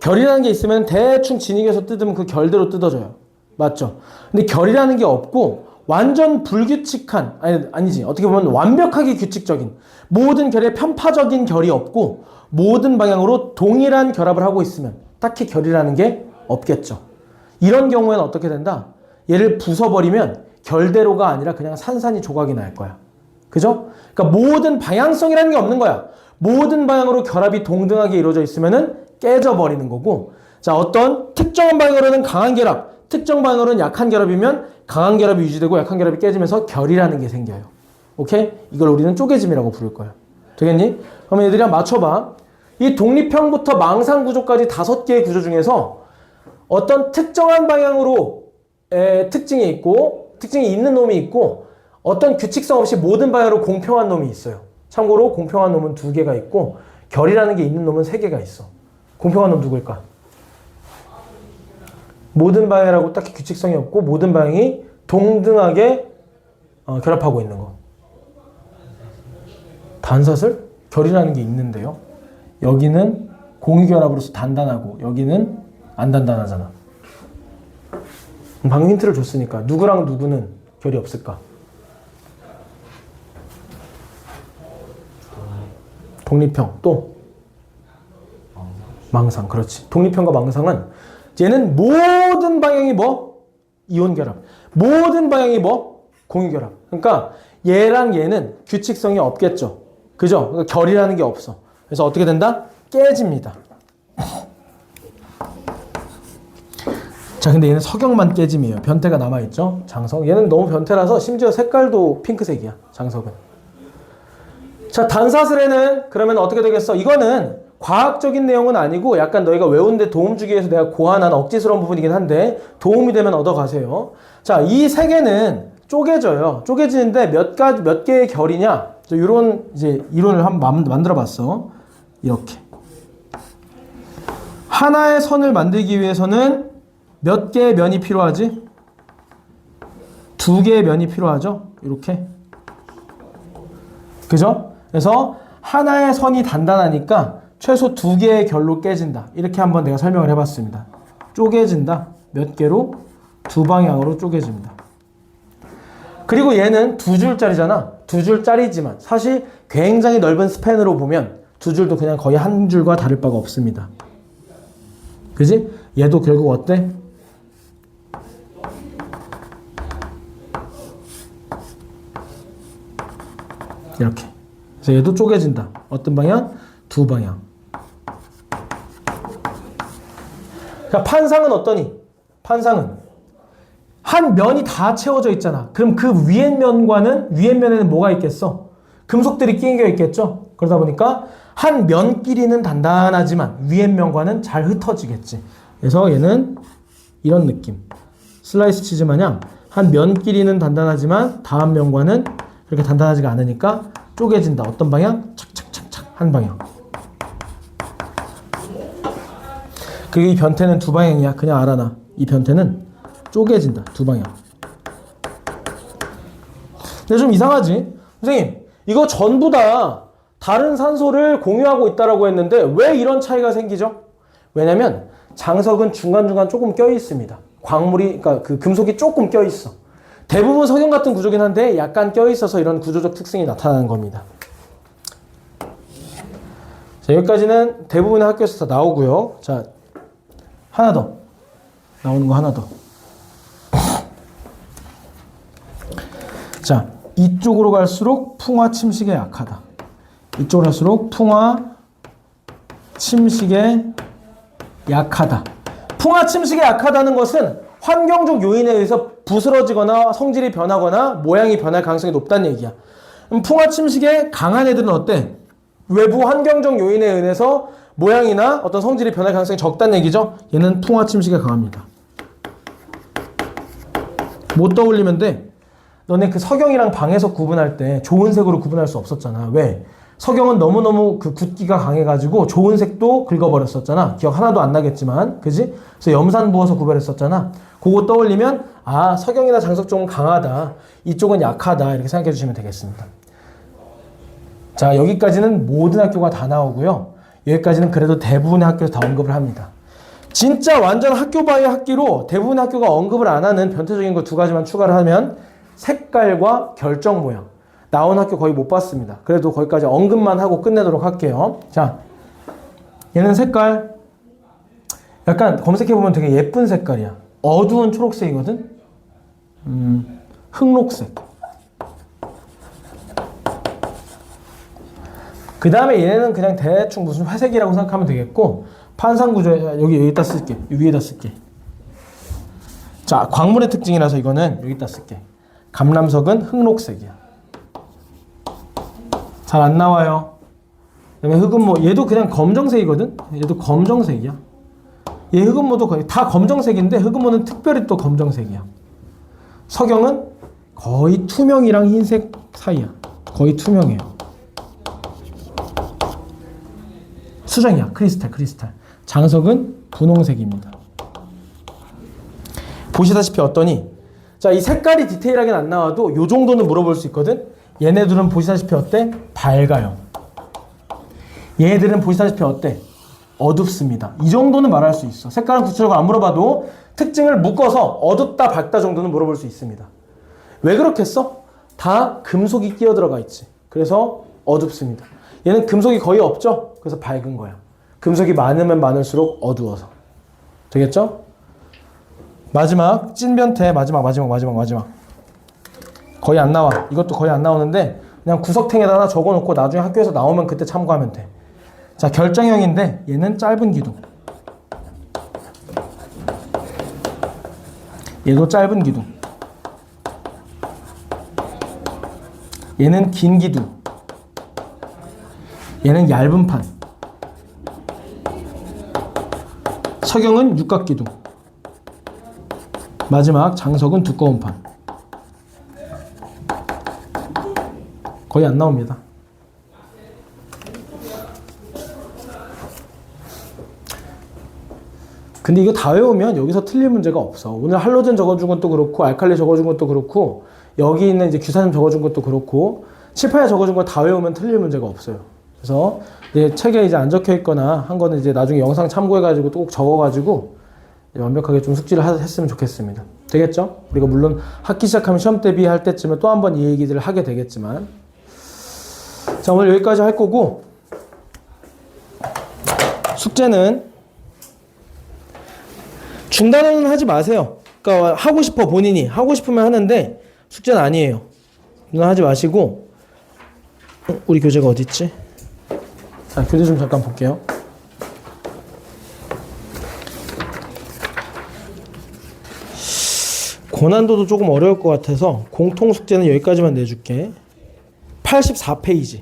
결이라는 게 있으면 대충 진익에서 뜯으면 그 결대로 뜯어져요. 맞죠? 근데 결이라는 게 없고 완전 불규칙한, 아니지. 어떻게 보면 완벽하게 규칙적인 모든 결에 편파적인 결이 없고 모든 방향으로 동일한 결합을 하고 있으면 딱히 결이라는 게 없겠죠. 이런 경우에는 어떻게 된다? 얘를 부숴버리면 결대로가 아니라 그냥 산산이 조각이 날 거야. 그죠? 그러니까 모든 방향성이라는 게 없는 거야. 모든 방향으로 결합이 동등하게 이루어져 있으면은 깨져버리는 거고, 자, 어떤 특정한 방향으로는 강한 결합, 특정 방향으로는 약한 결합이면 강한 결합이 유지되고 약한 결합이 깨지면서 결이라는 게 생겨요. 오케이? 이걸 우리는 쪼개짐이라고 부를 거야. 되겠니? 그럼 얘들이 한번 맞춰봐. 이 독립형부터 망상 구조까지 5개의 구조 중에서 어떤 특정한 방향으로 특징이 있고 특징이 있는 놈이 있고 어떤 규칙성 없이 모든 방향으로 공평한 놈이 있어요. 참고로 공평한 놈은 2개가 있고 결이라는 게 있는 놈은 3개가 있어. 공평한 놈 누구일까? 모든 방향이라고 딱히 규칙성이 없고 모든 방향이 동등하게 결합하고 있는 거. 단사슬? 결이라는 게 있는데요. 여기는 공유결합으로서 단단하고 여기는 안 단단하잖아. 방금 힌트를 줬으니까 누구랑 누구는 결이 없을까? 독립형 또 망상. 그렇지. 독립형과 망상은 얘는 모든 방향이 뭐? 이온결합. 모든 방향이 뭐? 공유결합. 그러니까 얘랑 얘는 규칙성이 없겠죠. 그죠? 그러니까 결이라는 게 없어. 그래서 어떻게 된다? 깨집니다. 자, 근데 얘는 석영만 깨짐이에요. 변태가 남아있죠? 장석. 얘는 너무 변태라서 심지어 색깔도 핑크색이야. 장석은. 자, 단사슬에는 그러면 어떻게 되겠어? 이거는 과학적인 내용은 아니고 약간 너희가 외우는데 도움 주기 위해서 내가 고안한 억지스러운 부분이긴 한데 도움이 되면 얻어가세요. 자, 이 3개는 쪼개져요. 쪼개지는데 몇 개의 결이냐? 이런 이제 이론을 한번 만들어 봤어. 이렇게. 하나의 선을 만들기 위해서는 몇 개의 면이 필요하지? 2개의 면이 필요하죠? 이렇게. 그죠? 그래서 하나의 선이 단단하니까 최소 2개의 결로 깨진다. 이렇게 한번 내가 설명을 해봤습니다. 쪼개진다. 몇 개로? 2방향으로 쪼개집니다. 그리고 얘는 두 줄짜리잖아. 두 줄짜리지만 사실 굉장히 넓은 스팬으로 보면 두 줄도 그냥 거의 한 줄과 다를 바가 없습니다. 그지? 얘도 결국 어때? 이렇게. 그래서 얘도 쪼개진다. 어떤 방향? 두 방향. 그러니까 판상은 어떠니? 판상은 한 면이 다 채워져 있잖아. 그럼 그 위에 면에는 뭐가 있겠어? 금속들이 끼겨 있겠죠? 그러다 보니까 한 면끼리는 단단하지만 위에 면과는 잘 흩어지겠지. 그래서 얘는 이런 느낌. 슬라이스 치즈 마냥 한 면끼리는 단단하지만 다음 면과는 그렇게 단단하지가 않으니까 쪼개진다. 어떤 방향? 착착착착 한 방향. 그리고 이 변태는 두 방향이야. 그냥 알아놔. 이 변태는 쪼개진다. 두 방향. 근데 좀 이상하지? 선생님, 이거 전부 다 다른 산소를 공유하고 있다라고 했는데 왜 이런 차이가 생기죠? 왜냐면 장석은 중간중간 조금 껴 있습니다. 광물이, 그러니까 그 금속이 조금 껴 있어. 대부분 석영 같은 구조긴 한데 약간 껴 있어서 이런 구조적 특성이 나타나는 겁니다. 자, 여기까지는 대부분의 학교에서 다 나오고요. 자, 하나 더. 나오는 거 하나 더. 자, 이쪽으로 갈수록 풍화 침식에 약하다. 이쪽으로 갈수록 풍화 침식에 약하다. 풍화 침식에 약하다는 것은 환경적 요인에 의해서 부스러지거나 성질이 변하거나 모양이 변할 가능성이 높다는 얘기야. 그럼 풍화 침식에 강한 애들은 어때? 외부 환경적 요인에 의해서 모양이나 어떤 성질이 변할 가능성이 적다는 얘기죠. 얘는 풍화 침식에 강합니다. 못 떠올리면 돼. 너네 그 석영이랑 방에서 구분할 때 좋은 색으로 구분할 수 없었잖아. 왜? 석영은 너무너무 그 굳기가 강해가지고 좋은 색도 긁어버렸었잖아. 기억 하나도 안 나겠지만. 그지? 그래서 염산 부어서 구별했었잖아. 그거 떠올리면 아, 석영이나 장석 쪽은 강하다. 이쪽은 약하다. 이렇게 생각해 주시면 되겠습니다. 자, 여기까지는 모든 학교가 다 나오고요. 여기까지는 그래도 대부분의 학교에서 다 언급을 합니다. 진짜 완전 학교 바이 학기로 대부분의 학교가 언급을 안 하는 변태적인 거 두 가지만 추가를 하면 색깔과 결정 모양. 나온 학교 거의 못 봤습니다. 그래도 거기까지 언급만 하고 끝내도록 할게요. 자, 얘는 색깔 약간 검색해보면 되게 예쁜 색깔이야. 어두운 초록색이거든. 흑록색. 그 다음에 얘네는 그냥 대충 무슨 회색이라고 생각하면 되겠고, 판상구조에 여기다 쓸게. 위에다 쓸게. 자, 광물의 특징이라서 이거는 여기다 쓸게. 감람석은 흑록색이야. 잘 안 나와요. 그다음에 흑은모, 얘도 그냥 검정색이거든. 얘도 검정색이야. 얘 흑은모도 거의 다 검정색인데 흑은모는 특별히 또 검정색이야. 석영은 거의 투명이랑 흰색 사이야. 거의 투명해요. 수정이야. 크리스탈. 장석은 분홍색입니다. 보시다시피 어떠니? 자, 이 색깔이 디테일하게 안 나와도 요 정도는 물어볼 수 있거든. 얘네들은 보시다시피 어때? 밝아요. 얘네들은 보시다시피 어때? 어둡습니다. 이 정도는 말할 수 있어. 색깔은 구체적으로 안 물어봐도 특징을 묶어서 어둡다, 밝다 정도는 물어볼 수 있습니다. 왜 그렇겠어? 다 금속이 끼어 들어가 있지. 그래서 어둡습니다. 얘는 금속이 거의 없죠? 그래서 밝은 거야. 금속이 많으면 많을수록 어두워서. 되겠죠? 마지막 찐변태 마지막 거의 안 나와. 이것도 거의 안 나오는데 그냥 구석탱에다 하나 적어놓고 나중에 학교에서 나오면 그때 참고하면 돼. 자, 결정형인데 얘는 짧은 기둥. 얘도 짧은 기둥. 얘는 긴 기둥. 얘는 얇은 판. 석영은 육각기둥. 마지막 장석은 두꺼운 판. 거의 안 나옵니다. 근데 이거 다 외우면 여기서 틀릴 문제가 없어. 오늘 할로젠 적어준 것도 그렇고 알칼리 적어준 것도 그렇고 여기 있는 이제 규산염 적어준 것도 그렇고 칠판에 적어준 거 다 외우면 틀릴 문제가 없어요. 그래서 이제 책에 이제 안 적혀 있거나 한 거는 이제 나중에 영상 참고해가지고 또 꼭 적어가지고 완벽하게 좀 숙지를 했으면 좋겠습니다. 되겠죠? 우리가 물론 학기 시작하면 시험 대비할 때쯤에 또 한 번 이 얘기들을 하게 되겠지만, 자, 오늘 여기까지 할 거고, 숙제는 중단은 하지 마세요. 그러니까 하고 싶어, 본인이 하고 싶으면 하는데 숙제는 아니에요. 중단하지 마시고, 우리 교재가 어디 있지? 자, 교재 좀 잠깐 볼게요. 고난도도 조금 어려울 것 같아서 공통 숙제는 여기까지만 내줄게. 84페이지.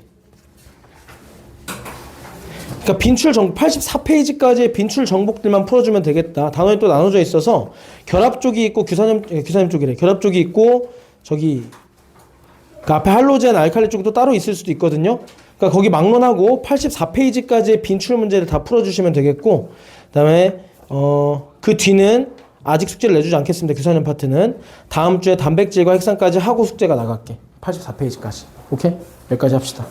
그러니까 빈출 정복 84페이지까지의 빈출 정복들만 풀어주면 되겠다. 단원이 또 나눠져 있어서 결합 쪽이 있고 규산염 쪽이래. 결합 쪽이 있고 저기 그 앞에 할로젠 알칼리 쪽도 따로 있을 수도 있거든요. 그러니까 거기 막론하고 84페이지까지의 빈출 문제를 다 풀어주시면 되겠고, 그다음에 그 뒤는 아직 숙제를 내주지 않겠습니다. 규산염 파트는 다음 주에 단백질과 핵산까지 하고 숙제가 나갈게. 84페이지까지. 오케이? 여기까지 합시다.